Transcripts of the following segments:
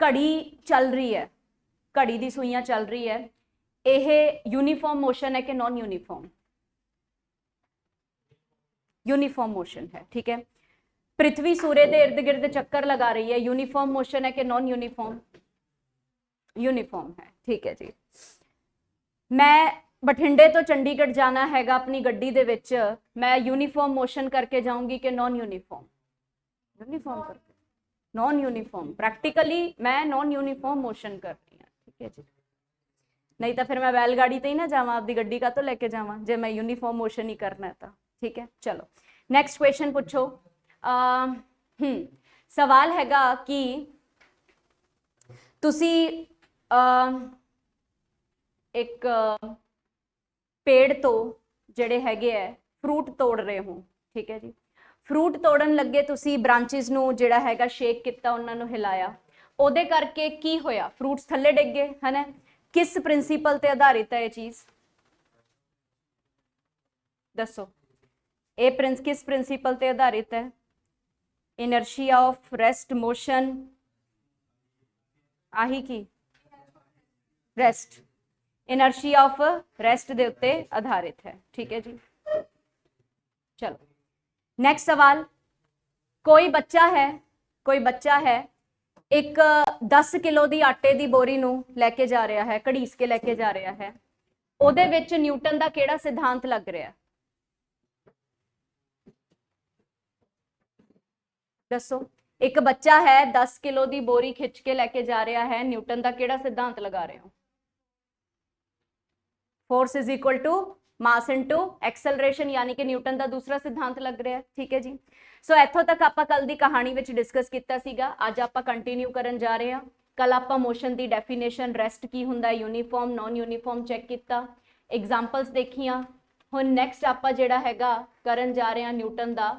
घड़ी चल रही है, घड़ी दी सुइयां चल रही है, यह यूनीफॉर्म मोशन है कि नॉन यूनीफॉर्म? यूनीफॉर्म मोशन है, ठीक है। पृथ्वी सूर्य के इर्द गिर्द चक्कर लगा रही है, यूनीफॉर्म मोशन है कि नॉन यूनीफॉर्म? यूनीफॉर्म है, ठीक है जी। मैं बठिंडे तो चंडीगढ़ जाना हैगा अपनी गड्डी दे विच, मैं यूनीफॉर्म मोशन करके जाऊंगी कि नॉन यूनीफॉर्म? यूनीफॉर्म करके, नॉन यूनीफॉर्म। प्रैक्टिकली मैं नॉन यूनीफॉर्म मोशन कर रही हूँ, ठीक है जी। नहीं तो फिर मैं बैलगाड़ी तो ही ना जावा, आपकी गड्डी का तो लेके जावा जे मैं यूनीफॉर्म मोशन ही करना है तो, ठीक है। चलो नैक्सट क्वेश्चन पूछो। सवाल हैगा कि तुसी एक पेड़ तो ਜਿਹੜੇ ਹੈਗੇ ਹੈ फ्रूट तोड़ रहे हो, ठीक है जी। फ्रूट तोड़न लगे तुसी ब्रांचेस ਨੂੰ ਜਿਹੜਾ ਹੈਗਾ शेक ਕੀਤਾ, ਉਹਨਾਂ ਨੂੰ ਹਿਲਾਇਆ, ਉਹਦੇ ਕਰਕੇ ਕੀ ਹੋਇਆ? फ्रूट्स थल्ले डिग गए है ना। किस प्रिंसीपल ते आधारित है ये चीज? दसो ये किस प्रिंसीपल ते आधारित है? इनर्शिया ऑफ रेस्ट मोशन, आही की रेस्ट, इनर्शिया ऑफ रेस्ट दे उत्ते आधारित है, ठीक है जी। चलो नेक्स्ट सवाल। कोई बच्चा है एक 10 किलो दी आटे दी बोरी नू लैके जा रहा है, घड़ीस के लैके जा रहा है, ਉਹਦੇ ਵਿੱਚ न्यूटन का ਕਿਹੜਾ सिद्धांत लग रहा है? दसो। एक बच्चा है 10 किलो दी बोरी खिंच के लैके जा रहा है, न्यूटन का किहड़ा सिद्धांत लगा रहे हो? Force is equal to mass into acceleration, यानी कि न्यूटन का दूसरा सिद्धांत लग रहा है, ठीक है जी। सो इत्थों तक आपां कल दी कहानी विच डिस्कस कीता सीगा, अज आपां कंटिन्यू करन जा रहे हैं। कल आपां मोशन की डेफिनेशन, रेस्ट की हुंदा, यूनीफॉर्म नॉन यूनीफॉर्म चैक किया, एग्जाम्पल्स देखियां। हुण नैक्सट आपां जिहड़ा हैगा करन जा रहे हैं न्यूटन का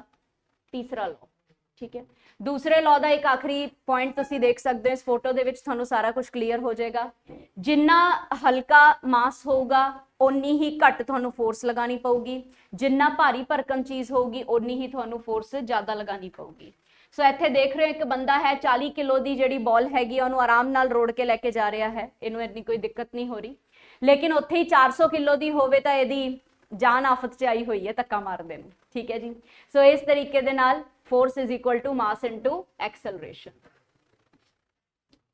तीसरा लॉ, ठीक है। दूसरे लॉ का एक आखिरी पॉइंट तुसीं देख सकते हो इस फोटो दे विच, तुहानूं सारा कुछ क्लीयर हो जाएगा। जिन्ना हल्का मास होगा उन्नी ही घट तुहानूं फोर्स लगानी पऊगी, जिन्ना भारी भरकम चीज़ होगी उन्नी ही तुहानूं फोर्स ज़्यादा लगानी पऊगी। सो इत्थे देख रहे हो एक बंदा है 40 किलो की जिहड़ी बॉल हैगी उन्होंने आराम नाल रोड़ के लैके जा रहा है, इन्हूं इन्नी कोई दिक्कत नहीं हो रही। लेकिन उत्थे ही 400 किलो की होवे तां इहदी जान आफत च आई हुई है धक्का मारदे नूं, ठीक है जी। सो इस तरीके दे नाल force is equal to mass into acceleration,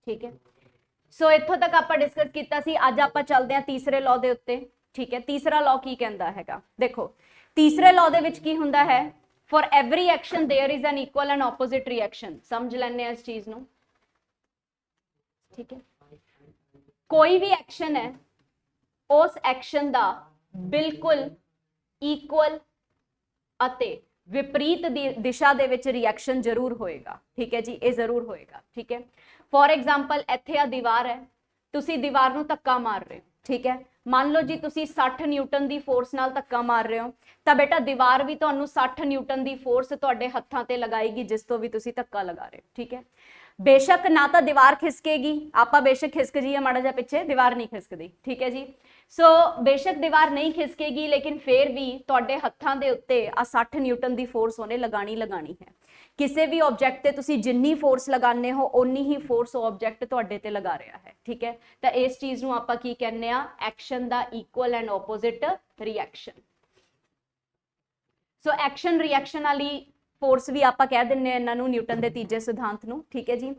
ठीक है। सो इत्थों तक आपां डिस्कस कीता सी। अज आपां चलदे हां तीसरे लॉ दे उत्ते, ठीक है। तीसरा लॉ की कहंदा हैगा, देखो तीसरे लॉ दे विच की हुंदा है, for every action there is an equal and opposite reaction. समझ लैंदे इस चीज नूं, ठीक है। कोई भी एक्शन है उस एक्शन दा बिल्कुल इक्वल अते विपरीत दिशा दे विच रिएक्शन जरूर होएगा, ठीक है जी, ये जरूर होएगा, ठीक है। फॉर एग्जाम्पल इत्थे आ दीवार है, तुसी दीवार नूं धक्का मार रहे हो, ठीक है। मान लो जी तुसी 60 न्यूटन की फोर्स नाल धक्का मार रहे हो, तो बेटा दीवार भी तुहानूं 60 न्यूटन की फोर्स तुहाडे हत्थां ते लगाएगी जिस तो भी तुसी धक्का लगा रहे हो, ठीक है। बेशक ना तो दीवार खिसकेगी, आपां बेशक खिसक जाइए माड़ा जिहा पिछे, दीवार नहीं खिसकदी, ठीक है जी। सो बेशक दीवार नहीं खिसकेगी लेकिन फिर भी तुहाडे हत्थां दे उत्ते आ 60 न्यूटन की फोर्स उहने लगानी है। किसी भी ऑब्जेक्ट ते तुसी जिन्नी फोर्स लगाने हो उन्नी ही फोर्स ऑब्जेक्ट तुहाडे ते लगा रहा है, ठीक है। तो इस चीज नूं आपां की कहने आ, एक्शन दा equal and opposite reaction. So action reaction वाली फोर्स भी आप कह दें इन्हों न्यूटन के तीजे सिद्धांत नूं, ठीक है जी।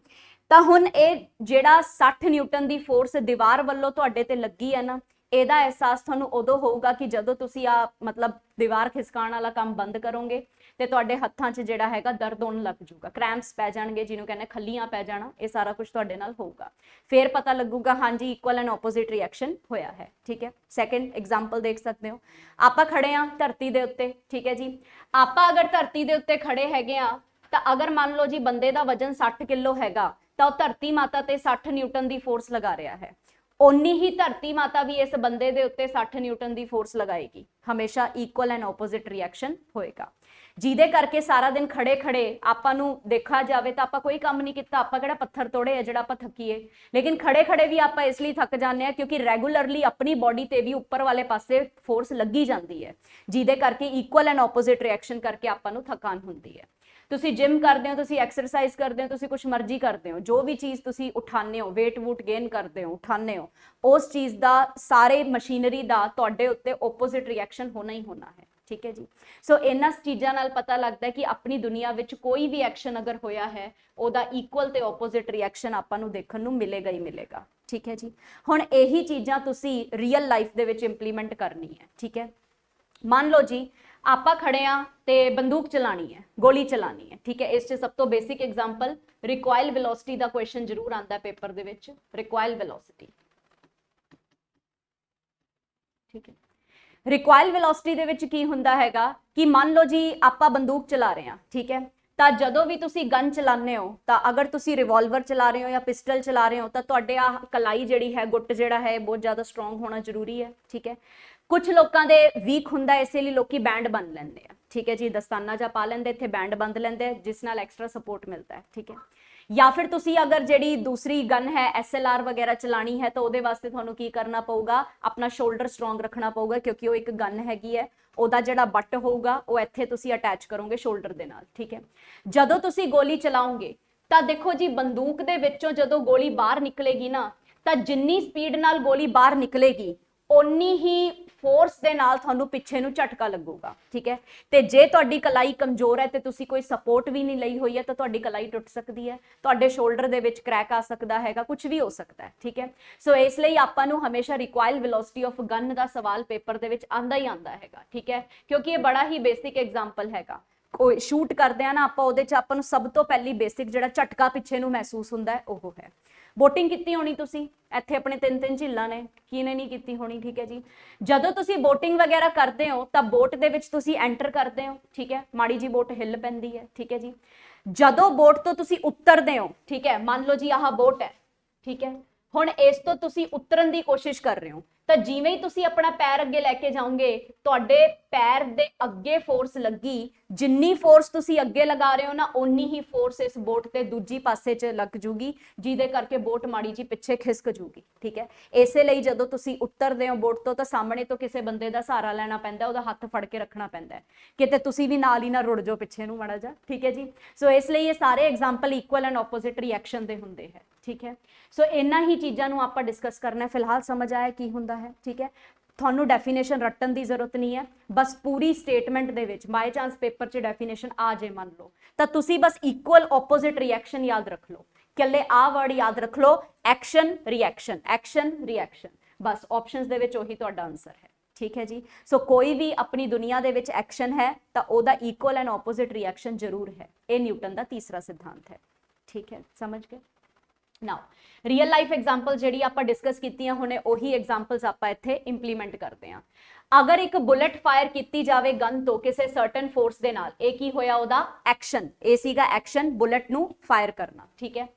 तो हुण ये जिहड़ा 60 न्यूटन की फोर्स दीवार वालों तुहाडे ते लगी है ना, ਇਹਦਾ एहसास तुहानूं उदों होगा कि जदों तुसीं आ मतलब दीवार खिसकाण वाला काम बंद करोगे तो तुहाडे हत्थां 'च जिहड़ा हैगा दर्द होण लग जूगा, क्रैम्प्स पै जाणगे, जिन्हों कहने खल्लियां पै जाना, ये सारा कुछ तुहाडे नाल होगा। फिर पता लगूगा हाँ जी इक्वल एंड ऑपोजिट रिएक्शन होया है, ठीक है। सैकेंड एग्जाम्पल देख सकते हो, आपां खड़े हाँ धरती दे उत्ते, ठीक है जी। आपां अगर धरती दे उत्ते खड़े हैगे आ तो अगर मान लो जी बंदे दा वजन 60 किलो हैगा तो धरती माता ते 60 न्यूटन की फोर्स लगा रहा है, उन्नी ही धरती माता भी इस बंदे दे उत्ते 60 न्यूटन की फोर्स लगाएगी। हमेशा इक्वल एंड ऑपोजिट रिएक्शन होएगा, जिहदे करके सारा दिन खड़े खड़े आपां नूं देखा जाए तो आपां कोई काम नहीं किया, आपां किहड़ा पत्थर तोड़े है जिहड़ा आपां थकीए, लेकिन खड़े खड़े भी आपां इसलिए थक जाने क्योंकि रैगूलरली अपनी बॉडी ते भी उपर वाले पासे फोर्स लगी जाती है, जिहदे करके इक्वल एंड ऑपोजिट रिएक्शन करके आपां नूं थकान हुंदी है। ਤੁਸੀਂ ਜਿਮ ਕਰਦੇ ਹੋ, ਤੁਸੀਂ ਐਕਸਰਸਾਈਜ਼ ਕਰਦੇ ਹੋ, ਤੁਸੀਂ ਕੁਛ ਮਰਜ਼ੀ ਕਰਦੇ ਹੋ, ਜੋ ਵੀ ਚੀਜ਼ ਤੁਸੀਂ ਉਠਾਉਂਦੇ ਹੋ, weight ਵੂਟ ਗੇਨ ਕਰਦੇ ਹੋ, ਉਠਾਉਂਦੇ ਹੋ, ਉਸ ਚੀਜ਼ ਦਾ ਸਾਰੇ ਮਸ਼ੀਨਰੀ ਦਾ ਤੁਹਾਡੇ ਉੱਤੇ ਆਪੋਜ਼ਿਟ ਰਿਐਕਸ਼ਨ ਹੋਣਾ ਹੀ ਹੋਣਾ ਹੈ। ਠੀਕ ਹੈ ਜੀ। ਸੋ ਇਹਨਾਂ ਚੀਜ਼ਾਂ ਨਾਲ ਪਤਾ ਲੱਗਦਾ ਹੈ ਕਿ ਆਪਣੀ ਦੁਨੀਆ ਵਿੱਚ ਕੋਈ ਵੀ ਐਕਸ਼ਨ ਅਗਰ ਹੋਇਆ ਹੈ ਉਹਦਾ ਇਕੁਅਲ ਤੇ ਆਪੋਜ਼ਿਟ ਰਿਐਕਸ਼ਨ ਆਪਾਂ ਨੂੰ ਦੇਖਣ ਨੂੰ ਮਿਲੇਗਾ ਹੀ ਮਿਲੇਗਾ। ਠੀਕ ਹੈ ਜੀ। ਹੁਣ ਇਹੀ ਚੀਜ਼ਾਂ ਤੁਸੀਂ ਰੀਅਲ ਲਾਈਫ ਦੇ ਵਿੱਚ ਇੰਪਲੀਮੈਂਟ ਕਰਨੀ ਹੈ। ਠੀਕ ਹੈ। ਮੰਨ ਲਓ ਜੀ ਆਪਾਂ ਖੜੇ ਆ ਤੇ ਬੰਦੂਕ ਚਲਾਣੀ ਹੈ, ਗੋਲੀ ਚਲਾਣੀ ਹੈ। ਠੀਕ ਹੈ। ਇਸ 'ਚ ਸਭ ਤੋਂ ਬੇਸਿਕ ਐਗਜ਼ਾਮਪਲ ਰਿਕੋਇਲ ਵੈਲੋਸਿਟੀ ਦਾ ਕੁਐਸਚਨ ਜ਼ਰੂਰ ਆਉਂਦਾ ਪੇਪਰ ਦੇ ਵਿੱਚ, ਰਿਕੋਇਲ ਵੈਲੋਸਿਟੀ। ਠੀਕ ਹੈ। ਰਿਕੋਇਲ ਵੈਲੋਸਿਟੀ ਦੇ ਵਿੱਚ ਕੀ ਹੁੰਦਾ ਹੈਗਾ ਕਿ ਮੰਨ ਲਓ ਜੀ ਆਪਾਂ ਬੰਦੂਕ ਚਲਾ ਰਹੇ ਹਾਂ। ਠੀਕ ਹੈ। ਤਾਂ ਜਦੋਂ ਵੀ ਤੁਸੀਂ ਗਨ ਚਲਾਉਂਦੇ ਹੋ ਤਾਂ ਅਗਰ ਤੁਸੀਂ ਰਿਵਾਲਵਰ ਚਲਾ ਰਹੇ ਹੋ ਜਾਂ ਪਿਸਟਲ ਚਲਾ ਰਹੇ ਹੋ ਤਾਂ ਤੁਹਾਡੇ ਆ ਕਲਾਈ ਜਿਹੜੀ ਹੈ, ਗੁੱਟ ਜਿਹੜਾ ਹੈ, ਬਹੁਤ ਜ਼ਿਆਦਾ ਸਟਰੋਂਗ ਹੋਣਾ ਜ਼ਰੂਰੀ ਹੈ। ਠੀਕ ਹੈ। ਕੁਝ ਲੋਕਾਂ ਦੇ ਵੀਕ ਹੁੰਦਾ, ਇਸੇ ਲਈ ਲੋਕੀ ਬੈਂਡ ਬੰਨ ਲੈਂਦੇ ਆ। ਠੀਕ ਹੈ ਜੀ। ਦਸਤਾਨਾ ਜਾਂ ਪਾ ਲੈਂਦੇ, ਇੱਥੇ ਬੈਂਡ ਬੰਨ ਲੈਂਦੇ, ਜਿਸ ਨਾਲ ਐਕਸਟਰਾ ਸਪੋਰਟ ਮਿਲਦਾ ਹੈ। ਠੀਕ ਹੈ। ਜਾਂ ਫਿਰ ਤੁਸੀਂ ਅਗਰ ਜਿਹੜੀ ਦੂਸਰੀ ਗਨ ਹੈ SLR ਵਗੈरह ਚਲਾਣੀ ਹੈ ਤਾਂ ਉਹਦੇ ਵਾਸਤੇ ਤੁਹਾਨੂੰ ਕੀ ਕਰਨਾ ਪਊਗਾ, ਆਪਣਾ ਸ਼ੋਲਡਰ ਸਟਰੋਂਗ ਰੱਖਣਾ ਪਊਗਾ, ਕਿਉਂਕਿ ਉਹ ਇੱਕ ਗਨ ਹੈਗੀ ਹੈ। ਉਹਦਾ ਜਿਹੜਾ ਬੱਟ ਹੋਊਗਾ ਉਹ ਇੱਥੇ ਤੁਸੀਂ ਅਟੈਚ ਕਰੋਗੇ ਸ਼ੋਲਡਰ ਦੇ ਨਾਲ। ਠੀਕ ਹੈ। ਜਦੋਂ ਤੁਸੀਂ ਗੋਲੀ ਚਲਾਓਗੇ ਤਾਂ ਦੇਖੋ ਜੀ ਬੰਦੂਕ ਦੇ ਵਿੱਚੋਂ ਜਦੋਂ ਗੋਲੀ ਬਾਹਰ ਨਿਕਲੇਗੀ ਨਾ, ਤਾਂ ਜਿੰਨੀ ਸਪੀਡ ਨਾਲ ਗੋਲੀ ਬਾਹਰ ਨਿਕਲੇਗੀ ਓਨੀ ਹੀ ਫੋਰਸ ਦੇ ਨਾਲ ਤੁਹਾਨੂੰ ਪਿੱਛੇ ਨੂੰ ਝਟਕਾ ਲੱਗੂਗਾ। ਠੀਕ ਹੈ। ਤੇ ਜੇ ਤੁਹਾਡੀ ਕਲਾਈ ਕਮਜ਼ੋਰ ਹੈ ਤੇ ਤੁਸੀਂ ਕੋਈ ਸਪੋਰਟ ਵੀ ਨਹੀਂ ਲਈ ਹੋਈ ਹੈ ਤਾਂ ਤੁਹਾਡੀ ਕਲਾਈ ਟੁੱਟ ਸਕਦੀ ਹੈ, ਤੁਹਾਡੇ ਸ਼ੋਲਡਰ ਦੇ ਵਿੱਚ ਕ੍ਰੈਕ ਆ ਸਕਦਾ ਹੈਗਾ, ਕੁਝ ਵੀ ਹੋ ਸਕਦਾ ਹੈ। ਠੀਕ ਹੈ। ਸੋ ਇਸ ਲਈ ਆਪਾਂ ਨੂੰ ਹਮੇਸ਼ਾ ਰਿਕੋਇਲ ਵੈਲੋਸਿਟੀ ਆਫ ਗਨ ਦਾ ਸਵਾਲ ਪੇਪਰ ਦੇ ਵਿੱਚ ਆਂਦਾ ਹੀ ਆਂਦਾ ਹੈਗਾ। ਠੀਕ ਹੈ। ਕਿਉਂਕਿ ਇਹ ਬੜਾ ਹੀ ਬੇਸਿਕ ਐਗਜ਼ਾਮਪਲ ਹੈਗਾ। ਕੋਈ ਸ਼ੂਟ ਕਰਦੇ ਆ ਨਾ ਆਪਾਂ, ਉਹਦੇ ਚ ਆਪਾਂ ਨੂੰ ਸਭ ਤੋਂ ਪਹਿਲੀ ਬੇਸਿਕ ਜਿਹੜਾ ਝਟਕਾ ਪਿੱਛੇ ਨੂੰ ਮਹਿਸੂਸ ਹੁੰਦਾ ਹੈ ਉਹ ਹੈ। ਬੋਟਿੰਗ ਕੀਤੀ ਹੋਣੀ ਤੁਸੀਂ, ਇੱਥੇ ਆਪਣੇ 3-3 ਝੀਲਾਂ ਨੇ, ਕਿਹਨੇ ਨਹੀਂ ਕੀਤੀ ਹੋਣੀ। ਠੀਕ ਹੈ ਜੀ। ਜਦੋਂ ਤੁਸੀਂ ਬੋਟਿੰਗ ਵਗੈरह ਕਰਦੇ ਹੋ ਤਾਂ ਬੋਟ ਦੇ ਵਿੱਚ ਤੁਸੀਂ ਐਂਟਰ ਕਰਦੇ ਹੋ। ਠੀਕ ਹੈ। ਮਾੜੀ ਜੀ ਬੋਟ ਹਿੱਲ ਪੈਂਦੀ ਹੈ। ਠੀਕ ਹੈ ਜੀ। ਜਦੋਂ ਬੋਟ ਤੋਂ ਤੁਸੀਂ ਉਤਰਦੇ ਹੋ, ਠੀਕ ਹੈ, ਮੰਨ ਲਓ ਜੀ ਆਹ ਬੋਟ ਹੈ। ਠੀਕ ਹੈ। ਹੁਣ ਇਸ ਤੋਂ ਤੁਸੀਂ ਉਤਰਨ ਦੀ ਕੋਸ਼ਿਸ਼ ਕਰ ਰਹੇ ਹੋ ਤਾਂ ਜਿਵੇਂ ਹੀ ਤੁਸੀਂ ਆਪਣਾ ਪੈਰ ਅੱਗੇ ਲੈ ਕੇ ਜਾਓਗੇ ਤੁਹਾਡੇ ਪੈਰ ਦੇ ਅੱਗੇ ਫੋਰਸ ਲੱਗੀ, ਜਿੰਨੀ ਫੋਰਸ ਤੁਸੀਂ ਅੱਗੇ ਲਗਾ ਰਹੇ ਹੋ ਨਾ ਓਨੀ ਹੀ ਫੋਰਸ ਇਸ ਬੋਟ ਤੇ ਦੂਜੀ ਪਾਸੇ 'ਚ ਲੱਗ ਜੂਗੀ, ਜਿਹਦੇ ਕਰਕੇ ਬੋਟ ਮਾੜੀ ਜੀ ਪਿੱਛੇ ਖਿਸਕ ਜੂਗੀ। ਠੀਕ ਹੈ। ਇਸੇ ਲਈ ਜਦੋਂ ਤੁਸੀਂ ਉਤਰਦੇ ਹੋ ਬੋਟ ਤੋਂ ਤਾਂ ਸਾਹਮਣੇ ਤੋਂ ਕਿਸੇ ਬੰਦੇ ਦਾ ਸਹਾਰਾ ਲੈਣਾ ਪੈਂਦਾ, ਉਹਦਾ ਹੱਥ ਫੜ ਕੇ ਰੱਖਣਾ ਪੈਂਦਾ, ਕਿਤੇ ਤੁਸੀਂ ਵੀ ਨਾਲ ਹੀ ਨਾ ਰੁੜ ਜਾਓ ਪਿੱਛੇ ਨੂੰ ਮਾੜਾ ਜਾ। ਠੀਕ ਹੈ ਜੀ। ਸੋ ਇਸ ਲਈ ਇਹ ਸਾਰੇ example equal and opposite reaction ਦੇ ਹੁੰਦੇ ਹੈ। ਠੀਕ ਹੈ। ਸੋ ਇਹਨਾਂ ਹੀ ਚੀਜ਼ਾਂ ਨੂੰ ਆਪਾਂ ਡਿਸਕਸ ਕਰਨਾ। ਫਿਲਹਾਲ ਸਮਝ ਆਇਆ ਕੀ ਹੁੰਦਾ ਹੈ। ਠੀਕ ਹੈ। ਤੁਹਾਨੂੰ ਡੈਫੀਨੇਸ਼ਨ ਰੱਟਣ ਦੀ ਜ਼ਰੂਰਤ ਨਹੀਂ ਹੈ, ਬਸ ਪੂਰੀ ਸਟੇਟਮੈਂਟ ਦੇ ਵਿੱਚ ਬਾਈ ਚਾਂਸ ਪੇਪਰ 'ਚ ਡੈਫੀਨੇਸ਼ਨ ਆ ਜੇ ਮੰਨ ਲਓ ਤਾਂ ਤੁਸੀਂ ਬਸ ਇਕੁਅਲ ਆਪੋਜ਼ਿਟ ਰਿਐਕਸ਼ਨ ਯਾਦ ਰੱਖ ਲਓ। ਕੱਲੇ ਆ ਵਰਡ ਯਾਦ ਰੱਖ ਲਓ, ਐਕਸ਼ਨ ਰਿਐਕਸ਼ਨ, ਐਕਸ਼ਨ ਰਿਐਕਸ਼ਨ, ਬਸ ਆਪਸ਼ਨਸ ਦੇ ਵਿੱਚ ਉਹੀ ਤੁਹਾਡਾ ਆਨਸਰ ਹੈ। ਠੀਕ ਹੈ ਜੀ। ਸੋ ਕੋਈ ਵੀ ਆਪਣੀ ਦੁਨੀਆ ਦੇ ਵਿੱਚ ਐਕਸ਼ਨ ਹੈ ਤਾਂ ਉਹਦਾ ਇਕੁਅਲ ਐਂਡ ਆਪੋਜ਼ਿਟ ਰਿਐਕਸ਼ਨ ਜ਼ਰੂਰ ਹੈ। ਇਹ ਨਿਊਟਨ ਦਾ ਤੀਸਰਾ ਸਿਧਾਂਤ ਹੈ। ਠੀਕ ਹੈ। ਸਮਝ ਗਏ। ਨਾਓ ਰੀਅਲ ਲਾਈਫ ਐਗਜ਼ਾਮਪਲ ਜਿਹੜੀ ਆਪਾਂ ਡਿਸਕਸ ਕੀਤੀਆਂ ਹੁਣੇ ਉਹੀ ਐਗਜ਼ਾਮਪਲਸ ਆਪਾਂ ਇੱਥੇ ਇੰਪਲੀਮੈਂਟ ਕਰਦੇ ਹਾਂ। ਅਗਰ ਇੱਕ ਬੁਲਟ ਫਾਇਰ ਕੀਤੀ ਜਾਵੇ ਗਨ ਤੋਂ ਕਿਸੇ ਸਰਟਨ ਫੋਰਸ ਦੇ ਨਾਲ, ਇਹ ਕੀ ਹੋਇਆ, ਉਹਦਾ ਐਕਸ਼ਨ। ਇਹ ਸੀਗਾ ਐਕਸ਼ਨ, ਬੁਲਟ ਨੂੰ ਫਾਇਰ ਕਰਨਾ। ਠੀਕ ਹੈ।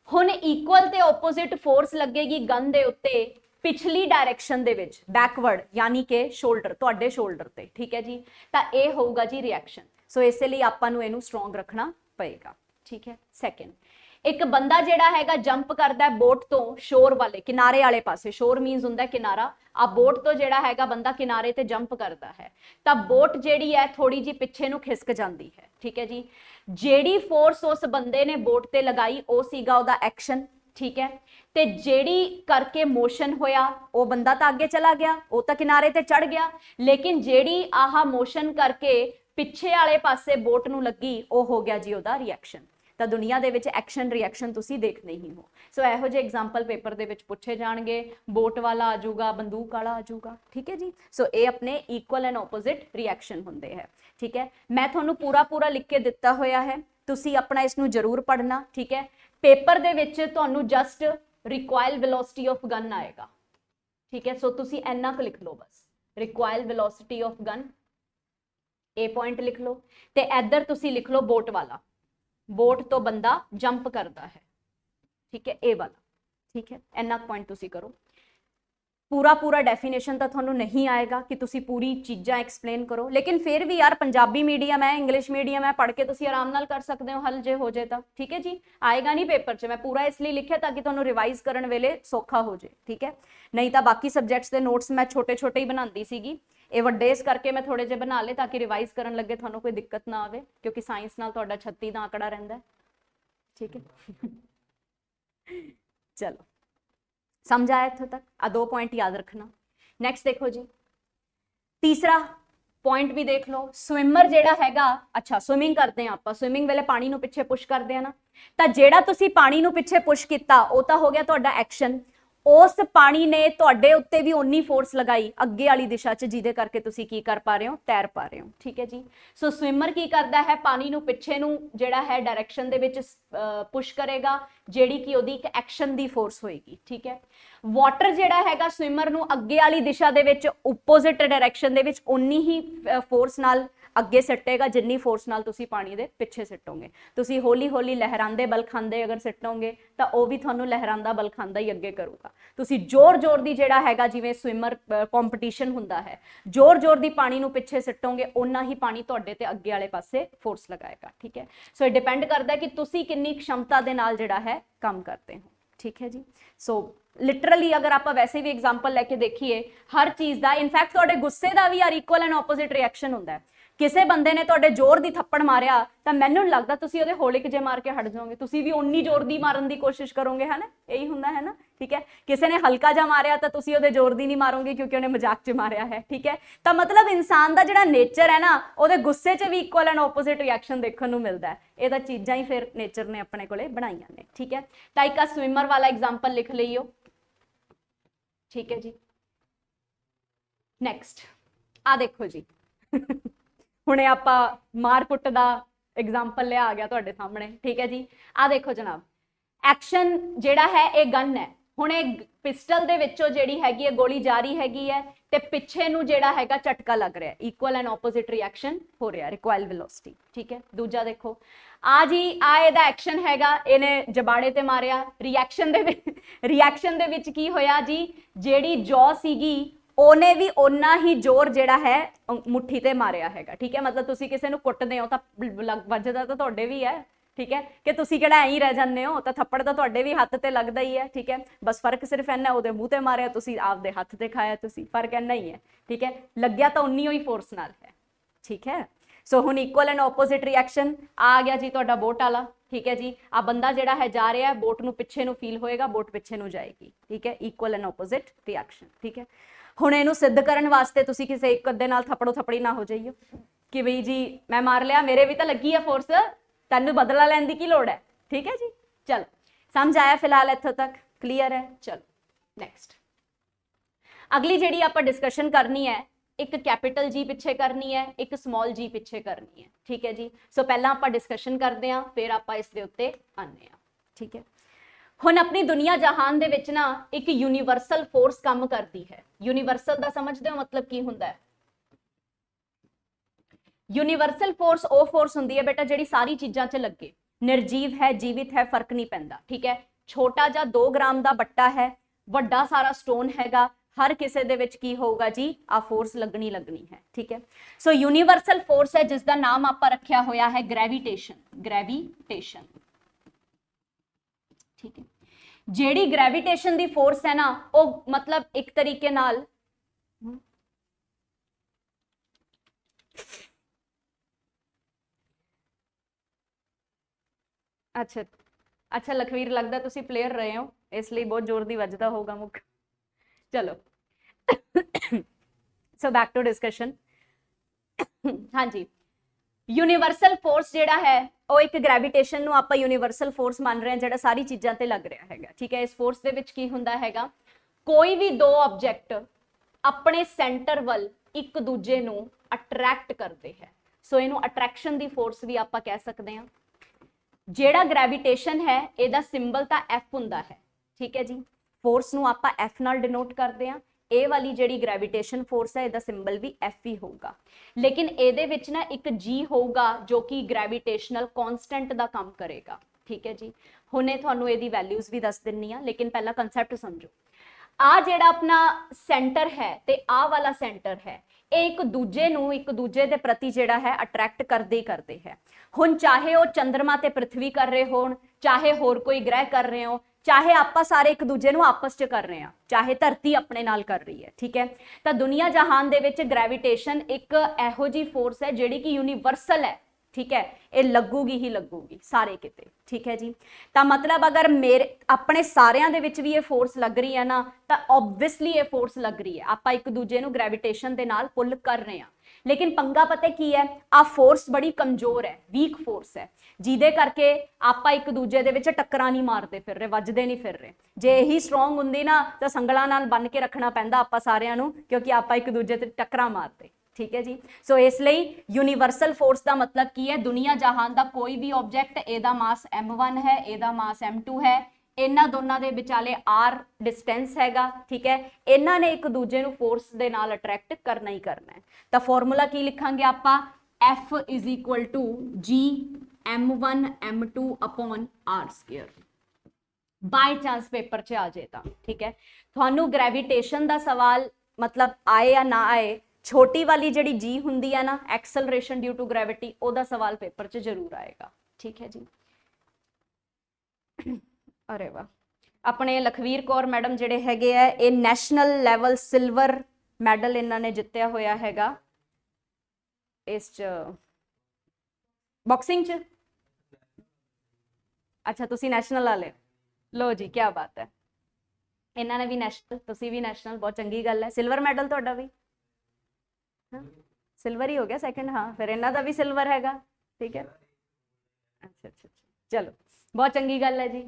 ਹੁਣ ਇਕੁਅਲ ਤੇ ਆਪੋਜ਼ਿਟ ਫੋਰਸ ਲੱਗੇਗੀ ਗਨ ਦੇ ਉੱਤੇ ਪਿਛਲੀ ਡਾਇਰੈਕਸ਼ਨ ਦੇ ਵਿੱਚ, ਬੈਕਵਰਡ, ਯਾਨੀ ਕਿ ਸ਼ੋਲਡਰ, ਤੁਹਾਡੇ ਸ਼ੋਲਡਰ ਤੇ। ਠੀਕ ਹੈ ਜੀ। ਤਾਂ ਇਹ ਹੋਊਗਾ ਜੀ ਰਿਐਕਸ਼ਨ। ਸੋ ਇਸੇ ਲਈ ਆਪਾਂ ਨੂੰ ਇਹਨੂੰ ਸਟਰੋਂਗ ਰੱਖਣਾ ਪਏਗਾ। ਠੀਕ ਹੈ। ਸੈਕਿੰਡ, ਇੱਕ ਬੰਦਾ ਜਿਹੜਾ ਹੈਗਾ ਜੰਪ ਕਰਦਾ ਬੋਟ ਤੋਂ ਸ਼ੋਰ ਵਾਲੇ, ਕਿਨਾਰੇ ਵਾਲੇ ਪਾਸੇ। ਸ਼ੋਰ ਮੀਨਸ ਹੁੰਦਾ ਕਿਨਾਰਾ। ਆ ਬੋਟ ਤੋਂ ਜਿਹੜਾ ਹੈਗਾ ਬੰਦਾ ਕਿਨਾਰੇ ਤੇ ਜੰਪ ਕਰਦਾ ਹੈ ਤਾਂ ਬੋਟ ਜਿਹੜੀ ਹੈ ਥੋੜੀ ਜੀ ਪਿੱਛੇ ਨੂੰ ਖਿਸਕ ਜਾਂਦੀ ਹੈ। ਠੀਕ ਹੈ ਜੀ। ਜਿਹੜੀ ਫੋਰਸ ਉਸ ਬੰਦੇ ਨੇ ਬੋਟ ਤੇ ਲਗਾਈ ਉਹ ਸੀਗਾ ਉਹਦਾ ਐਕਸ਼ਨ। ਠੀਕ ਹੈ। ਤੇ ਜਿਹੜੀ ਕਰਕੇ ਮੋਸ਼ਨ ਹੋਇਆ ਉਹ ਬੰਦਾ ਤਾਂ ਅੱਗੇ ਚਲਾ ਗਿਆ, ਉਹ ਤਾਂ ਕਿਨਾਰੇ ਤੇ ਚੜ ਗਿਆ, ਲੇਕਿਨ ਜਿਹੜੀ ਆਹ ਮੋਸ਼ਨ ਕਰਕੇ ਪਿੱਛੇ ਵਾਲੇ ਪਾਸੇ ਬੋਟ ਨੂੰ ਲੱਗੀ ਉਹ ਹੋ ਗਿਆ ਜੀ ਉਹਦਾ ਰਿਐਕਸ਼ਨ। ਤਾਂ ਦੁਨੀਆ ਦੇ ਵਿੱਚ ਐਕਸ਼ਨ ਰਿਐਕਸ਼ਨ ਤੁਸੀਂ ਦੇਖਦੇ ਹੀ ਹੋ। ਸੋ ਇਹੋ ਜਿਹੇ ਐਗਜ਼ਾਮਪਲ ਪੇਪਰ ਦੇ ਵਿੱਚ ਪੁੱਛੇ ਜਾਣਗੇ। ਬੋਟ ਵਾਲਾ ਆ ਜਾਊਗਾ, ਬੰਦੂਕ ਵਾਲਾ ਆ ਜਾਊਗਾ। ਠੀਕ ਹੈ ਜੀ। ਸੋ ਇਹ ਆਪਣੇ ਇਕੁਅਲ ਐਂਡ ਆਪੋਜ਼ਿਟ ਰਿਐਕਸ਼ਨ ਹੁੰਦੇ ਹੈ। ਠੀਕ ਹੈ। ਮੈਂ ਤੁਹਾਨੂੰ ਪੂਰਾ ਲਿਖ ਕੇ ਦਿੱਤਾ ਹੋਇਆ ਹੈ, ਤੁਸੀਂ ਆਪਣਾ ਇਸ ਨੂੰ ਜ਼ਰੂਰ ਪੜ੍ਹਨਾ। ਠੀਕ ਹੈ। ਪੇਪਰ ਦੇ ਵਿੱਚ ਤੁਹਾਨੂੰ ਜਸਟ ਰਿਕੋਇਲ ਵੈਲੋਸਿਟੀ ਆਫ ਗਨ ਆਏਗਾ। ਠੀਕ ਹੈ। ਸੋ ਤੁਸੀਂ ਇੰਨਾ ਕੁ ਲਿਖ ਲਓ ਬਸ, ਰਿਕੋਇਲ ਵੈਲੋਸਿਟੀ ਆਫ ਗਨ, ਇਹ ਪੁਆਇੰਟ ਲਿਖ ਲਓ। ਤੇ ਇੱਧਰ ਤੁਸੀਂ ਲਿਖ ਲਓ ਬੋਟ ਵਾਲਾ, ਬੋਟ ਤੋਂ ਬੰਦਾ ਜੰਪ ਕਰਦਾ ਹੈ। ਠੀਕ ਹੈ। ਇਹ ਵਾਲਾ। ਠੀਕ ਹੈ। ਇੰਨਾ ਪੁਆਇੰਟ ਤੁਸੀਂ ਕਰੋ। ਪੂਰਾ ਡੈਫੀਨੇਸ਼ਨ ਤਾਂ ਤੁਹਾਨੂੰ ਨਹੀਂ ਆਏਗਾ ਕਿ ਤੁਸੀਂ ਪੂਰੀ ਚੀਜ਼ਾਂ ਐਕਸਪਲੇਨ ਕਰੋ, ਲੇਕਿਨ ਫਿਰ ਵੀ ਯਾਰ ਪੰਜਾਬੀ ਮੀਡੀਅਮ ਹੈ, ਇੰਗਲਿਸ਼ ਮੀਡੀਅਮ ਹੈ, ਪੜ੍ਹ ਕੇ ਤੁਸੀਂ ਆਰਾਮ ਨਾਲ ਕਰ ਸਕਦੇ ਹੋ ਹੱਲ, ਜੇ ਹੋ ਜੇ ਤਾਂ। ਠੀਕ ਹੈ ਜੀ। ਆਏਗਾ ਨਹੀਂ ਪੇਪਰ 'ਚ, ਮੈਂ ਪੂਰਾ ਇਸ ਲਈ ਲਿਖਿਆ ਤਾਂ ਕਿ ਤੁਹਾਨੂੰ ਰਿਵਾਈਜ਼ ਕਰਨ ਵੇਲੇ ਸੌਖਾ ਹੋ ਜੇ। ਠੀਕ ਹੈ। ਨਹੀਂ ਤਾਂ ਬਾਕੀ ਸਬਜੈਕਟਸ ਦੇ ਨੋਟਸ ਮੈਂ ਛੋਟੇ ਹੀ ਬਣਾਉਂਦੀ ਸੀਗੀ, ਇਹ ਵੱਡੇ ਇਸ ਕਰਕੇ ਮੈਂ ਥੋੜੇ ਜਿਹੇ ਬਣਾ ਲਏ ਤਾਂ ਕਿ ਰਿਵਾਈਜ਼ ਕਰਨ ਲੱਗੇ ਤੁਹਾਨੂੰ ਕੋਈ ਦਿੱਕਤ ਨਾ ਆਵੇ, ਕਿਉਂਕਿ ਸਾਇੰਸ ਨਾਲ ਤੁਹਾਡਾ 36 ਦਾ ਆંકੜਾ ਰਹਿੰਦਾ ਹੈ। ठीक है चलो समझ आया इत्थों तक? आ 2 पॉइंट याद रखना। नेक्स्ट देखो जी, तीसरा पॉइंट भी देख लो, स्विमर जेड़ा हैगा, अच्छा स्विमिंग करते हैं आप, स्विमिंग वेले पानी नू पिछे पुश करते हैं ना, तो जेड़ा तुसी पानी नू पिछे पुश किया वो तो हो गया तुहाडा एक्शन। उस पानी ने तुहाडे उत्ते भी उन्नी फोर्स लगाई अगे वाली दिशा च जिहदे करके तुसी की कर पा रहे हो, तैर पा रहे हो। ठीक है जी। सो स्विमर की करता है, पानी नू पिछे नू जेड़ा है डायरैक्शन दे विच पुश करेगा, जेड़ी कि ओदी एक एक्शन दी फोर्स होएगी। ठीक है। वाटर जेड़ा हैगा स्विमर नू अगे वाली दिशा दे विच ओपोजिट डायरैक्शन दे विच उन्नी ही फोर्स नाल अगे सिटेगा जिन्नी फोर्स नाल तुसी पानी दे पिछे सिटोगे। तुसी हौली हौली लहरांदे बल खांदे अगर सिटोगे तो वह भी तुहानू लहरांदा बल खांदा ही अगे करूगा। तुसी जोर जोर दी जेड़ा हैगा जिवें स्विमर कंपीटीशन हुंदा है, जोर जोर दी पानी नू पिछे सिटोगे उन्ना ही पानी तुहाडे ते अगे वाले पासे फोर्स लगाएगा। ठीक है। सो ये डिपेंड करता है कि तुसी कितनी क्षमता दे नाल जेड़ा है काम करते हो। ठीक है जी। सो लिटरली अगर आप वैसे भी एग्जाम्पल लैके देखिए हर चीज़ का, इनफैक्ट तुहाडे गुस्से का भी यार इक्वल एंड ओपोजिट रिएक्शन होंदा है। किसी बंदे ने तुहाडे जोर दी थप्पड़ मारिया तो मैनूं नहीं लगता तुसीं उहदे हौले जे मार के हट जाओगे, तुसीं भी उन्नी जोर दी मारन दी कोशिश करोगे, है ना, यही हुंदा है ना। ठीक है। किसी ने हल्का जा मारिया तो तुसीं उहदे जोर दी नहीं मारोगे क्योंकि उन्हें मजाक च मारिया है। ठीक है। तो मतलब इंसान का जिहड़ा नेचर है ना, उहदे गुस्से च भी इक्वल एंड ओपोजिट रिएक्शन देखने को मिलता है। ये तो चीज़ां ही फिर नेचर ने अपने कोले बनाईयां ने। ठीक है। तो एक स्विमर वाला एग्जाम्पल लिख लईओ। ठीक है जी। नेक्स्ट आ देखो जी हुणे आपां मार कुट दा एग्जाम्पल लिया आ गया तुहाडे सामने। ठीक है जी। आ देखो जनाब, एक्शन जेड़ा है ये गन है, हुण ये पिस्टल दे विचों जेड़ी हैगी है गोली जा रही हैगी है ते पिछे नूं जेड़ा हैगा झटका लग रहा है, इक्वल एंड ओपोजिट रिएक्शन हो रहा है, रिकॉइल वेलोसिटी। ठीक है। दूजा देखो आ जी, आ इहदा एक्शन हैगा, इहने जबाड़े ते मारिया, रिएक्शन दे विच की होया जी, जेड़ी जॉ सीगी ओने भी ओना ही जोर जेड़ा है मुट्ठी ते मारिया हैगा। ठीक है। मतलब तुसी किसी नूं कुटदे हो तां वजदा तां तुहाडे भी है। ठीक है। कि तुसी किहड़ा ऐं ही रह जांदे हो, तां थप्पड़ तां तुहाडे भी हत्थ ते लगदा ही है। ठीक है। बस फर्क सिर्फ इन्ना उहदे मूँह ते मारिया, तुसी आपदे हत्थ ते खाया, तुसी फर्क इन्ना ही है। ठीक है। लग्या तां उन्नी ही फोर्स नाल है। ठीक है। सो हुण इक्वल एंड ओपोजिट रिएक्शन आ गया जी तुहाडा बोट वाला। ठीक है जी। आ बंदा जेड़ा है जा रहा है, बोट नूं पिछे नूं फील होएगा, बोट पिछे नूं जाएगी। ठीक है। Equal and opposite reaction. ठीक है। हुण इहनूं सिद्ध करन वास्ते तुसी किसी एक अद्धे नाल थप्पड़ो थप्पड़ी ना हो जाइयो कि बई जी मैं मार लिया, मेरे भी तो लगी है फोर्स, तैनूं बदला लैण दी की लोड़ है। ठीक है जी। चलो समझ आया फिलहाल इत्थों तक? क्लीयर है? चलो नेक्स्ट अगली जिहड़ी आपां डिस्कशन करनी है, एक कैपिटल जी पिछे करनी है, एक स्मॉल जी पिछे करनी है। ठीक है जी। सो पहला आपां डिस्कशन करते हैं, फिर आपां इस दे उत्ते आने हैं। ठीक है। हुण अपनी दुनिया जहान दे विच ना एक यूनीवर्सल फोर्स काम करती है। यूनीवर्सल दा समझदे हो मतलब की हुंदा है? यूनीवर्सल फोर्स वो फोर्स हुंदी है बेटा जिहड़ी सारी चीज़ां च लगे, निर्जीव है जीवित है फर्क नहीं पैंदा। ठीक है। छोटा जा 2 ग्राम का बट्टा है, वड्डा सारा स्टोन हैगा, हर किसी दे विच की होगा जी आ फोर्स लगनी है। ठीक है। सो यूनीवर्सल फोर्स है जिसका नाम आपां रखिया होया है ग्रेविटेशन। ठीक है। जेड़ी ग्रेविटेशन दी फोर्स है ना, वो मतलब एक तरीके नाल अच्छा लखवीर लगता तुसी प्लेयर रहे हो इसलिए बहुत जोर दी वजदा होगा मुख। चलो सो बैक टू डिस्कशन। हाँ जी, यूनीवर्सल फोर्स जेड़ा है वो एक ग्रेविटेशन नूं आपां यूनीवर्सल फोर्स मान रहे हैं जेड़ा सारी चीज़ां ते लग रहा हैगा। ठीक है। इस फोर्स दे विच की हुंदा हैगा, कोई भी 2 ऑब्जेक्ट अपने सेंटर वल एक दूजे नूं अट्रैक्ट करते हैं। सो इनू अट्रैक्शन दी फोर्स भी आपां कह सकते हैं। जेड़ा ग्रेविटेशन है इहदा सिंबल तां एफ हुंदा है। ठीक है जी। फोर्स नूं आपां एफ नाल डिनोट करते हैं। ए वाली जेड़ी ग्रेविटेशन फोर्स है इहदा सिंबल भी एफ ही होगा, लेकिन इहदे विच ना एक जी होगा जो कि ग्रेविटेशनल कॉन्स्टेंट दा काम करेगा। ठीक है जी। हुणे तुहानूं इहदी वैल्यूज भी दस दिन्नी आ, लेकिन पहला कंसैप्ट समझो। ਆ ਜਿਹੜਾ ਆਪਣਾ ਸੈਂਟਰ ਹੈ ਤੇ ਆ ਵਾਲਾ ਸੈਂਟਰ ਹੈ, ਇਹ ਇੱਕ ਦੂਜੇ ਨੂੰ, ਇੱਕ ਦੂਜੇ ਦੇ ਪ੍ਰਤੀ ਜਿਹੜਾ ਹੈ ਅਟਰੈਕਟ ਕਰਦੇ ਹੀ ਕਰਦੇ ਹੈ। ਹੁਣ ਚਾਹੇ ਉਹ ਚੰਦਰਮਾ ਤੇ ਪ੍ਰithvi ਕਰ ਰਹੇ ਹੋਣ, ਚਾਹੇ ਹੋਰ ਕੋਈ ਗ੍ਰਹਿ ਕਰ ਰਹੇ ਹੋ, ਚਾਹੇ ਆਪਾਂ ਸਾਰੇ ਇੱਕ ਦੂਜੇ ਨੂੰ ਆਪਸ ਚ ਕਰ ਰਹੇ ਹਾਂ, ਚਾਹੇ ਧਰਤੀ ਆਪਣੇ ਨਾਲ ਕਰ ਰਹੀ ਹੈ, ਠੀਕ ਹੈ। ਤਾਂ ਦੁਨੀਆ ਜਹਾਨ ਦੇ ਵਿੱਚ ਗ੍ਰੈਵਿਟੇਸ਼ਨ ਇੱਕ ਇਹੋ ਜੀ ਫੋਰਸ ਹੈ ਜਿਹੜੀ ਕਿ ਯੂਨੀਵਰਸਲ ਹੈ, ठीक है, ये लगूगी ही लगूगी सारे किते, ठीक है जी। तो मतलब अगर मेरे अपने सारियां दे विच भी ये फोर्स लग रही है ना, तो ऑब्वियसली ये फोर्स लग रही है, आपां एक दूजे नूं ग्रेविटेशन दे नाल पुल कर रहे हैं। लेकिन पंगा पता की है, आ फोर्स बड़ी कमजोर है, वीक फोर्स है, जिहदे करके आपां एक दूजे दे विच टक्करां नहीं मारते फिर रहे, वजदे नहीं फिर रहे। जे यही स्ट्रोंग हुंदी ना तो संगलां नाल बन के रखना पैंदा आपां सारियां नूं, क्योंकि आपां एक दूजे ते टक्करां मारते, ठीक है जी। सो इसलिए यूनीवर्सल फोर्स का मतलब की है, दुनिया जहान का कोई भी ऑब्जेक्ट, एदा मास m1 है, एदा मास m2 है, इन्हां दोनों के विचाले r डिस्टेंस हैगा, ठीक है। इन्हां ने एक दूजे नूं फोर्स दे नाल अट्रैक्ट करना ही करना है। तो फॉर्मूला की लिखांगे आपां, F is equal to G m1 m2 upon r square. By chance paper च आ जाए तो ठीक है, तुहानू ग्रेविटेशन का सवाल मतलब आए या ना आए, छोटी वाली जिहड़ी जी हुंदी है ना, एक्सलरेशन ड्यू टू ग्रेविटी, ओदा सवाल पेपर च जरूर आएगा, ठीक है जी। अरे वाह, अपने लखवीर कौर मैडम जिहड़े हैगे आ, ये नैशनल लैवल सिल्वर मैडल इन्हां ने जित्तिया होया हैगा इस बॉक्सिंग च। अच्छा, तुसी नैशनल वाले, लो जी, क्या बात है। इन्हां ने भी नैशनल, तुसी भी नैशनल, बहुत चंगी गल है। सिल्वर मैडल तुहाडा भी सिल्वर ही हो गया सेकंड, हाँ, फिर इन्हां दा भी सिल्वर हैगा, ठीक है। अच्छा अच्छा, चलो बहुत चंगी गल है जी,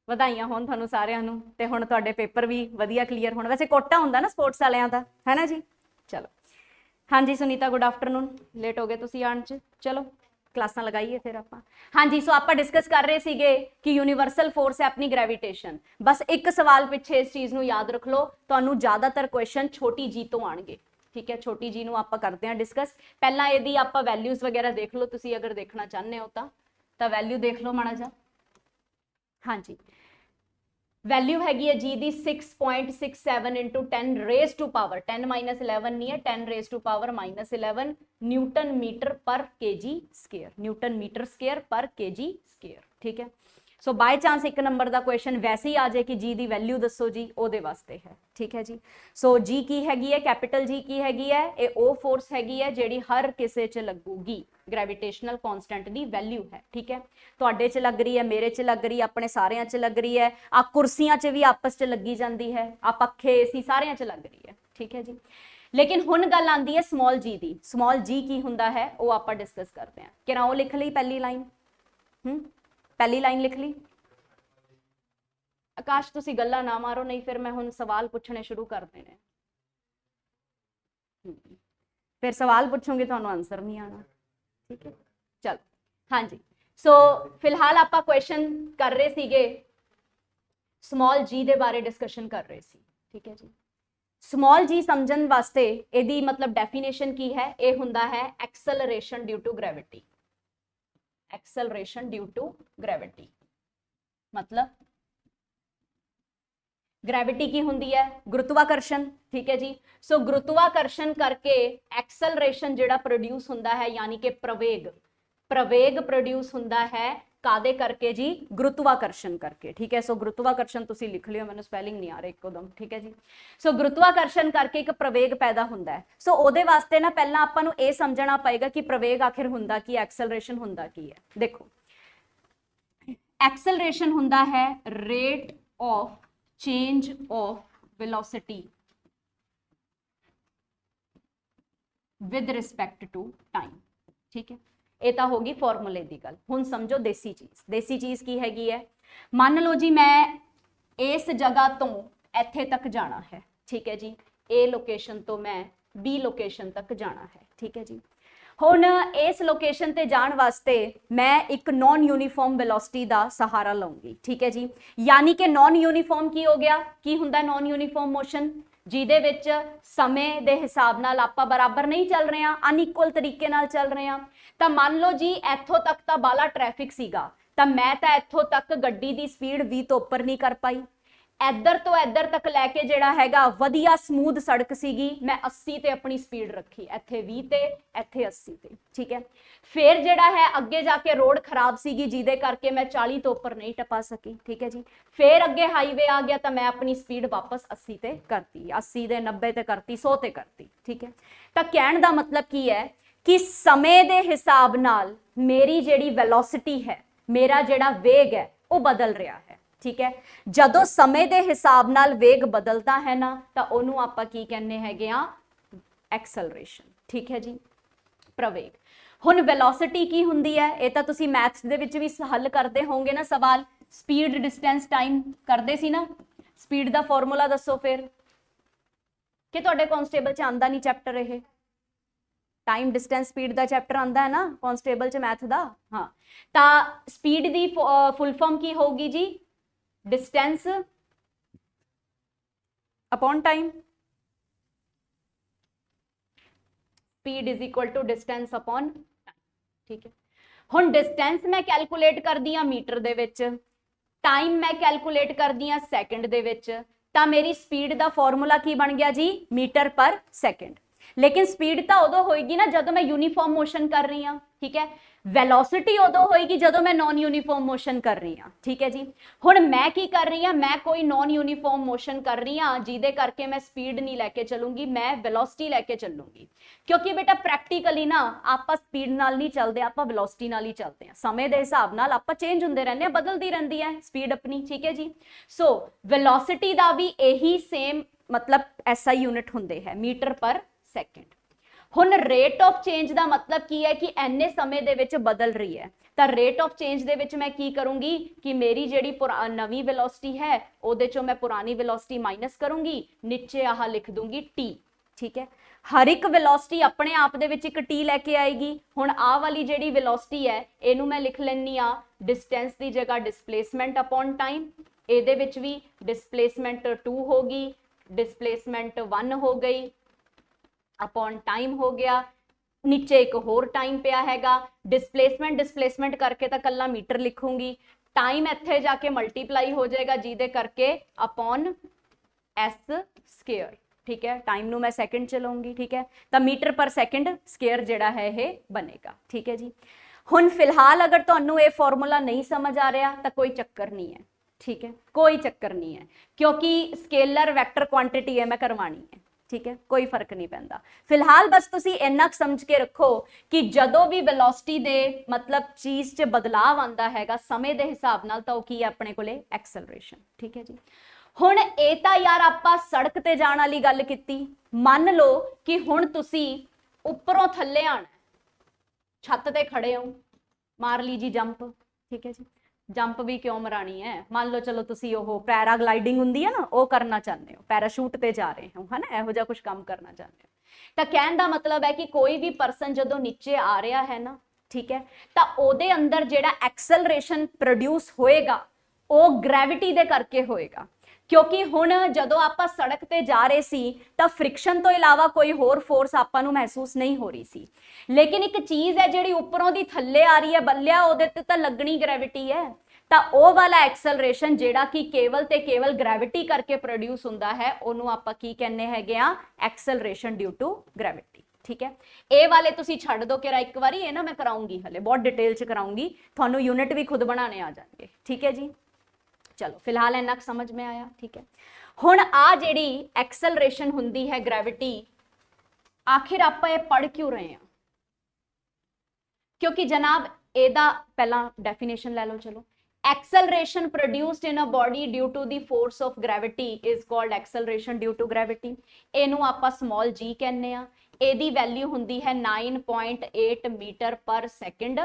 ਵਧਾਈਆਂ ਹੋਣ ਤੁਹਾਨੂੰ ਸਾਰਿਆਂ ਨੂੰ। ਤੇ ਹੁਣ ਤੁਹਾਡੇ ਪੇਪਰ ਵੀ ਵਧੀਆ ਕਲੀਅਰ ਹੋਣ। ਵੈਸੇ ਕੋਟਾ ਹੁੰਦਾ ਨਾ ਸਪੋਰਟਸ ਵਾਲਿਆਂ ਦਾ, ਹੈ ਨਾ ਜੀ। ਚਲੋ ਹਾਂਜੀ ਸੁਨੀਤਾ, ਗੁੱਡ ਆਫਟਰਨੂਨ, ਲੇਟ ਹੋ ਗਏ ਤੁਸੀਂ ਆਉਣ 'ਚ। ਚਲੋ ਕਲਾਸਾਂ ਲਗਾਈਏ ਫਿਰ ਆਪਾਂ। ਹਾਂਜੀ, ਸੋ ਆਪਾਂ ਡਿਸਕਸ ਕਰ ਰਹੇ ਸੀਗੇ ਕਿ ਯੂਨੀਵਰਸਲ ਫੋਰਸ ਹੈ ਆਪਣੀ ਗ੍ਰੈਵਿਟੇਸ਼ਨ। ਬਸ ਇੱਕ ਸਵਾਲ ਪਿੱਛੇ ਇਸ ਚੀਜ਼ ਨੂੰ ਯਾਦ ਰੱਖ ਲਓ, ਤੁਹਾਨੂੰ ਜ਼ਿਆਦਾਤਰ ਕੁਐਸਚਨ ਛੋਟੀ ਜੀ ਤੋਂ ਆਣਗੇ, ठीक है। छोटी जी ਨੂੰ ਆਪਾਂ ਕਰਦੇ ਹਾਂ ਡਿਸਕਸ। ਪਹਿਲਾਂ ਇਹਦੀ ਆਪਾਂ ਵੈਲਿਊਜ਼ ਵਗੈਰਾ ਦੇਖ ਲਓ, ਤੁਸੀਂ ਅਗਰ ਦੇਖਣਾ ਚਾਹੁੰਦੇ ਹੋ ਤਾਂ ਵੈਲਿਊ ਦੇਖ ਲਓ ਮਾੜਾ ਜਿਹਾ। ਹਾਂਜੀ, वैल्यू हैगी है जी दी 6.67 into 10 raise to power 10 minus 11 नहीं है, 10 raise to power minus 11 newton metre per KG square, newton metre square per KG square, ठीक है। सो बाय चांस एक नंबर का क्वेश्चन वैसे ही आ जाए कि जी की वैल्यू दसो जी, ओदे वास्ते है, ठीक है जी। सो जी की हैगी है, कैपिटल जी की हैगी है, ये ओ फोर्स हैगी है जिहड़ी हर किसे च लगूगी, ग्रेविटेशनल कॉन्स्टेंट की वैल्यू है, ठीक है। तुहाडे च लग रही है, मेरे च लग रही है, अपने सारियां च लग रही है, आ कुर्सियां च भी आपस च लगी जाती है, आ पखे एसी सारियां च लग रही है, ठीक है जी। लेकिन हुण गल आंदी है स्मॉल जी दी। स्मॉल जी की हुंदा है वो आपां डिस्कस करते हैं। कि ना वो लिख ली पहली लाइन, पहली लाइन लिख ली। आकाश तुसी गल्लां ना मारो, नहीं फिर मैं हुण सवाल पूछने शुरू कर देने, फिर सवाल पूछूंगी तुहानूं आंसर नहीं आना, ठीक है। चलो हाँ जी, सो फिलहाल आपां क्वेश्चन कर रहे सीगे, स्मॉल जी दे बारे डिस्कशन कर रहे सी, ठीक है जी। स्मॉल जी समझण वास्ते इहदी मतलब डेफिनेशन की है, ये हुंदा है acceleration due to gravity. Acceleration due to gravity मतलब ग्रेविटी की हुंदी है गुरुत्वाकर्षण, ठीक है जी। सो गुरुत्वाकर्षण करके एक्सेलरेशन जिहड़ा प्रोड्यूस हुंदा है, यानी कि प्रवेग, प्रवेग प्रोड्यूस हुंदा है कादे करके जी, गुरुत्वाकर्षण करके, ठीक है। सो गुरुत्वाकर्षण तुसी लिख लियो, मैनूं स्पैलिंग नहीं आ रही एकदम, ठीक है जी। सो गुरुत्वाकर्षण करके एक प्रवेग पैदा हुंदा है। सो ओदे वास्ते ना पहला आपां नूं इह समझना पएगा कि प्रवेग आखिर हुंदा की, एक्सेलरेशन हुंदा की है। देखो एक्सेलरेशन हुंदा है rate of change of velocity with respect to time, ठीक है। ये तो होगी फॉर्मूले की गल। हुण समझो देसी चीज़, देसी चीज़ की हैगी है, मान लो जी मैं इस जगह तो इत्थे तक जाना है, ठीक है जी। ए लोकेशन तो मैं बी लोकेशन तक जाना है, ठीक है जी। हुण इस लोकेशन ते जाण वास्ते मैं एक नॉन यूनीफॉर्म वेलोसिटी का सहारा लऊंगी, ठीक है जी। यानी कि नॉन यूनीफॉर्म की हो गया, की हुंदा नॉन यूनीफॉर्म मोशन, जिहदे विच समय दे हिसाब नाल आपां बराबर नहीं चल रहे हैं, अनइक्वल तरीके नाल चल रहे हैं। तो मान लो जी इत्थों तक तो बाला ट्रैफिक सीगा, तो मैं तो इत्थों तक गड्डी की स्पीड 20 तो उपर नहीं कर पाई, ਇੱਧਰ ਤੋਂ ਇੱਧਰ ਤੱਕ ਲੈ ਕੇ ਜਿਹੜਾ ਹੈਗਾ ਵਧੀਆ ਸਮੂਥ ਸੜਕ ਸੀਗੀ, ਮੈਂ 80 ਤੇ ਆਪਣੀ ਸਪੀਡ ਰੱਖੀ, ਇੱਥੇ 20 ਤੇ ਇੱਥੇ 80 ਤੇ, ਠੀਕ ਹੈ। ਫਿਰ ਜਿਹੜਾ ਹੈ ਅੱਗੇ ਜਾ ਕੇ ਰੋਡ ਖਰਾਬ ਸੀਗੀ ਜਿਹਦੇ ਕਰਕੇ ਮੈਂ 40 ਤੋਂ ਉੱਪਰ ਨਹੀਂ ਟਪਾ ਸਕੀ, ਠੀਕ ਹੈ ਜੀ। ਫਿਰ ਅੱਗੇ ਹਾਈਵੇ ਆ ਗਿਆ ਤਾਂ ਮੈਂ ਆਪਣੀ ਸਪੀਡ ਵਾਪਸ 80 ਤੇ ਕਰਤੀ, 80 ਦੇ 90 ਤੇ ਕਰਤੀ, 100 ਤੇ ਕਰਤੀ, ਠੀਕ ਹੈ। ਤਾਂ ਕਹਿਣ ਦਾ ਮਤਲਬ ਕੀ ਹੈ ਕਿ ਸਮੇਂ ਦੇ ਹਿਸਾਬ ਨਾਲ ਮੇਰੀ ਜਿਹੜੀ ਵੈਲੋਸਿਟੀ ਹੈ, ਮੇਰਾ ਜਿਹੜਾ ਵੇਗ ਹੈ ਉਹ ਬਦਲ ਰਿਹਾ ਹੈ, ਠੀਕ ਹੈ। ਜਦੋਂ ਸਮੇਂ ਦੇ ਹਿਸਾਬ ਨਾਲ ਵੇਗ ਬਦਲਦਾ ਹੈ ਨਾ ਤਾਂ ਉਹਨੂੰ ਆਪਾਂ ਕੀ ਕਹਿੰਦੇ ਹੈਗੇ ਆ, ਐਕਸਲਰੇਸ਼ਨ, ਠੀਕ ਹੈ ਜੀ, ਪ੍ਰਵੇਗ। ਹੁਣ ਵੈਲੋਸਿਟੀ ਕੀ ਹੁੰਦੀ ਹੈ, ਇਹ ਤਾਂ ਤੁਸੀਂ ਮੈਥਸ ਦੇ ਵਿੱਚ ਵੀ ਹੱਲ ਕਰਦੇ ਹੋਵੋਗੇ ਨਾ ਸਵਾਲ, ਸਪੀਡ ਡਿਸਟੈਂਸ ਟਾਈਮ ਕਰਦੇ ਸੀ ਨਾ। ਸਪੀਡ ਦਾ ਫਾਰਮੂਲਾ ਦੱਸੋ ਫਿਰ, ਕਿ ਤੁਹਾਡੇ ਕਾਂਸਟੇਬਲ ਚ ਆਂਦਾ ਨਹੀਂ ਚੈਪਟਰ ਇਹ, टाइम डिस्टेंस स्पीड का चैप्टर आता है ना कांस्टेबल च मैथ का। हाँ, तो स्पीड की फुल फॉर्म की होगी जी, distance upon time, speed is equal to distance upon time, ठीक है। हुण डिस्टेंस मैं कैलकुलेट कर दी मीटर दे विच, टाइम मैं कैलकुलेट कर दी सैकेंड दे विच, तां मेरी स्पीड का फॉर्मूला की बन गया जी, मीटर पर सैकेंड। लेकिन स्पीड तो उदों होएगी ना जदों मैं यूनीफॉर्म मोशन कर रही हाँ, ठीक है। वेलोसिटी उदों होएगी जदों मैं नॉन यूनीफॉर्म मोशन कर रही हाँ, ठीक है जी। हुण मैं की कर रही हाँ, मैं कोई नॉन यूनीफॉर्म मोशन कर रही हाँ जिहदे करके मैं स्पीड नहीं लैके चलूंगी, मैं वेलोसिटी लैके चलूंगी। क्योंकि बेटा प्रैक्टिकली ना आपां स्पीड नाल नहीं चलते, आपां वेलोसिटी नाल ही चलते हैं। समय के हिसाब नाल आपां चेंज हुंदे रहंदे, बदलती रहंदी है स्पीड अपनी, ठीक है जी। सो वेलोसिटी का भी यही सेम मतलब SI यूनिट हुंदे है, मीटर पर सैकेंड। हुण रेट ऑफ चेंज का मतलब की है कि इन्ने समय दे विच बदल रही है, तो रेट ऑफ चेंज दे विच मैं की करूंगी कि मेरी जिहड़ी नवी वेलोसिटी है उहदे चों मैं पुरानी वेलोसिटी माइनस करूंगी, नीचे आह लिख दूंगी T, ठीक है। हर एक वेलोसिटी अपने आप दे विच एक T लैके आएगी। हुण आ वाली जिहड़ी वेलोसिटी है इहनूं मैं लिख लैनी आ डिस्टेंस की जगह डिस्प्लेसमेंट अपॉन टाइम, इहदे विच भी डिस्प्लेसमेंट 2 होगी, डिस्प्लेसमेंट 1 हो गई, अपॉन टाइम हो गया, नीचे एक होर टाइम पिया हैगा। डिस्प्लेसमेंट डिस्प्लेसमेंट करके तो कल्ला मीटर लिखूंगी, टाइम इत्थे जाके मल्टीप्लाई हो जाएगा जिहदे करके अपॉन S स्केयर, ठीक है। टाइम नू मैं सैकेंड चलाऊंगी, ठीक है, तो मीटर पर सैकेंड स्केयर जिहड़ा है ये बनेगा, ठीक है जी। हुण फिलहाल अगर तुहानू ये फॉर्मूला नहीं समझ आ रहा तो कोई चक्कर नहीं है, ठीक है, कोई चक्कर नहीं है, क्योंकि स्केलर वैक्टर क्वांटिटी है मैं करवानी है, ठीक है, कोई फर्क नहीं पैंदा। फिलहाल बस तुसी इन्ना समझ के रखो कि जदों भी वेलोसिटी दे मतलब चीज च बदलाव आंदा हैगा समय दे हिसाब नाल तां की है अपने कोले एक्सेलरेशन, ठीक है जी। हुण ये तां यार आपां सड़क ते जाण वाली गल कीती, मान लो कि हुण तुसी उपरों थल्ले आना, छत ते खड़े हो, मार लीजिए जंप, ठीक है जी। जंप भी क्यों मरानी है, मान लो चलो तुसी ओह पैराग्लाइडिंग हुंदी है ना वो करना चाहते हो, पैराशूट पे जा रहे हो है ना, इहो जिहा कुछ काम करना चाहते हो। तो कहने का मतलब है कि कोई भी परसन जदों नीचे आ रहा है ना, ठीक है, तो ओदे अंदर जिहड़ा एक्सेलरेशन प्रोड्यूस होएगा वो ग्रैविटी दे करके होएगा। क्योंकि हुण जदों आपां सड़क ते जा रहे सी तां फ्रिक्शन तो इलावा कोई होर फोर्स आपां नूं महसूस नहीं हो रही सी, लेकिन एक चीज़ है जिहड़ी उपरों दी थल्ले आ रही है बल्लिया ओहदे ते तां लगनी ग्रैविटी है, तां ओह वाला एक्सेलरेशन जिहड़ा कि केवल ते केवल ग्रैविटी करके प्रोड्यूस हुंदा है ओहनूं आपां की कहने हैगे आ, एक्सेलरेशन ड्यू टू ग्रैविटी, ठीक है। ए वाले तुसी छड्ड दो कि एक बारी ये ना मैं कराऊंगी, हले बहुत डिटेल च कराऊंगी, तुहानूं यूनिट भी खुद बनाने आ जाएंगे, ठीक है जी। चलो फिलहाल इन्ना समझ में आया, ठीक है। हुण आ जिहड़ी एक्सेलरेशन हुंदी है ग्रैविटी, आखिर आपां ये पढ़ क्यों रहे हैं, क्योंकि जनाब एदा पहला डेफिनेशन ले लो, चलो। Acceleration produced in a body due to the force of gravity is called acceleration due to gravity. इनू आपां स्मॉल जी कहने आ, एदी वैल्यू हुंदी है 9.8 मीटर पर सैकेंड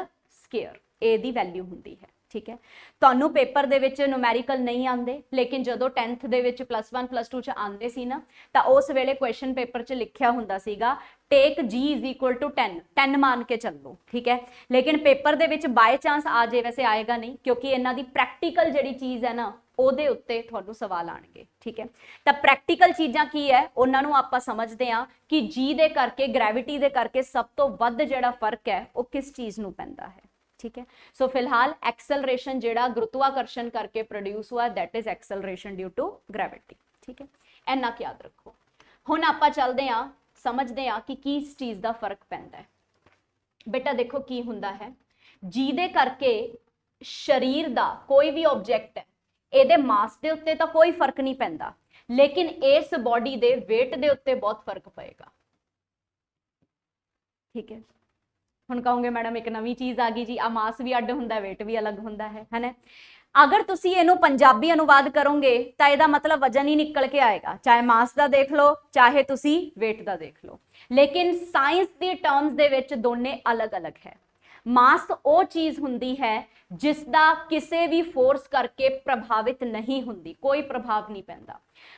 स्केयर, एदी वैल्यू हुंदी है, ठीक है। तुहानू पेपर दे विच न्यूमैरिकल नहीं आंदे, लेकिन जदों 10th दे विच +1 +2 च आंदे सी ना तां उस वेले क्वेश्चन पेपर च लिखिया हुंदा सीगा टेक G = 10 मान के चलो, ठीक है। लेकिन पेपर दे विच बाय चांस आ जाए, वैसे आएगा नहीं क्योंकि इन्हां दी प्रैक्टिकल जिहड़ी चीज़ है ना ਉਹਦੇ ਉੱਤੇ ਤੁਹਾਨੂੰ ਸਵਾਲ ਆਣਗੇ, ਠੀਕ ਹੈ। ਤਾਂ ਪ੍ਰੈਕਟੀਕਲ ਚੀਜ਼ਾਂ ਕੀ ਹੈ ਉਹਨਾਂ ਨੂੰ ਆਪਾਂ ਸਮਝਦੇ ਹਾਂ ਕਿ G ਦੇ ਕਰਕੇ ਗ੍ਰੈਵਿਟੀ ਦੇ ਕਰਕੇ ਸਭ ਤੋਂ ਵੱਧ ਜਿਹੜਾ ਫਰਕ ਹੈ ਉਹ ਕਿਸ ਚੀਜ਼ ਨੂੰ ਪੈਂਦਾ ਹੈ, ठीक है। सो फिलहाल एक्सेलरेशन जेड़ा गुरुत्वाकर्षण करके प्रोड्यूस हुआ that is acceleration due to gravity. ठीक है, इन्ना याद रखो। हुण आपां चलदे हां, समझदे हां कि किस चीज दा फर्क पैंदा है। बेटा देखो की हुंदा है, जिहदे करके शरीर दा कोई भी ऑब्जेक्ट है ਇਹਦੇ मास ਦੇ ਉੱਤੇ ਤਾਂ कोई फर्क नहीं पैंदा, लेकिन इस बॉडी ਦੇ वेट ਦੇ ਉੱਤੇ बहुत फर्क पएगा। ठीक है, ਹੁਣ ਕਹੋਗੇ मैडम एक नवी चीज आ गई जी, आ मास भी ਅੱਡ ਹੁੰਦਾ, वेट भी अलग ਹੁੰਦਾ है ना। अगर तुसी ਇਹਨੂੰ पंजाबी अनुवाद करोगे तो ਇਹਦਾ मतलब वजन ही निकल के आएगा, चाहे मास का देख लो चाहे तुसी वेट का देख लो, लेकिन साइंस की टर्म्स ਦੇ ਵਿੱਚ दोने अलग अलग है। मास ਉਹ चीज ਹੁੰਦੀ है जिसका किसी भी फोर्स करके प्रभावित नहीं ਹੁੰਦੀ, कोई प्रभाव नहीं पैंदा।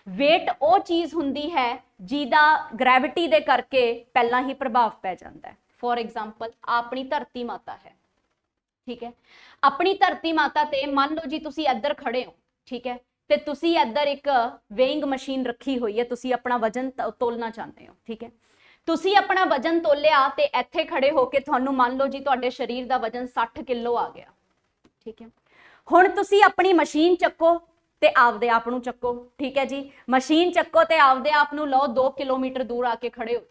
वेट ਉਹ चीज ਹੁੰਦੀ है जिहदा ग्रैविटी दे करके पहला ही प्रभाव पै जाता है। फॉर एग्जाम्पल अपनी धरती माता है, ठीक है, अपनी धरती माता ते मान लो जी तुसी इधर खड़े हो, ठीक है, ते तुसी इधर एक वेइंग मशीन रखी हुई है, तुसी अपना वजन तोलना चाहते हो, ठीक है, तुसी अपना वजन तोलिया ते इत्थे खड़े होके तुहानू मान लो जी तुहाडे शरीर दा वजन 60 किलो आ गया, ठीक है। हुण तुसी अपनी मशीन चक्को ते आपदे आप नू चक्को, ठीक है जी, मशीन चक्को ते आपदे आप नू लो 2 किलोमीटर दूर आके खड़े हो,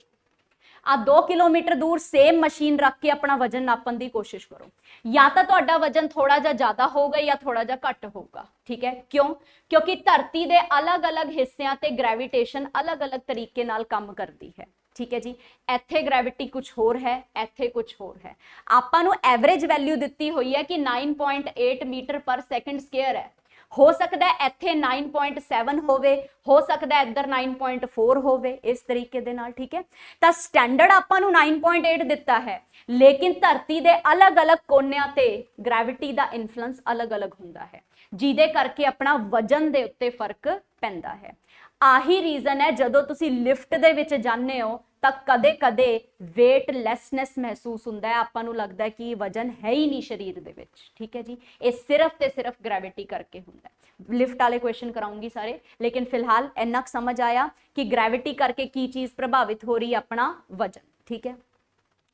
आ 2 किलोमीटर दूर सेम मशीन रख के अपना वजन नापन की कोशिश करो, या तो तुहाडा वजन थोड़ा जा ज्यादा होगा या थोड़ा जा घट होगा, ठीक है। क्यों? क्योंकि धरती के अलग अलग हिस्सों ते ग्रेविटेशन अलग अलग तरीके नाल काम करती है, ठीक है जी। इत्थे ग्रेविटी कुछ होर है, इत्थे कुछ होर है। आपां नू एवरेज वैल्यू दिती हुई है कि 9.8 मीटर पर सैकेंड स्केयर है, हो सकता है इत्थे 9.7 होवे, हो सकता है इधर 9.4 होवे, इस तरीके दे नाल, ठीक है। तो स्टैंडर्ड आपां नू 9.8 दिता है, लेकिन धरती दे अलग अलग कोनियां ते ग्रेविटी दा इन्फ्लुएंस अलग अलग हुंदा है, जिहदे करके अपना वजन दे उत्ते फर्क पैंदा है। आही रीजन है जदों तुसी लिफ्ट दे विच जाने हो ਤਾਂ कदे कदे वेटलैसनैस महसूस होंदा है, आपां नूं लगदा है कि वजन है ही नहीं शरीर दे विच, ठीक है जी। ये सिर्फ ते सिर्फ ग्रेविटी करके हुंदा है। लिफ्ट वाले क्वेश्चन कराऊंगी सारे, लेकिन फिलहाल इन्ना समझ आया कि ग्रेविटी करके की चीज प्रभावित हो रही है, अपना वजन, ठीक है।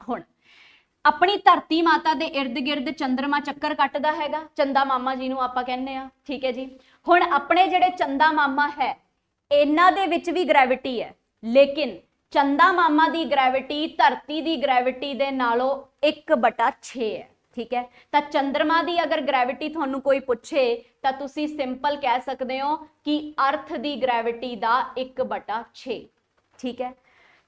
हुण अपनी धरती माता दे इर्द गिर्द चंद्रमा चक्कर कटदा हैगा, चंदा मामा जी नूं आपां कहने आ, ठीक है जी। हुण अपने जिहड़े चंदा मामा है इन्हां दे विच भी ग्रेविटी है, लेकिन चंदा मामा की ग्रेविटी धरती की ग्रेविटी दे नालों 1/6 है, ठीक है। तो चंद्रमा की अगर ग्रेविटी तुहानू कोई पूछे तो तुसी सिंपल कह सकते हो कि अर्थ की ग्रेविटी का 1/6, ठीक है।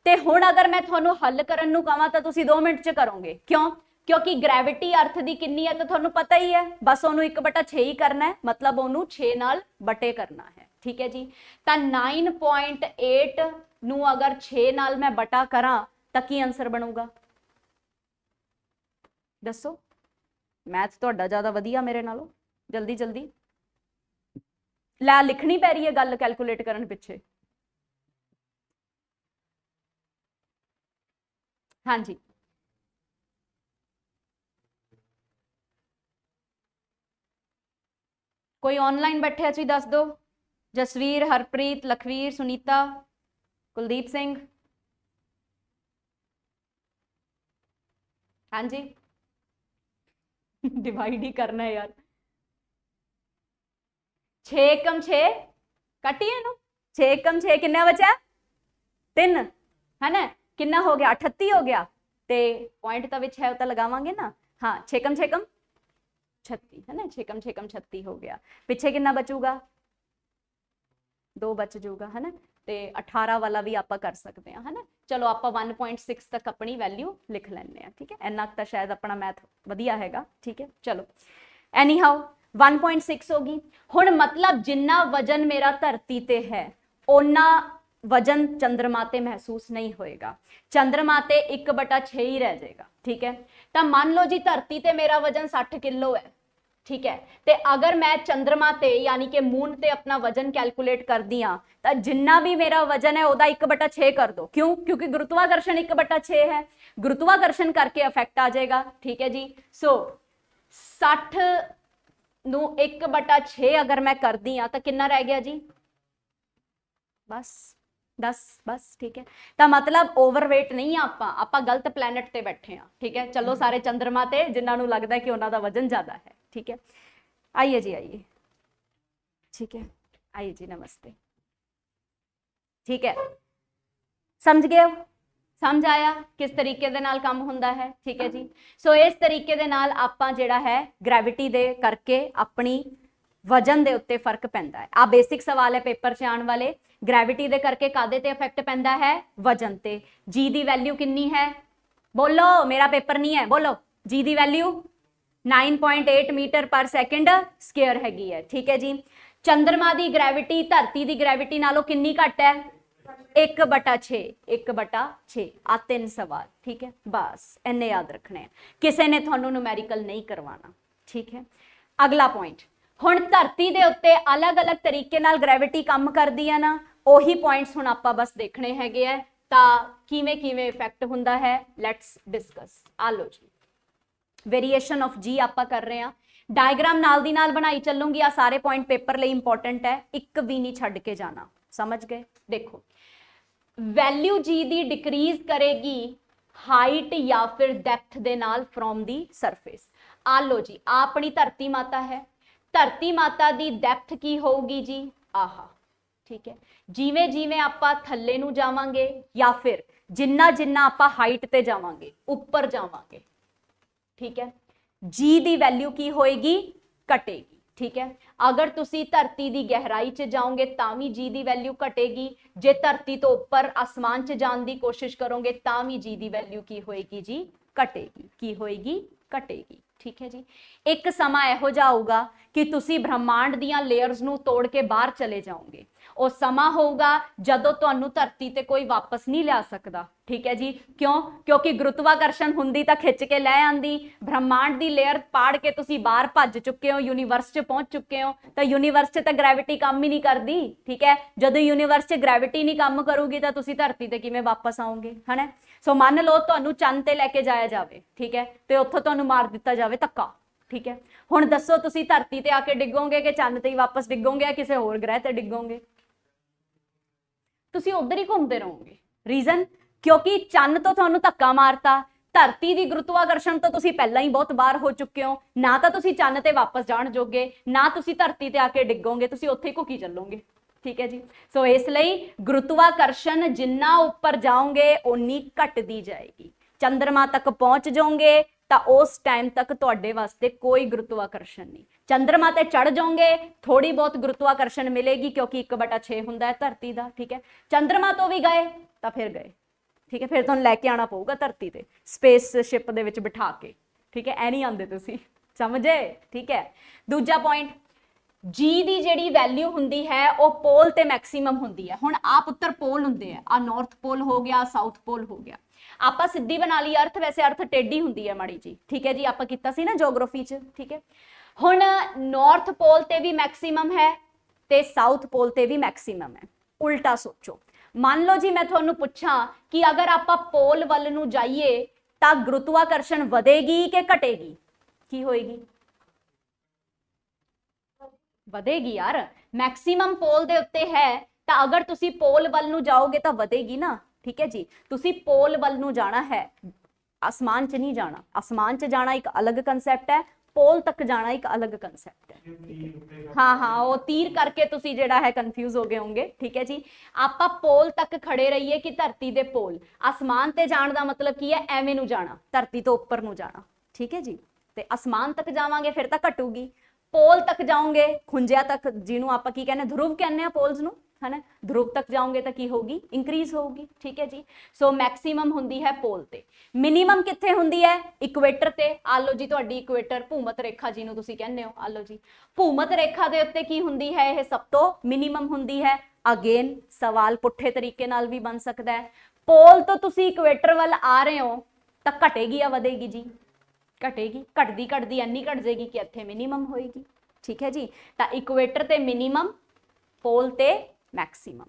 ते हुण अगर मैं तुहानू हल करन नू कहां तो तुसी 2 मिनट च करोगे, क्यों? क्योंकि ग्रेविटी अर्थ की कितनी है तो तुहानू पता ही है, बस उन्होंने 1/6 ही करना है, मतलब उन्होंने 6 नाल बटे करना है, ठीक है जी। तो 9.8 नू अगर 6 नाल मैं बटा करा तो की आंसर बनूगा, दसो। मैथ तुहाडा ज्यादा वधिया मेरे नालों, जल्दी जल्दी लै, लिखनी पै रही है गल कैलकुलेट करन पिछे। हाँ जी, कोई ऑनलाइन बैठे जी दस दो। जसवीर, हरप्रीत, लखवीर, सुनीता, कुलदीप सिंह, हाँ जी। डिवाइड ही करना है यार, 6 एकम 6 कटिए नो, 6 एकम 6 किन्ना बचा, 3 है ना, किन्ना हो गया 38 हो गया, ते पॉइंट तो विच है तो लगावांगे ना, हाँ 6 कम 36 है ना, 6 कम 36 हो गया। पिछे किन्ना बचूगा, 2 बच जूगा, है ना। ते 18 वाला भी आप कर सकते हैं, है ना। चलो आप 1.6 तक अपनी वैल्यू लिख लेने हैं, ठीक है। इन्ना तो शायद अपना मैथ वधिया हैगा, ठीक है। चलो एनी हाउ 1.6 होगी। हुण मतलब जिन्ना वजन मेरा धरती ते है ओना वजन चंद्रमा ते महसूस नहीं होएगा, चंद्रमा ते 1/6 ही रह जाएगा, ठीक है। तो मान लो जी धरती ते मेरा वजन 60 किलो है, ठीक है। ते अगर मैं चंद्रमा ते यानी कि मून ते अपना वजन कैलकुलेट कर दिया तो जिन्ना भी मेरा वजन है ओदा 1/6 कर दो, क्यों? क्योंकि गुरुत्वाकर्षण 1/6 है, गुरुत्वाकर्षण करके इफेक्ट आ जाएगा, ठीक है जी। सो 60 नू 1/6 अगर मैं कर दी तो कितना रह गया जी, बस 10 बस, ठीक है। तो मतलब ओवरवेट नहीं आप गलत प्लैनेट ते बैठे हाँ, ठीक है। चलो सारे चंद्रमा ते जिन्होंने लगता है कि उन्होंने वजन ज्यादा है, ठीक है। आइए जी आइए, ठीक है, आइए जी, नमस्ते, ठीक है। समझ गए हो, समझ आया किस तरीके दे नाल काम हुंदा है, ठीक है जी। सो इस तरीके दे नाल आपां जिहड़ा है ग्रैविटी दे करके अपनी वजन दे उत्ते फर्क पैंदा है। आ बेसिक सवाल है पेपर च आने वाले, ग्रैविटी दे करके कादे ते इफेक्ट पैंदा है, वजन ते। जी दी वैल्यू कितनी है, बोलो, मेरा पेपर नहीं है, बोलो। जी दी वैल्यू 9.8 मीटर पर सेकंड स्क्वायर हैगी है, ठीक है जी। चंद्रमा दी ग्रैविटी धरती दी ग्रैविटी नालों कितनी घट है, 1/6, 1/6। आ 3 सवाल, ठीक है, बस इन्ने याद रखने हैं, किसी ने थानू न्यूमेरिकल नहीं करवाना, ठीक है। अगला पॉइंट, हुण धरती दे उत्ते अलग अलग तरीके नाल ग्रैविटी काम करदी है ना, ओही पॉइंट्स हुण आपां बस देखने हैगे है, तां किवें किवें इफेक्ट हुंदा है, लैट्स डिस्कस। आ लो जी, वेरीएशन ऑफ जी आपां कर रहे हैं, डायग्राम नाल दी नाल बनाई चलूंगी। आ सारे पॉइंट पेपर लई इंपॉर्टेंट है, एक भी नहीं छड्ड के जाना, समझ गए। देखो, वैल्यू जी दी डिक्रीज करेगी हाइट या फिर डेप्थ दे नाल फ्रॉम दी सरफेस। आ लो जी, आ अपनी धरती माता है, धरती माता दी डेप्थ की होगी जी, आहा, ठीक है। जिवें जिवें आपां थल्ले नूं जावांगे या फिर जिन्ना जिन्ना आपां हाइट ते जावांगे, उपर जावांगे, ठीक है, जी दी वैल्यू की होएगी, घटेगी, ठीक है। अगर तुसी धरती दी गहराई च जाओगे तां भी जी दी वैल्यू घटेगी, जे धरती तो उपर आसमान च जाने की कोशिश करोगे तां भी जी दी वैल्यू की होएगी जी, घटेगी, की होएगी, घटेगी, ठीक है जी। एक समा इहो जिहा आऊगा कि तुसी ब्रह्मांड दीयां लेयर्स नूं तोड़ के बाहर चले जाओगे, ਉਹ ਸਮਾਂ ਹੋਊਗਾ ਜਦੋਂ ਤੁਹਾਨੂੰ ਧਰਤੀ ਤੇ ਕੋਈ ਵਾਪਸ ਨਹੀਂ ਲਿਆ ਸਕਦਾ, ਠੀਕ ਹੈ ਜੀ। ਕਿਉਂ? ਕਿਉਂਕਿ ਗੁਰੂਤਵਾਕਰਸ਼ਣ ਹੁੰਦੀ ਤਾਂ ਖਿੱਚ ਕੇ ਲੈ ਆਂਦੀ, ਬ੍ਰਹਮਾਂਡ ਦੀ ਲੇਅਰ ਪਾੜ ਕੇ ਤੁਸੀਂ ਬਾਹਰ ਭੱਜ ਚੁੱਕੇ ਹੋ, ਯੂਨੀਵਰਸ 'ਚ ਪਹੁੰਚ ਚੁੱਕੇ ਹੋ, ਤਾਂ ਯੂਨੀਵਰਸ 'ਚ ਤਾਂ ਗ੍ਰੈਵਿਟੀ ਕੰਮ ਹੀ ਨਹੀਂ ਕਰਦੀ, ਠੀਕ ਹੈ। ਜਦੋਂ ਯੂਨੀਵਰਸ 'ਚ ਗ੍ਰੈਵਿਟੀ ਨਹੀਂ ਕੰਮ ਕਰੂਗੀ ਤਾਂ ਤੁਸੀਂ ਧਰਤੀ ਤੇ ਕਿਵੇਂ ਵਾਪਸ ਆਓਗੇ, ਹਨਾ। ਸੋ ਮੰਨ ਲਓ ਤੁਹਾਨੂੰ ਚੰਦ ਤੇ ਲੈ ਕੇ ਜਾਇਆ ਜਾਵੇ, ਠੀਕ ਹੈ, ਤੇ ਉੱਥੋਂ ਤੁਹਾਨੂੰ ਮਾਰ ਦਿੱਤਾ ਜਾਵੇ ਧੱਕਾ, ठीक है। हुण दसो तुसी धरती ते आके डिगोगे कि चंद ते ही वापस डिगोगे या किसी होर ग्रह ते डिगोगे? तुसी उधर ही घूमते रहोगे। रीजन, क्योंकि चंद तो तुहानू धक्का मारता, धरती की गुरुत्वाकर्षण तो तुसी पहला ही बहुत बाहर हो चुके हो, ना तो तुसी चंद ते वापस जाण जोगे, ना तुसी धरती ते आके डिगोगे, तुसी उत्थे ही घुकी चलोगे, ठीक है जी। सो इसलिए गुरुत्वाकर्षण जिन्ना उपर जाओगे उन्नी घटती जाएगी, चंद्रमा तक पहुंच जाओगे तो उस टाइम तक तुहाडे वास्ते कोई गुरुत्वाकर्षण नहीं। चंद्रमा ते चढ़ जाओगे थोड़ी बहुत गुरुत्वाकर्षण मिलेगी, क्योंकि 1/6 हुंदा है धरती का, ठीक है। चंद्रमा तो भी गए तो फिर गए, ठीक है, फिर तुहानू लैके आना पऊगा धरती ते स्पेसशिप दे विच बिठा के, ठीक है। ऐ नहीं आंदे तुसी, समझे, ठीक है। दूजा पॉइंट, जी दी जिहड़ी वैल्यू हुंदी है वो पोल ते मैक्सीमम हुंदी है। हुण आ पुत्तर पोल हुंदे आ, नॉर्थ पोल हो गया, साउथ पोल हो गया। आपां सिद्धी बना ली अर्थ, वैसे अर्थ टेढ़ी हुंदी है माड़ी जी, ठीक है जी, आपां कीता सी ना ज्योग्राफी च, ठीक है। हुण नॉर्थ पोल ते भी मैक्सीमम है ते साउथ पोल ते भी मैक्सीमम है। उल्टा सोचो, मान लो जी मैं तुहानू पुछां कि अगर आपां पोल वल नू जाइए तां गुरुत्वाकर्षण वधेगी कि घटेगी, की होएगी? वधेगी यार, मैक्सीमम पोल दे उत्ते है, तो अगर तुसी पोल वल नू जाओगे तो वधेगी ना, ठीक है जी। तुसी पोल वल नू जाना है, आसमान च नहीं जाना। आसमान च जाना एक अलग कंसैप्ट है, पोल तक जाना एक अलग कंसैप्ट है। हाँ हाँ, वो तीर करके तुसी जेड़ा है कंफ्यूज हो गए होंगे, ठीक है जी। आपां पोल तक खड़े रहिए कि धरती दे पोल, आसमान ते जाण दा मतलब की है एवें नू जाना, धरती तो उपर नू जाना, ठीक है जी। ते आसमान तक जावांगे फिर तां घटूगी, पोल तक जाओगे खुंजिया तक, जिन्हों आप की कहने ध्रुव कहने पोल्स नू, है ना, ध्रुव तक जाओगे तो की होगी, इंक्रीज होगी, ठीक है जी। सो मैक्सीमम हुंदी है पोल ते, मिनीमम कित्थे हुंदी है? इक्वेटर ते। आ लो जी तुहाडी इक्वेटर भूमत रेखा जिन्हों तुसी कहने हो, आ लो जी भूमत रेखा दे उत्ते की हुंदी है, यह सब तो मिनीमम हुंदी है। अगेन सवाल पुठे तरीके नाल भी बन सकता है, पोल तो तुसी इक्वेटर वाल आ रहे हो तो घटेगी या वधेगी जी? घटेगी, घटदी घटदी इन्नी घट जाएगी कि इत्थे मिनीमम होएगी, ठीक है जी। तो इक्वेटर ते मिनीमम, पोल ते मैक्सीमम,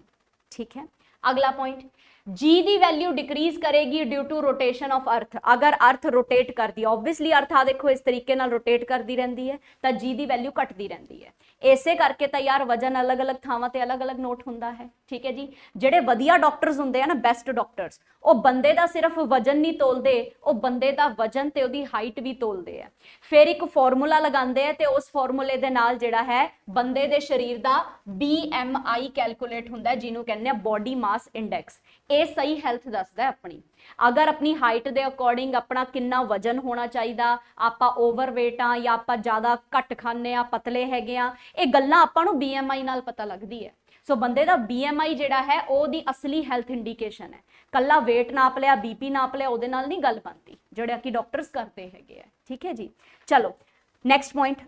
ठीक है। अगला पॉइंट, जी ਦੀ ਵੈਲਿਊ ਡਿਕਰੀਜ਼ ਕਰੇਗੀ ਡਿਊ ਟੂ ਰੋਟੇਸ਼ਨ ਆਫ ਅਰਥ। ਅਗਰ ਅਰਥ ਰੋਟੇਟ ਕਰਦੀ ਹੈ, ਓਬਵੀਅਸਲੀ ਅਰਥ ਆ ਦੇਖੋ ਇਸ ਤਰੀਕੇ ਨਾਲ ਰੋਟੇਟ ਕਰਦੀ ਰਹਿੰਦੀ ਹੈ ਤਾਂ ਜੀ ਦੀ ਵੈਲਿਊ ਘਟਦੀ ਰਹਿੰਦੀ ਹੈ। ਇਸੇ ਕਰਕੇ ਤਾਂ ਯਾਰ ਵਜਨ ਅਲੱਗ-ਅਲੱਗ ਥਾਵਾਂ ਤੇ ਅਲੱਗ-ਅਲੱਗ ਨੋਟ ਹੁੰਦਾ ਹੈ, ਠੀਕ ਹੈ ਜੀ। ਜਿਹੜੇ ਵਧੀਆ ਡਾਕਟਰਸ ਹੁੰਦੇ ਆ ਨਾ, ਬੈਸਟ ਡਾਕਟਰਸ, ਉਹ ਬੰਦੇ ਦਾ ਸਿਰਫ ਵਜਨ ਨਹੀਂ ਤੋਲਦੇ, ਉਹ ਬੰਦੇ ਦਾ ਵਜਨ ਤੇ ਉਹਦੀ ਹਾਈਟ ਵੀ ਤੋਲਦੇ ਆ। ਫਿਰ ਇੱਕ ਫਾਰਮੂਲਾ ਲਗਾਉਂਦੇ ਆ ਤੇ ਉਸ ਫਾਰਮੂਲੇ ਦੇ ਨਾਲ ਜਿਹੜਾ ਹੈ ਬੰਦੇ ਦੇ ਸਰੀਰ ਦਾ BMI ਕੈਲਕੂਲੇਟ ਹੁੰਦਾ, ਜਿਹਨੂੰ ਕਹਿੰਦੇ ਆ ਬੋਡੀ ਮਾਸ ਇੰਡੈਕਸ। ਇਹ ਸਹੀ ਹੈਲਥ ਦੱਸਦਾ ਆਪਣੀ। ਅਗਰ ਆਪਣੀ ਹਾਈਟ ਦੇ ਅਕੋਰਡਿੰਗ ਆਪਣਾ ਕਿੰਨਾ ਵਜਨ ਹੋਣਾ ਚਾਹੀਦਾ, ਆਪਾਂ ਓਵਰਵੇਟ ਆ ਜਾਂ ਆਪਾਂ ਜ਼ਿਆਦਾ ਘੱਟ ਖਾਂਦੇ ਆ, ਪਤਲੇ ਹੈਗੇ ਆ, ਇਹ ਗੱਲਾਂ ਆਪਾਂ ਨੂੰ BMI ਨਾਲ ਪਤਾ ਲੱਗਦੀ ਹੈ। ਸੋ ਬੰਦੇ ਦਾ BMI ਜਿਹੜਾ ਹੈ ਉਹਦੀ ਅਸਲੀ ਹੈਲਥ ਇੰਡੀਕੇਸ਼ਨ ਹੈ। ਕੱਲਾ weight ਨਾਪ ਲਿਆ, BP ਨਾਪ ਲਿਆ, ਉਹਦੇ ਨਾਲ ਨਹੀਂ ਗੱਲ ਬਣਦੀ, ਜਿਹੜਾ ਕਿ ਡਾਕਟਰਸ ਕਰਦੇ ਹੈਗੇ ਆ, ਠੀਕ ਹੈ ਜੀ। ਚਲੋ ਨੈਕਸਟ ਪੁਆਇੰਟ।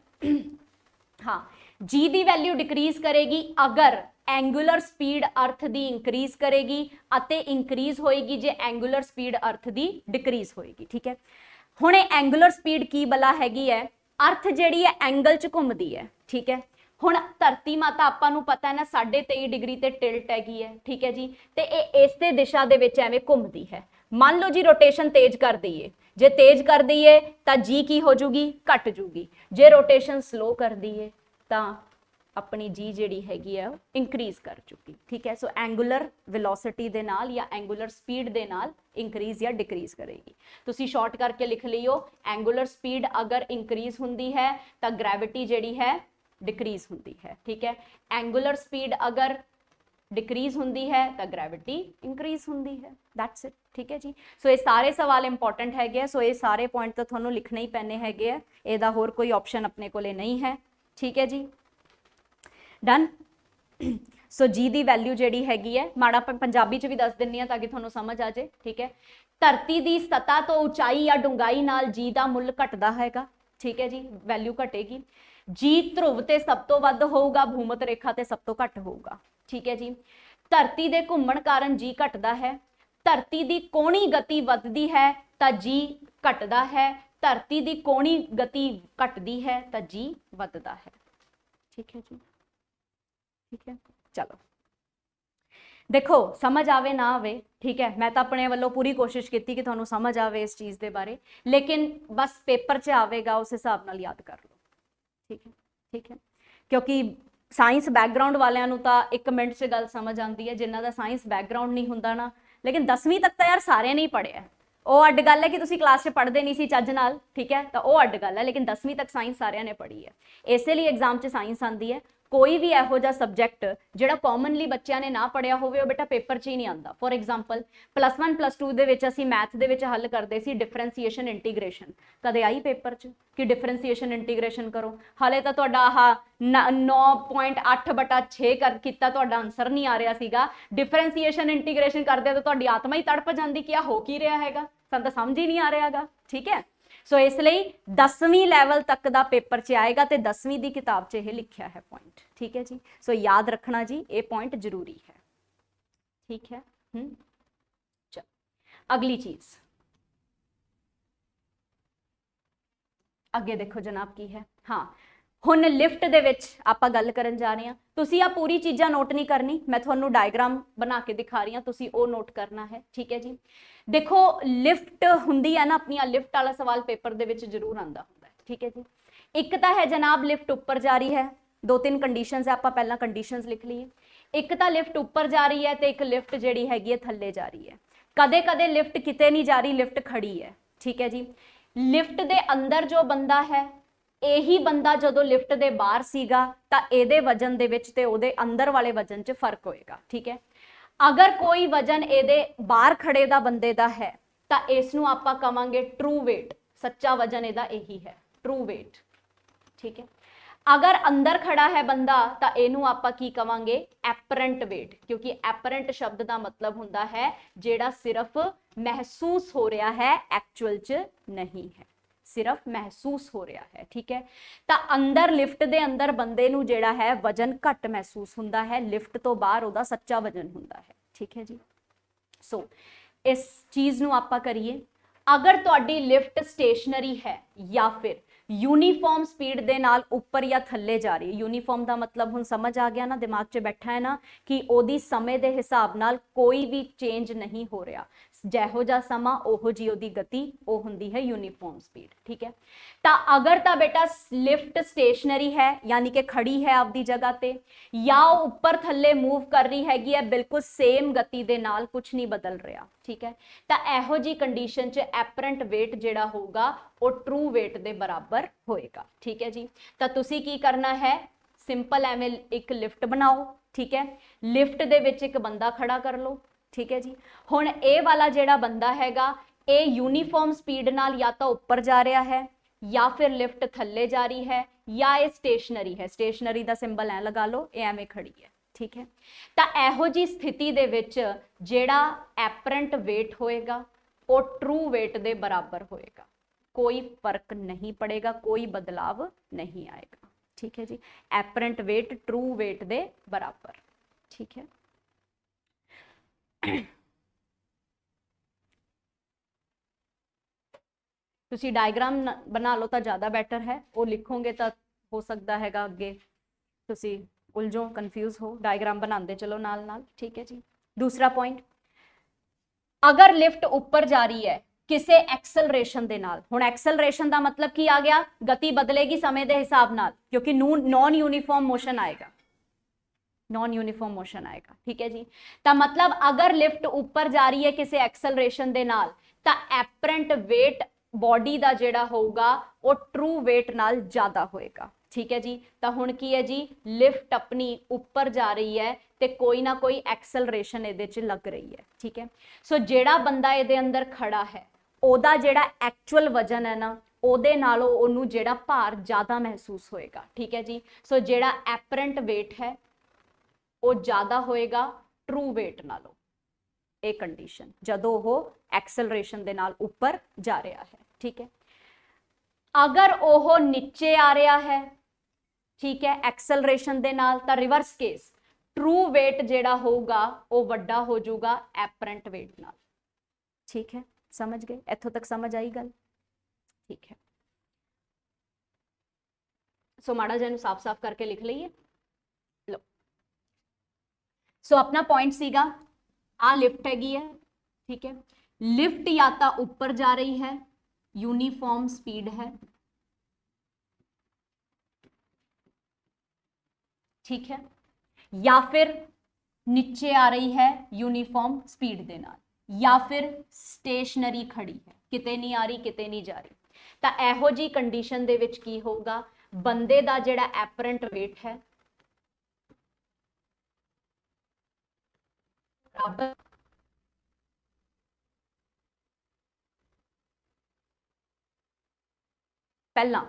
ਹਾਂ, ਜੀ ਦੀ ਵੈਲਿਊ ਡਿਕਰੀਜ਼ ਕਰੇਗੀ ਅਗਰ ਐਂਗੂਲਰ ਸਪੀਡ ਅਰਥ ਦੀ ਇੰਕਰੀਜ਼ ਕਰੇਗੀ ਅਤੇ ਇੰਕਰੀਜ਼ ਹੋਏਗੀ ਜੇ ਐਂਗੂਲਰ ਸਪੀਡ ਅਰਥ ਦੀ ਡਿਕਰੀਜ਼ ਹੋਏਗੀ, ਠੀਕ ਹੈ। ਹੁਣ ਇਹ ਐਂਗੂਲਰ ਸਪੀਡ ਕੀ ਬਲਾ ਹੈਗੀ ਹੈ? ਅਰਥ ਜਿਹੜੀ ਹੈ ਐਂਗਲ 'ਚ ਘੁੰਮਦੀ ਹੈ, ਠੀਕ ਹੈ। ਹੁਣ ਧਰਤੀ ਮਾਤਾ ਆਪਾਂ ਨੂੰ ਪਤਾ ਹੈ ਨਾ 23.5 ਡਿਗਰੀ ਤੇ ਟਿਲਟ ਹੈਗੀ ਹੈ, ਠੀਕ ਹੈ ਜੀ, ਤੇ ਇਹ ਇਸੇ ਦਿਸ਼ਾ ਦੇ ਵਿੱਚ ਐਵੇਂ ਘੁੰਮਦੀ ਹੈ। ਮੰਨ ਲਓ ਜੀ ਰੋਟੇਸ਼ਨ ਤੇਜ਼ ਕਰ ਦਈਏ, ਜੇ ਤੇਜ਼ ਕਰ ਦਈਏ ਤਾਂ ਜੀ ਕੀ ਹੋ ਜੂਗੀ? ਘਟ ਜੂਗੀ। ਜੇ ਰੋਟੇਸ਼ਨ ਸਲੋ ਕਰ ਦਈਏ ਤਾਂ ਆਪਣੀ ਜੀ ਜਿਹੜੀ ਹੈਗੀ ਆ ਇੰਕਰੀਜ਼ ਕਰ ਚੁੱਕੀ, ਠੀਕ ਹੈ। ਸੋ ਐਂਗੂਲਰ ਵੈਲੋਸਿਟੀ ਦੇ ਨਾਲ ਜਾਂ ਐਂਗੂਲਰ ਸਪੀਡ ਦੇ ਨਾਲ ਇੰਕਰੀਜ਼ ਜਾਂ ਡਿਕਰੀਜ਼ ਕਰੇਗੀ। ਤੁਸੀਂ ਸ਼ਾਰਟ ਕਰਕੇ ਲਿਖ ਲਈਓ, ਐਂਗੂਲਰ ਸਪੀਡ ਅਗਰ ਇੰਕਰੀਜ਼ ਹੁੰਦੀ ਹੈ ਤਾਂ ਗ੍ਰੈਵਿਟੀ ਜਿਹੜੀ ਹੈ ਡਿਕਰੀਜ਼ ਹੁੰਦੀ ਹੈ, ਠੀਕ ਹੈ। ਐਂਗੂਲਰ ਸਪੀਡ ਅਗਰ ਡਿਕਰੀਜ਼ ਹੁੰਦੀ ਹੈ ਤਾਂ ਗ੍ਰੈਵਿਟੀ ਇੰਕਰੀਜ਼ ਹੁੰਦੀ ਹੈ। ਦੈਟਸ ਇਟ, ਠੀਕ ਹੈ ਜੀ। ਸੋ ਇਹ ਸਾਰੇ ਸਵਾਲ ਇੰਪੋਰਟੈਂਟ ਹੈਗੇ ਆ। ਸੋ ਇਹ ਸਾਰੇ ਪੁਆਇੰਟ ਤਾਂ ਤੁਹਾਨੂੰ ਲਿਖਣੇ ਹੀ ਪੈਣੇ ਹੈਗੇ ਆ, ਇਹਦਾ ਹੋਰ ਕੋਈ ਆਪਸ਼ਨ ਆਪਣੇ ਕੋਲੇ ਨਹੀਂ ਹੈ, ਠੀਕ ਹੈ ਜੀ। ਡਨ। ਸੋ ਜੀ ਦੀ ਵੈਲਿਊ ਜਿਹੜੀ ਹੈਗੀ ਹੈ, ਮਾੜਾ ਪੰਜਾਬੀ ਚ ਵੀ ਦੱਸ ਦਿੰਨੀ ਆ ਤਾਂ ਕਿ ਤੁਹਾਨੂੰ ਸਮਝ ਆ ਜਾਏ, ਠੀਕ ਹੈ। ਧਰਤੀ ਦੀ ਸਤ੍ਹਾ ਤੋਂ ਉਚਾਈ ਜਾਂ ਡੂੰਘਾਈ ਨਾਲ ਜੀ ਦਾ ਮੁੱਲ ਘਟਦਾ ਹੈਗਾ, ਠੀਕ ਹੈ ਜੀ, ਵੈਲਿਊ ਘਟੇਗੀ। ਜੀ ਧਰੁਵ ਤੇ ਸਭ ਤੋਂ ਵੱਧ ਹੋਊਗਾ, ਭੂਮਧ ਰੇਖਾ ਤੇ ਸਭ ਤੋਂ ਘੱਟ ਹੋਊਗਾ, ਠੀਕ ਹੈ ਜੀ। ਧਰਤੀ ਦੇ ਘੁੰਮਣ ਕਾਰਨ ਜੀ ਘਟਦਾ ਹੈ। ਧਰਤੀ ਦੀ ਕੋਣੀ ਗਤੀ ਵੱਧਦੀ ਹੈ ਤਾਂ ਜੀ ਘਟਦਾ ਹੈ। ਧਰਤੀ ਦੀ ਕੋਣੀ ਗਤੀ ਘਟਦੀ ਹੈ ਤਾਂ ਜੀ ਵੱਧਦਾ ਹੈ, ਠੀਕ ਹੈ ਜੀ, ਠੀਕ ਹੈ। ਚਲੋ ਦੇਖੋ, ਸਮਝ ਆਵੇ ਨਾ ਆਵੇ, ਠੀਕ ਹੈ, ਮੈਂ ਤਾਂ ਆਪਣੇ ਵੱਲੋਂ ਪੂਰੀ ਕੋਸ਼ਿਸ਼ ਕੀਤੀ ਕਿ ਤੁਹਾਨੂੰ ਸਮਝ ਆਵੇ ਇਸ ਚੀਜ਼ ਦੇ ਬਾਰੇ, ਲੇਕਿਨ ਬਸ ਪੇਪਰ 'ਚ ਆਵੇਗਾ ਉਸ ਹਿਸਾਬ ਨਾਲ ਯਾਦ ਕਰ ਲਓ, ਠੀਕ ਹੈ, ਠੀਕ ਹੈ। ਕਿਉਂਕਿ ਸਾਇੰਸ ਬੈਕਗਰਾਉਂਡ ਵਾਲਿਆਂ ਨੂੰ ਤਾਂ 1 ਮਿੰਟ 'ਚ ਗੱਲ ਸਮਝ ਆਉਂਦੀ ਹੈ, ਜਿਨ੍ਹਾਂ ਦਾ ਸਾਇੰਸ ਬੈਕਗਰਾਉਂਡ ਨਹੀਂ ਹੁੰਦਾ ਨਾ। ਲੇਕਿਨ 10ਵੀਂ ਤੱਕ ਤਾਂ ਯਾਰ ਸਾਰਿਆਂ ਨੇ ਹੀ ਪੜ੍ਹਿਆ, ਉਹ ਅੱਡ ਗੱਲ ਹੈ ਕਿ ਤੁਸੀਂ ਕਲਾਸ 'ਚ ਪੜ੍ਹਦੇ ਨਹੀਂ ਸੀ ਚੱਜ ਨਾਲ, ਠੀਕ ਹੈ, ਤਾਂ ਉਹ ਅੱਡ ਗੱਲ ਹੈ, ਲੇਕਿਨ 10ਵੀਂ ਤੱਕ ਸਾਇੰਸ ਸਾਰਿਆਂ ਨੇ ਪੜ੍ਹੀ ਹੈ। ਇਸੇ ਲਈ ਐਗਜ਼ਾਮ 'ਚ ਸਾਇੰਸ ਆਉਂਦੀ ਹੈ। ਕੋਈ ਵੀ ਇਹੋ ਜਿਹਾ ਸਬਜੈਕਟ ਜਿਹੜਾ ਕਾਮਨਲੀ ਬੱਚਿਆਂ ਨੇ ਨਾ ਪੜਿਆ ਹੋਵੇ ਉਹ ਬੇਟਾ ਪੇਪਰ 'ਚ ਹੀ ਨਹੀਂ ਆਉਂਦਾ। ਫੋਰ ਐਗਜ਼ਾਮਪਲ +1 +2 ਦੇ ਵਿੱਚ ਅਸੀਂ ਮੈਥ ਦੇ ਵਿੱਚ ਹੱਲ ਕਰਦੇ ਸੀ ਡਿਫਰੈਂਸੀਏਸ਼ਨ ਇੰਟੀਗ੍ਰੇਸ਼ਨ, ਕਦੇ ਆਈ ਪੇਪਰ 'ਚ ਕਿ ਡਿਫਰੈਂਸੀਏਸ਼ਨ ਇੰਟੀਗ੍ਰੇਸ਼ਨ ਕਰੋ? ਹਾਲੇ ਤਾਂ ਤੁਹਾਡਾ ਆਹ 9.8/6 ਕਰ ਕੀਤਾ, ਤੁਹਾਡਾ ਆਨਸਰ ਨਹੀਂ ਆ ਰਿਹਾ ਸੀਗਾ। ਡਿਫਰੈਂਸੀਏਸ਼ਨ ਇੰਟੀਗ੍ਰੇਸ਼ਨ ਕਰਦੇ ਤਾਂ ਤੁਹਾਡੀ ਆਤਮਾ ਹੀ ਤੜਪ ਜਾਂਦੀ ਕਿ ਆ ਹੋ ਕੀ ਰਿਹਾ ਹੈਗਾ, ਸਾਨੂੰ ਤਾਂ ਸਮਝ ਹੀ ਨਹੀਂ ਆ ਰਿਹਾ ਹੈਗਾ, ਠੀਕ ਹੈ। ਸੋ ਇਸ ਲਈ 10ਵੀਂ ਲੈਵਲ ਤੱਕ ਦਾ ਪੇਪਰ 'ਚ ਆਏਗਾ ਤੇ 10ਵੀਂ ਦੀ ਕਿਤਾਬ 'ਚ ਇਹ ਲਿਖਿਆ ਹੈ ਪੁਆਇੰਟ, ਠੀਕ ਹੈ ਜੀ। ਸੋ ਯਾਦ ਰੱਖਣਾ ਜੀ, ਇਹ ਪੁਆਇੰਟ ਜ਼ਰੂਰੀ ਹੈ, ਠੀਕ ਹੈ। ਚਲ ਅਗਲੀ ਚੀਜ਼ ਅੱਗੇ ਦੇਖੋ ਜਨਾਬ ਕੀ ਹੈ। ਹਾਂ, ਹੁਣ ਲਿਫਟ ਦੇ ਵਿੱਚ ਆਪਾਂ ਗੱਲ ਕਰਨ ਜਾ ਰਹੇ ਹਾਂ। ਤੁਸੀਂ ਆ ਪੂਰੀ ਚੀਜ਼ਾਂ ਨੋਟ ਨਹੀਂ ਕਰਨੀ, ਮੈਂ ਤੁਹਾਨੂੰ ਡਾਇਗਰਾਮ ਬਣਾ ਕੇ ਦਿਖਾ ਰਹੀ ਹਾਂ, ਤੁਸੀਂ ਉਹ ਨੋਟ ਕਰਨਾ ਹੈ, ਠੀਕ ਹੈ ਜੀ। ਦੇਖੋ ਲਿਫਟ ਹੁੰਦੀ ਹੈ ਨਾ ਆਪਣੀ, ਲਿਫਟ ਵਾਲਾ ਸਵਾਲ ਪੇਪਰ ਦੇ ਵਿੱਚ ਜ਼ਰੂਰ ਆਉਂਦਾ ਹੁੰਦਾ ਹੈ, ਠੀਕ ਹੈ ਜੀ। ਇੱਕ ਤਾਂ ਹੈ ਜਨਾਬ ਲਿਫਟ ਉੱਪਰ ਜਾ ਰਹੀ ਹੈ, 2-3 ਕੰਡੀਸ਼ਨਸ ਹੈ, ਆਪਾਂ ਪਹਿਲਾਂ ਕੰਡੀਸ਼ਨਸ ਲਿਖ ਲਈਏ। ਇੱਕ ਤਾਂ ਲਿਫਟ ਉੱਪਰ ਜਾ ਰਹੀ ਹੈ ਤੇ ਇੱਕ ਲਿਫਟ ਜਿਹੜੀ ਹੈਗੀ ਹੈ ਥੱਲੇ ਜਾ ਰਹੀ ਹੈ। ਕਦੇ ਕਦੇ ਲਿਫਟ ਕਿਤੇ ਨਹੀਂ ਜਾ ਰਹੀ, ਲਿਫਟ ਖੜੀ ਹੈ, ਠੀਕ ਹੈ ਜੀ। ਲਿਫਟ ਦੇ ਅੰਦਰ ਜੋ ਬੰਦਾ ਹੈ, ਇਹੀ ਬੰਦਾ ਜਦੋਂ ਲਿਫਟ ਦੇ ਬਾਹਰ ਸੀਗਾ ਤਾਂ ਇਹਦੇ ਵਜਨ ਦੇ ਵਿੱਚ ਤੇ ਉਹਦੇ ਅੰਦਰ ਵਾਲੇ ਵਜਨ 'ਚ ਫਰਕ ਹੋਏਗਾ, ਠੀਕ ਹੈ। ਅਗਰ ਕੋਈ ਵਜਨ ਇਹਦੇ ਬਾਹਰ ਖੜੇ ਦਾ ਬੰਦੇ ਦਾ ਹੈ ਤਾਂ ਇਸ ਨੂੰ ਆਪਾਂ ਕਵਾਂਗੇ ਟਰੂ weight, ਸੱਚਾ ਵਜਨ ਇਹਦਾ ਇਹੀ ਹੈ, ਟਰੂ weight, ਠੀਕ ਹੈ। ਅਗਰ ਅੰਦਰ ਖੜਾ ਹੈ ਬੰਦਾ ਤਾਂ ਇਹਨੂੰ ਆਪਾਂ ਕੀ ਕਵਾਂਗੇ? ਐਪਰੈਂਟ weight, ਕਿਉਂਕਿ ਐਪਰੈਂਟ ਸ਼ਬਦ ਦਾ ਮਤਲਬ ਹੁੰਦਾ ਹੈ ਜਿਹੜਾ ਸਿਰਫ ਮਹਿਸੂਸ ਹੋ ਰਿਹਾ ਹੈ, ਐਕਚੁਅਲ 'ਚ ਨਹੀਂ ਹੈ, ਸਿਰਫ ਮਹਿਸੂਸ ਹੋ ਰਿਹਾ ਹੈ, ਠੀਕ ਹੈ। ਤਾਂ ਅੰਦਰ ਲਿਫਟ ਦੇ ਅੰਦਰ ਬੰਦੇ ਨੂੰ ਜਿਹੜਾ ਹੈ ਵਜਨ ਘੱਟ ਮਹਿਸੂਸ ਹੁੰਦਾ ਹੈ, ਲਿਫਟ ਤੋਂ ਬਾਹਰ ਉਹਦਾ ਸੱਚਾ ਵਜਨ ਹੁੰਦਾ ਹੈ, ਠੀਕ ਹੈ ਜੀ। ਸੋ ਇਸ ਚੀਜ਼ ਨੂੰ ਆਪਾਂ ਕਰੀਏ, ਅਗਰ ਤੁਹਾਡੀ ਲਿਫਟ ਸਟੇਸ਼ਨਰੀ ਹੈ ਜਾਂ ਫਿਰ यूनीफॉर्म स्पीड ਦੇ ਨਾਲ ਉੱਪਰ ਜਾਂ ਥੱਲੇ ਜਾ ਰਹੀ ਹੈ। यूनीफॉर्म ਦਾ ਮਤਲਬ ਹੁਣ ਸਮਝ ਆ ਗਿਆ ਨਾ, ਦਿਮਾਗ 'ਚ ਬੈਠਾ ਹੈ ਨਾ ਕਿ ਉਹਦੀ ਸਮੇਂ ਦੇ ਹਿਸਾਬ ਨਾਲ ਕੋਈ ਵੀ ਚੇਂਜ ਨਹੀਂ ਹੋ ਰਿਹਾ, ਜਿਹੋ ਜਿਹਾ ਸਮਾਂ ਉਹੋ ਜੀ ਉਹਦੀ ਗਤੀ, ਉਹ ਹੁੰਦੀ ਹੈ यूनीफॉर्म स्पीड। ठीक है, ਤਾਂ ਅਗਰ ਤਾਂ ਬੇਟਾ ਲਿਫਟ ਸਟੇਸ਼ਨਰੀ ਹੈ ਯਾਨੀ ਕਿ ਖੜੀ ਹੈ ਆਪਦੀ ਜਗ੍ਹਾ ਤੇ, ਜਾਂ ਉਹ ਉੱਪਰ ਥੱਲੇ ਮੂਵ ਕਰ ਰਹੀ ਹੈਗੀ ਹੈ ਬਿਲਕੁਲ ਸੇਮ ਗਤੀ ਦੇ ਨਾਲ, ਕੁਝ ਨਹੀਂ ਬਦਲ ਰਿਹਾ। ਠੀਕ ਹੈ, ਤਾਂ ਇਹੋ ਜੀ ਕੰਡੀਸ਼ਨ 'ਚ ਐਪਰੈਂਟ weight ਜਿਹੜਾ ਹੋਊਗਾ ਉਹ ਟਰੂ weight ਦੇ ਬਰਾਬਰ ਹੋਏਗਾ। ਠੀਕ ਹੈ ਜੀ, ਤਾਂ ਤੁਸੀਂ ਕੀ ਕਰਨਾ ਹੈ, ਸਿੰਪਲ ਐਵੇਂ ਇੱਕ ਲਿਫਟ ਬਣਾਓ। ਠੀਕ ਹੈ, ਲਿਫਟ ਦੇ ਵਿੱਚ ਇੱਕ ਬੰਦਾ ਖੜਾ ਕਰ ਲਓ। ਠੀਕ ਹੈ ਜੀ, ਹੁਣ ਇਹ ਵਾਲਾ ਜਿਹੜਾ ਬੰਦਾ ਹੈਗਾ ਇਹ यूनीफॉर्म स्पीड ਨਾਲ ਜਾਂ ਤਾਂ ਉੱਪਰ ਜਾ ਰਿਹਾ ਹੈ, ਜਾਂ ਫਿਰ ਲਿਫਟ ਥੱਲੇ ਜਾ ਰਹੀ ਹੈ, ਜਾਂ ਇਹ ਸਟੇਸ਼ਨਰੀ ਹੈ। ਸਟੇਸ਼ਨਰੀ ਦਾ ਸਿੰਬਲ ਐ ਲਗਾ ਲਓ, ਇਹ ਐਵੇਂ ਖੜੀ ਹੈ। ਠੀਕ ਹੈ, ਤਾਂ ਇਹੋ ਜੀ ਸਥਿਤੀ ਦੇ ਵਿੱਚ ਜਿਹੜਾ ਐਪਰੈਂਟ weight ਹੋਏਗਾ ਉਹ ਟਰੂ weight ਦੇ ਬਰਾਬਰ ਹੋਏਗਾ, कोई फर्क नहीं पड़ेगा, कोई बदलाव नहीं आएगा। ठीक है जी, एपरेंट वेट ट्रू वेट दे बराबर। ठीक है, तुसी डायग्राम बना लो तो ज़्यादा बेटर है, वो लिखोगे तो हो सकता है अगे तुसी उलझो, कंफ्यूज हो। डायग्राम बनाते चलो नाल नाल। ठीक है जी, दूसरा पॉइंट, अगर लिफ्ट ऊपर जा रही है ਕਿਸੇ ਐਕਸਲਰੇਸ਼ਨ ਦੇ ਨਾਲ, ਹੁਣ ਐਕਸਲਰੇਸ਼ਨ ਦਾ ਮਤਲਬ ਕੀ ਆ ਗਿਆ, ਗਤੀ ਬਦਲੇਗੀ ਸਮੇਂ ਦੇ ਹਿਸਾਬ ਨਾਲ, ਕਿਉਂਕਿ ਨॉन यूनिफॉर्म मोशन आएगा, नॉन यूनिफॉर्म मोशन आएगा। ठीक है जी, ਤਾਂ मतलब अगर लिफ्ट ऊपर जा रही है ਕਿਸੇ ਐਕਸਲਰੇਸ਼ਨ ਦੇ ਨਾਲ ਤਾਂ ਐਪਰੈਂਟ weight ਬੋਡੀ ਦਾ ਜਿਹੜਾ ਹੋਊਗਾ ਉਹ ਟਰੂ weight ਨਾਲ ਜ਼ਿਆਦਾ ਹੋਏਗਾ। ठीक है जी, ਤਾਂ ਹੁਣ ਕੀ ਹੈ ਜੀ, ਲਿਫਟ ਆਪਣੀ ਉੱਪਰ ਜਾ ਰਹੀ ਹੈ ਤੇ ਕੋਈ ਨਾ ਕੋਈ ਐਕਸਲਰੇਸ਼ਨ ਇਹਦੇ 'ਚ ਲੱਗ ਰਹੀ ਹੈ। ਠੀਕ ਹੈ, ਸੋ ਜਿਹੜਾ ਬੰਦਾ ਇਹਦੇ ਅੰਦਰ ਖੜਾ ਹੈ ਉਹਦਾ ਜਿਹੜਾ ਐਕਚੁਅਲ ਵਜਨ ਹੈ ਨਾ, ਉਹਦੇ ਨਾਲੋਂ ਉਹਨੂੰ ਜਿਹੜਾ ਭਾਰ ਜ਼ਿਆਦਾ ਮਹਿਸੂਸ ਹੋਏਗਾ। ਠੀਕ ਹੈ ਜੀ, ਸੋ ਜਿਹੜਾ ਐਪਰੈਂਟ weight ਹੈ ਉਹ ਜ਼ਿਆਦਾ ਹੋਏਗਾ ਟਰੂ weight ਨਾਲੋਂ। ਇਹ ਕੰਡੀਸ਼ਨ ਜਦੋਂ ਉਹ ਐਕਸਲਰੇਸ਼ਨ ਦੇ ਨਾਲ ਉੱਪਰ ਜਾ ਰਿਹਾ ਹੈ। ਠੀਕ ਹੈ, ਅਗਰ ਉਹ ਨੀਚੇ ਆ ਰਿਹਾ ਹੈ, ਠੀਕ ਹੈ, ਐਕਸਲਰੇਸ਼ਨ ਦੇ ਨਾਲ, ਤਾਂ ਰਿਵਰਸ ਕੇਸ ਟਰੂ weight ਜਿਹੜਾ ਹੋਊਗਾ ਉਹ ਵੱਡਾ ਹੋ ਜਾਊਗਾ ਐਪਰੈਂਟ weight ਨਾਲ। ਠੀਕ ਹੈ, समझ गए, इत्थों तक समझ आई गल। ठीक है, सो माड़ा जिहा साफ साफ करके लिख लईए। लो, सो अपना पॉइंट सीगा आ लिफ्ट हैगी है। ठीक है, लिफ्ट या तो ऊपर जा रही है, यूनिफॉर्म स्पीड है। ठीक है, या फिर नीचे आ रही है यूनिफॉर्म स्पीड दे नाल, या फिर स्टेशनरी खड़ी है, किते नहीं आ रही किते नहीं जा रही। ਤਾਂ ਇਹੋ ਜੀ ਕੰਡੀਸ਼ਨ ਦੇ ਵਿੱਚ ਕੀ ਹੋਊਗਾ, ਬੰਦੇ ਦਾ ਜਿਹੜਾ ਐਪਰੈਂਟ weight ਹੈ ਪਹਿਲਾਂ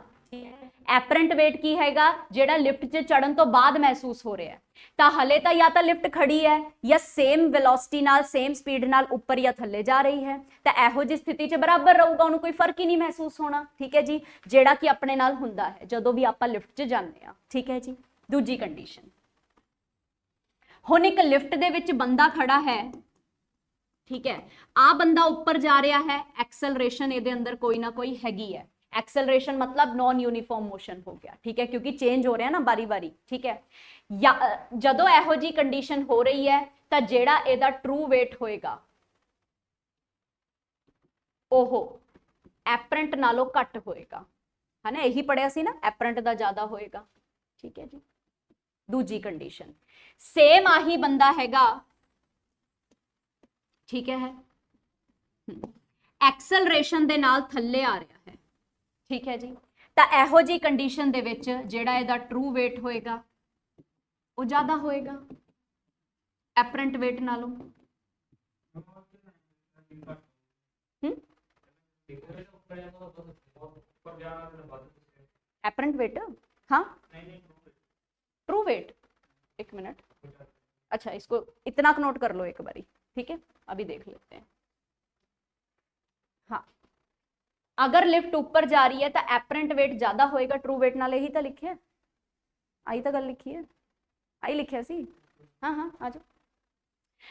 ਐਪਰੈਂਟ weight ਕੀ ਹੈਗਾ, ਜਿਹੜਾ ਲਿਫਟ 'ਚ ਚੜਨ ਤੋਂ ਬਾਅਦ ਮਹਿਸੂਸ ਹੋ ਰਿਹਾ ਹੈ। ਤਾਂ ਹਲੇ ਤਾਂ ਜਾਂ ਤਾਂ ਲਿਫਟ ਖੜੀ ਹੈ ਜਾਂ ਸੇਮ ਵੈਲੋਸਿਟੀ ਨਾਲ, ਸੇਮ ਸਪੀਡ ਨਾਲ ਉੱਪਰ ਜਾਂ ਥੱਲੇ ਜਾ ਰਹੀ ਹੈ, ਤਾਂ ਇਹੋ ਜਿਹੀ ਸਥਿਤੀ 'ਚ ਬਰਾਬਰ ਰਹੂਗਾ, ਉਹਨੂੰ ਕੋਈ ਫਰਕ ਹੀ ਨਹੀਂ ਮਹਿਸੂਸ ਹੋਣਾ। ਠੀਕ ਹੈ ਜੀ, ਜਿਹੜਾ ਕਿ ਆਪਣੇ ਨਾਲ ਹੁੰਦਾ ਹੈ ਜਦੋਂ ਵੀ ਆਪਾਂ ਲਿਫਟ 'ਚ ਜਾਂਦੇ ਹਾਂ। ਠੀਕ ਹੈ ਜੀ, ਦੂਜੀ ਕੰਡੀਸ਼ਨ, ਹੁਣ ਇੱਕ ਲਿਫਟ ਦੇ ਵਿੱਚ ਬੰਦਾ ਖੜਾ ਹੈ। ਠੀਕ ਹੈ, ਆ ਬੰਦਾ ਉੱਪਰ ਜਾ ਰਿਹਾ ਹੈ, ਐਕਸਲਰੇਸ਼ਨ ਇਹਦੇ ਅੰਦਰ ਕੋਈ ਨਾ ਕੋਈ ਹੈਗੀ ਹੈ। एक्सेलरेशन मतलब नॉन यूनिफॉर्म मोशन हो गया। ठीक है, क्योंकि चेंज हो रहा है ना बारी बारी। ठीक है, या जदों एहो जी कंडीशन हो रही है तो जेड़ा एदा ट्रू weight होएगा ओहो एपरेंट नालों घट होएगा, है ना, यही पढ़िया सी ना, एपरेंट दा ज्यादा होएगा। ठीक है जी, दूजी कंडीशन सेम आही बंदा हैगा। ठीक है, एक्सेलरेशन दे नाल थल्ले आ रहा है। ठीक है जी, ਤਾਂ ਇਹੋ ਜੀ ਕੰਡੀਸ਼ਨ ਦੇ ਵਿੱਚ ਜਿਹੜਾ ਇਹਦਾ ਟਰੂ weight ਹੋਏਗਾ ਉਹ ਜ਼ਿਆਦਾ ਹੋਏਗਾ ਐਪਰੈਂਟ weight ਨਾਲੋਂ। एपरेंट वेट, हाँ ट्रू वेट, एक मिनट, अच्छा इसको इतना नोट कर लो एक बारी। ठीक है, अभी देख लेते हैं। हाँ, अगर लिफ्ट ऊपर जा रही है तो एपरेंट वेट ज्यादा होएगा ट्रू वेट नाल, यही तो लिखे है, आई तो गल लिखी है, आई लिखिया सी। हाँ हाँ आ जाओ,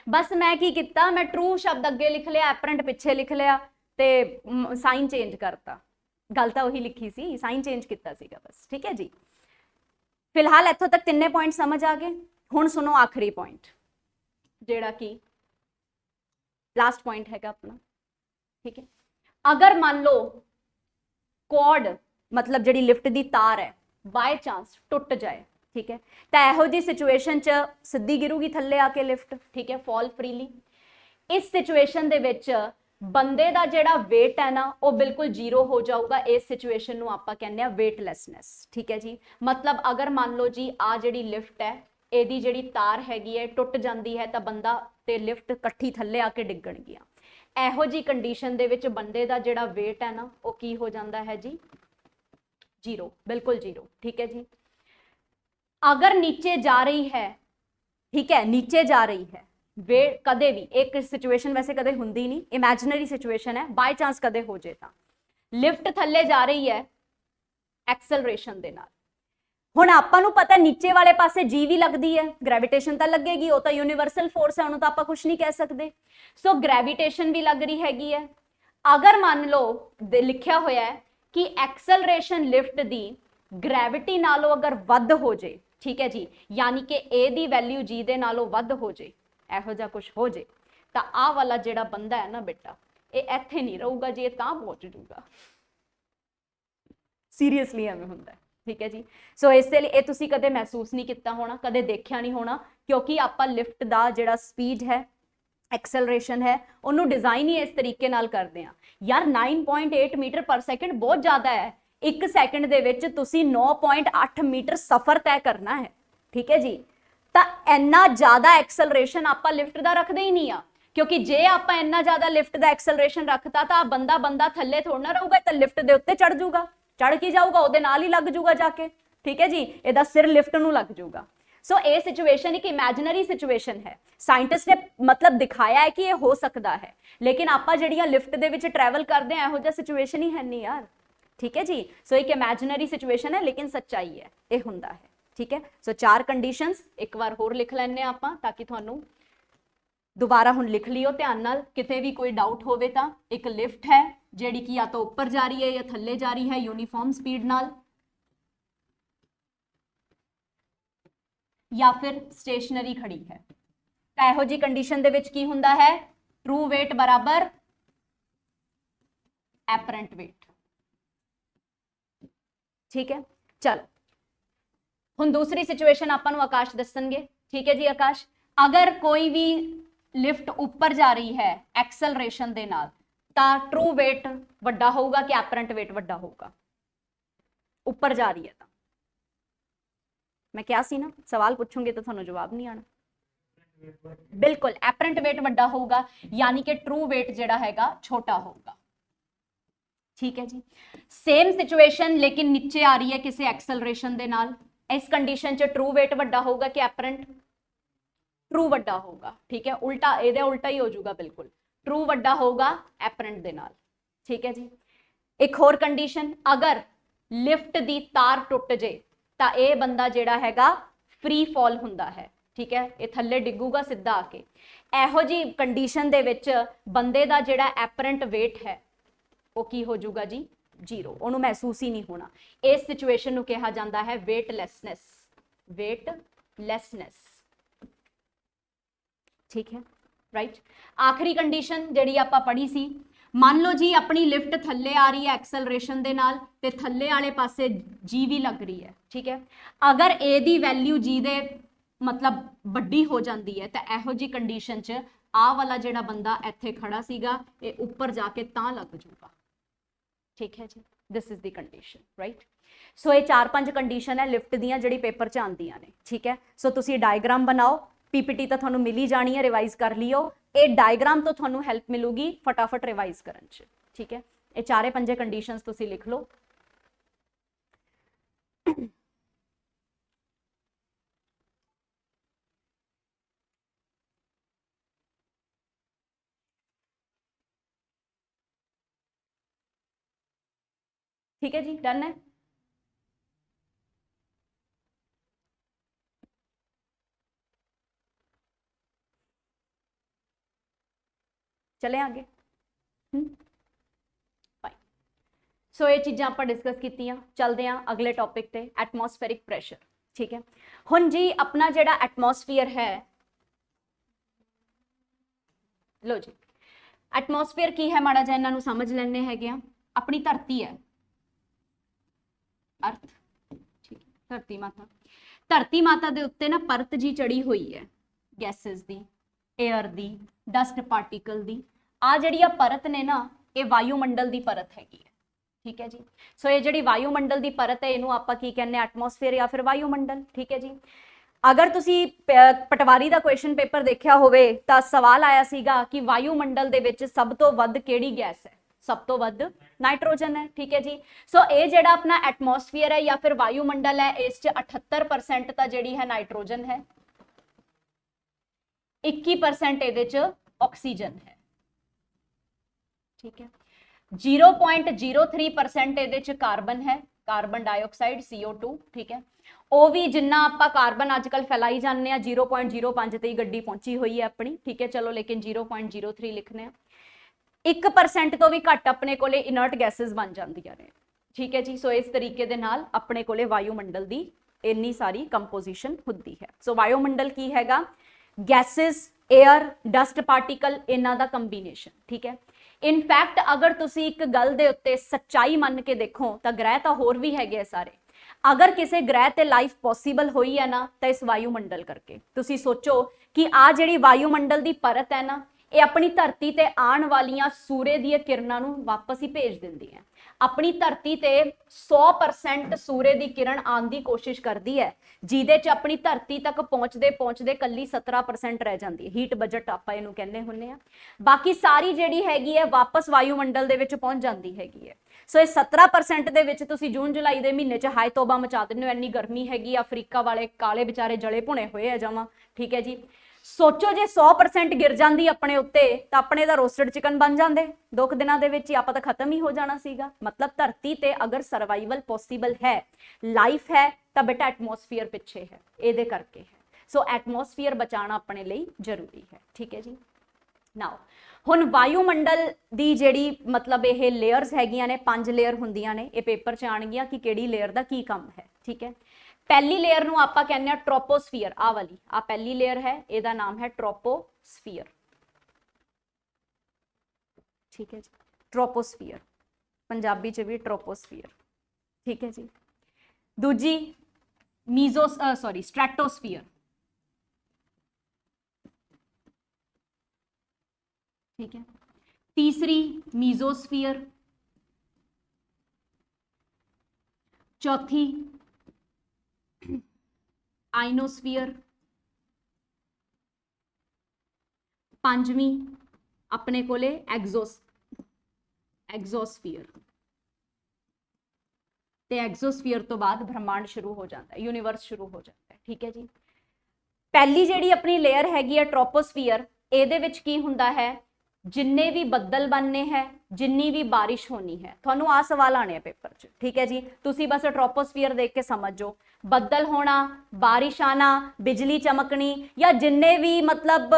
बस मैं की किता, मैं ट्रू शब्द अगे लिख लिया, एपरेंट पिछे लिख लिया ते साइन चेंज करता, गल तो वही लिखी सी, साइन चेंज किया सीगा बस। ठीक है जी, फिलहाल इत्थों तक तिन्ने पॉइंट समझ आ गए। हुण सुनो आखिरी पॉइंट, जेड़ा कि लास्ट पॉइंट हैगा अपना। ठीक है, अगर मान लो कॉर्ड मतलब जी लिफ्ट की तार है बाय चांस टुट जाए, ठीक है, तो यहो जी सिचुएशन च सीधी गिरूगी थले आके लिफ्ट, ठीक है, फॉल फ्रीली। इस सिचुएशन दे विच बंदे दा जेड़ा वेट है ना वो बिल्कुल जीरो हो जाऊगा। इस सिचुएशन नूं आपां कहने आ वेटलैसनेस। ठीक है जी, मतलब अगर मान लो जी आ जिहड़ी लिफ्ट है ਇਹਦੀ ਜਿਹੜੀ ਤਾਰ ਹੈਗੀ ਹੈ ਟੁੱਟ ਜਾਂਦੀ ਹੈ ਤਾਂ ਬੰਦਾ ਤੇ ਲਿਫਟ ਇਕੱਠੀ ਥੱਲੇ ਆ ਕੇ ਡਿੱਗਣਗੀਆਂ। ਇਹੋ ਜੀ ਕੰਡੀਸ਼ਨ ਦੇ ਵਿੱਚ ਬੰਦੇ ਦਾ ਜਿਹੜਾ weight ਹੈ ਨਾ ਉਹ ਕੀ ਹੋ ਜਾਂਦਾ ਹੈ ਜੀ, जीरो, बिल्कुल जीरो। ठीक है जी, अगर नीचे जा रही है, ठीक है, नीचे जा रही है वे कदे भी एक सिचुएशन वैसे कदे हुंदी नहीं, इमेजिनरी सिचुएशन है, बाय चांस कदे हो जाए तो लिफ्ट थल्ले जा रही है एक्सेलरेशन दे नाल। हुण आपां नूं पता नीचे वाले पासे जी भी लगती है, ग्रेविटेशन तो लगेगी, वो तो यूनीवर्सल फोर्स है, उन्होंने तो आपां कुछ नहीं कह सकते। सो ग्रेविटेशन भी लग रही हैगी है। अगर मान लो लिखा होया है कि एक्सेलरेशन लिफ्ट दी ग्रेविटी नालों अगर वध हो जाए, ठीक है जी, यानी कि ए दी वैल्यू जी दे नालों वध हो जाए, इहो जिहा कुछ हो जाए, तो आ वाला जिहड़ा बंदा है ना बेटा ये इत्थे नहीं रहूगा जी, तां पहुंच जूगा। सीरीयसली एवें हुंदा है। ठीक है जी, सो इसलिए ये तुसीं कदे महसूस नहीं किया होना, कदे देखा नहीं होना, क्योंकि आपां लिफ्ट दा जिहड़ा स्पीड है एक्सेलरेशन है उन्होंने डिजाइन ही इस तरीके नाल करते हैं यार। 9.8 मीटर पर सेकंड बहुत ज्यादा है, एक सैकंड दे विच तुसीं 9.8 मीटर सफर तय करना है। ठीक है जी, तो इन्ना ज्यादा एक्सेलरेशन आपां लिफ्ट दा रखते ही नहीं आ, क्योंकि जे आपां इन्ना ज्यादा लिफ्ट दा एक्सेलरेशन रखता तो बंदा बंदा थल्ले थोड़ा रहूगा, तो लिफ्ट दे उत्ते चढ़ जूगा, चढ़ के जाऊगा ਉਹਦੇ ਨਾਲ ही लग जूगा जाके। ठीक है जी, ਇਹਦਾ सिर लिफ्ट ਨੂੰ लग जूगा। सो ये सिचुएशन एक इमेजिनरी सिचुएशन है, साइंटिस्ट ने मतलब दिखाया है कि ये हो सकता है, लेकिन आपां ਜਿਹੜੀਆਂ लिफ्ट ਦੇ ਵਿੱਚ ट्रैवल करते हैं ਇਹੋ ਜਿਹਾ सिचुएशन ही है नहीं यार। ठीक है जी, सो एक इमेजिनरी सिचुएशन है लेकिन सच्चाई है, ये ਹੁੰਦਾ है। ठीक है, सो 4 कंडीशंस एक बार होर लिख ਲੈਣੇ ਆਪਾਂ ताकि ਤੁਹਾਨੂੰ दोबारा हुण लिख लियो ध्यान नाल, किते भी कोई डाउट होवे तां। एक लिफ्ट है जिहड़ी कि या तो ऊपर जा रही है या थल्ले जा रही है यूनीफॉर्म स्पीड नाल, या फिर स्टेशनरी खड़ी है। तो इहो जी कंडीशन दे विच की हुंदा है, ट्रू वेट बराबर एपरेंट वेट। ठीक है, चलो हुण दूसरी सिचुएशन आपां नूं आकाश दसणगे। ठीक है जी आकाश, अगर कोई भी लिफ्ट ऊपर जा रही है एक्सेलरेशन दे नाल तां ट्रू वेट वड्डा होगा कि एपरेंट वेट वड्डा होगा? ऊपर जा रही है तां मैं क्या सी ना सवाल पूछूंगी तो थानू जवाब नहीं आना। बिल्कुल एपरेंट वेट वड्डा होगा, यानी कि ट्रू वेट जिहड़ा हैगा छोटा होगा। ठीक है जी, सेम सिचुएशन लेकिन नीचे आ रही है किसी एक्सेलरेशन दे नाल, इस कंडीशन च ट्रू वेट वड्डा होगा कि एपरेंट? ट्रू वड्डा होगा। ठीक है, उल्टा ਇਹਦੇ उल्टा ही हो जाऊगा, बिल्कुल ट्रू वड्डा होगा एपरेंट दे नाल। ठीक है जी, एक होर कंडीशन, अगर लिफ्ट दी तार टुट जे ਤਾਂ ਇਹ ਬੰਦਾ ਜਿਹੜਾ ਹੈਗਾ फ्री फॉल ਹੁੰਦਾ है। ठीक है, ਇਹ ਥੱਲੇ ਡਿੱਗੂਗਾ ਸਿੱਧਾ ਆ ਕੇ। ਇਹੋ ਜੀ ਕੰਡੀਸ਼ਨ ਦੇ ਵਿੱਚ ਬੰਦੇ ਦਾ ਜਿਹੜਾ ਐਪਰੈਂਟ weight ਹੈ ਉਹ ਕੀ ਹੋ ਜਾਊਗਾ ਜੀ, जीरो, ਉਹਨੂੰ महसूस ही नहीं होना। इस सिचुएशन ਨੂੰ ਕਿਹਾ ਜਾਂਦਾ है वेटलैसनेस, वेटलैसनेस। ठीक है, राइट। आखिरी कंडीशन जिहड़ी आपां पढ़ी सी, मान लो जी अपनी लिफ्ट थल्ले आ रही है एक्सेलरेशन दे नाल ते थल्ले वाले पासे जी भी लग रही है। ठीक है, अगर ए दी वैल्यू जी दे मतलब वड्डी हो जाती है तो इहो जी कंडीशन च आ वाला जिहड़ा बंदा इत्थे खड़ा सीगा ये ऊपर जाके तां लग जूगा। ठीक है जी, this is the condition, right. So ये 4-5 कंडीशन है लिफ्ट दियां जिहड़ी पेपर च आंदियां ने। ठीक है, सो तुसी डायग्राम बनाओ, पीपीटी तो थानू मिल ही जानी है, रिवाइज कर लियो, ये डायग्राम तो थानू हेल्प मिलूगी फटाफट रिवाइज करन च। ठीक है, ये 4-5 कंडीशंस तुसी लिख लो। ठीक है जी, डन है। चले आगे। फाइन, सो ये चीज़ां आपां डिस्कस कीतियां। चलते हैं अगले टॉपिक ते, एटमोसफेरिक प्रैशर। ठीक है, हुण जी अपना जिहड़ा एटमोसफीयर है, लो जी एटमोसफेयर की है, माड़ा जिहा इन्हां नूं समझ लैणे हैगे आ। अपनी धरती है, अर्थ, ठीक है, धरती माता। धरती माता दे उत्ते ना परत जी चढ़ी हुई है गैसेस दी, एयर दी, डस्ट पार्टिकल दी। आ जिहड़ी आ परत ने ना, ये वायुमंडल दी परत हैगी है। ठीक है जी, सो ये जिहड़ी वायुमंडल दी परत है, इहनूं आपां की कहने, एटमोसफेयर या फिर वायुमंडल। ठीक है जी, अगर तुसी पटवारी दा क्वेश्चन पेपर देखिया होवे तां सवाल आया सीगा कि वायुमंडल दे विच सब तो वध किहड़ी गैस है? सब तो वध नाइट्रोजन है। ठीक है जी, सो ये जिहड़ा अपना एटमोसफीयर है या फिर वायुमंडल है, इस 78% ता जिहड़ी है नाइट्रोजन है, 21% इहदे च ऑक्सीजन है। ठीक है, 0.03% इहदे च कार्बन है, कार्बन डाइऑक्साइड CO2। ठीक है, ਉਹ ਵੀ जिन्ना ਆਪਾਂ कार्बन अजकल फैलाई जाने 0.05 ਤੇ ਗੱਡੀ ਪਹੁੰਚੀ ਹੋਈ है अपनी। ठीक है, चलो लेकिन 0.03 लिखने 1% तो भी घट अपने कोले इनर्ट गैसेस बन जांदियां ने। ठीक है जी, सो इस तरीके दे नाल अपने कोले वायुमंडल दी इन्नी सारी कंपोजिशन हुंदी है। सो वायुमंडल की हैगा? गैसेस, एयर, डस्ट पार्टिकल, इन्हां दा कंबीनेशन। ठीक है, इनफैक्ट अगर तुसी एक गल दे उत्ते सच्चाई मन के देखो तो ग्रह तो होर भी हैगे सारे। अगर किसी ग्रह ते लाइफ पॉसीबल हुई है ना, तो इस वायुमंडल करके। तुसी सोचो कि आ जिहड़ी वायुमंडल दी परत है ना, ये अपनी धरती ते आने वालियां सूर्य दी किरणां नूं वापस ही भेज दिंदी है। अपनी धरती ते 100% सूर्य दी किरण आने की कोशिश करती है, जिहदे च अपनी धरती तक पहुंचते पहुंचते कल्ली 17% रह जाती है। हीट बजट आपां इहनूं कहने हुन्ने आ। बाकी सारी जिहड़ी हैगी है वापस वायुमंडल दे विच पहुंच जाती हैगी है। सो ये 17% दे विच तुसीं जून जुलाई के महीने च हाय तौबा मचा दिंदे हो, इन्नी गर्मी हैगी। अफ्रीका वाले काले बेचारे जले भुने हुए है जमा। ठीक है जी, सोचो जे 100% गिर जाती अपने उत्ते तो अपने दा रोस्टेड चिकन बन जाते 2 दिनों के विच ही, आपां तां खत्म ही हो जाना सीगा। मतलब धरती ते अगर सर्वाइवल पॉसीबल है, लाइफ है, तो बेटा एटमोसफीयर पिछे है, इहदे करके है। सो एटमोसफीयर बचाना अपने लिए जरूरी है। ठीक है जी, नाउ हुण वायुमंडल दी जिहड़ी मतलब ये लेयर्स हैगियां ने, 5 लेयर हुंदियां ने, ये पेपर च आउणगियां कि किहड़ी लेयर दा की काम है। ठीक है, पहली लेयर नूं आपां कहने आ ट्रोपोस्फीयर। आ वाली आ पहली लेयर है, इहदा नाम है ट्रोपोस्फीयर। ठीक है जी, ट्रोपोस्फीयर, पंजाबी च भी ट्रोपोस्फीयर। ठीक है जी, दूजी स्ट्रैटोस्फीयर। ठीक है, तीसरी मीजोस्फीयर, चौथी आइनोस्फीयर, पांचवी अपने कोले एग्जोस्फीयर। ते एग्जोस्फीयर तो बाद ब्रह्मांड शुरू हो जाता है, यूनीवर्स शुरू हो जाता है। ठीक है जी, पहली जिहड़ी अपनी लेयर हैगी है ट्रोपोस्फीयर, इहदे विच की हुंदा है, जिन्ने भी बदल बनने हैं, जिन्नी भी बारिश होनी है, तुहानू आ सवाल आने पेपर च। ठीक है जी, तुसी बस ट्रोपोस्फीयर देख के समझो, बदल होना, बारिश आना, बिजली चमकनी, या जिन्ने भी मतलब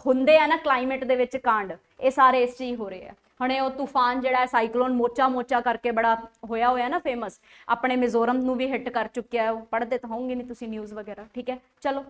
हुंदे आ ना क्लाइमेट दे विच कांड, ये सारे इस चीज हो रहे हैं। हुणे वो तूफान जिहड़ा साइक्लोन मोचा करके बड़ा होया होया ना फेमस, अपने मिजोरम नू भी हिट कर चुकिया है। पढ़ते तो होंगे नहीं तुसी न्यूज़ वगैरह। ठीक है, चलो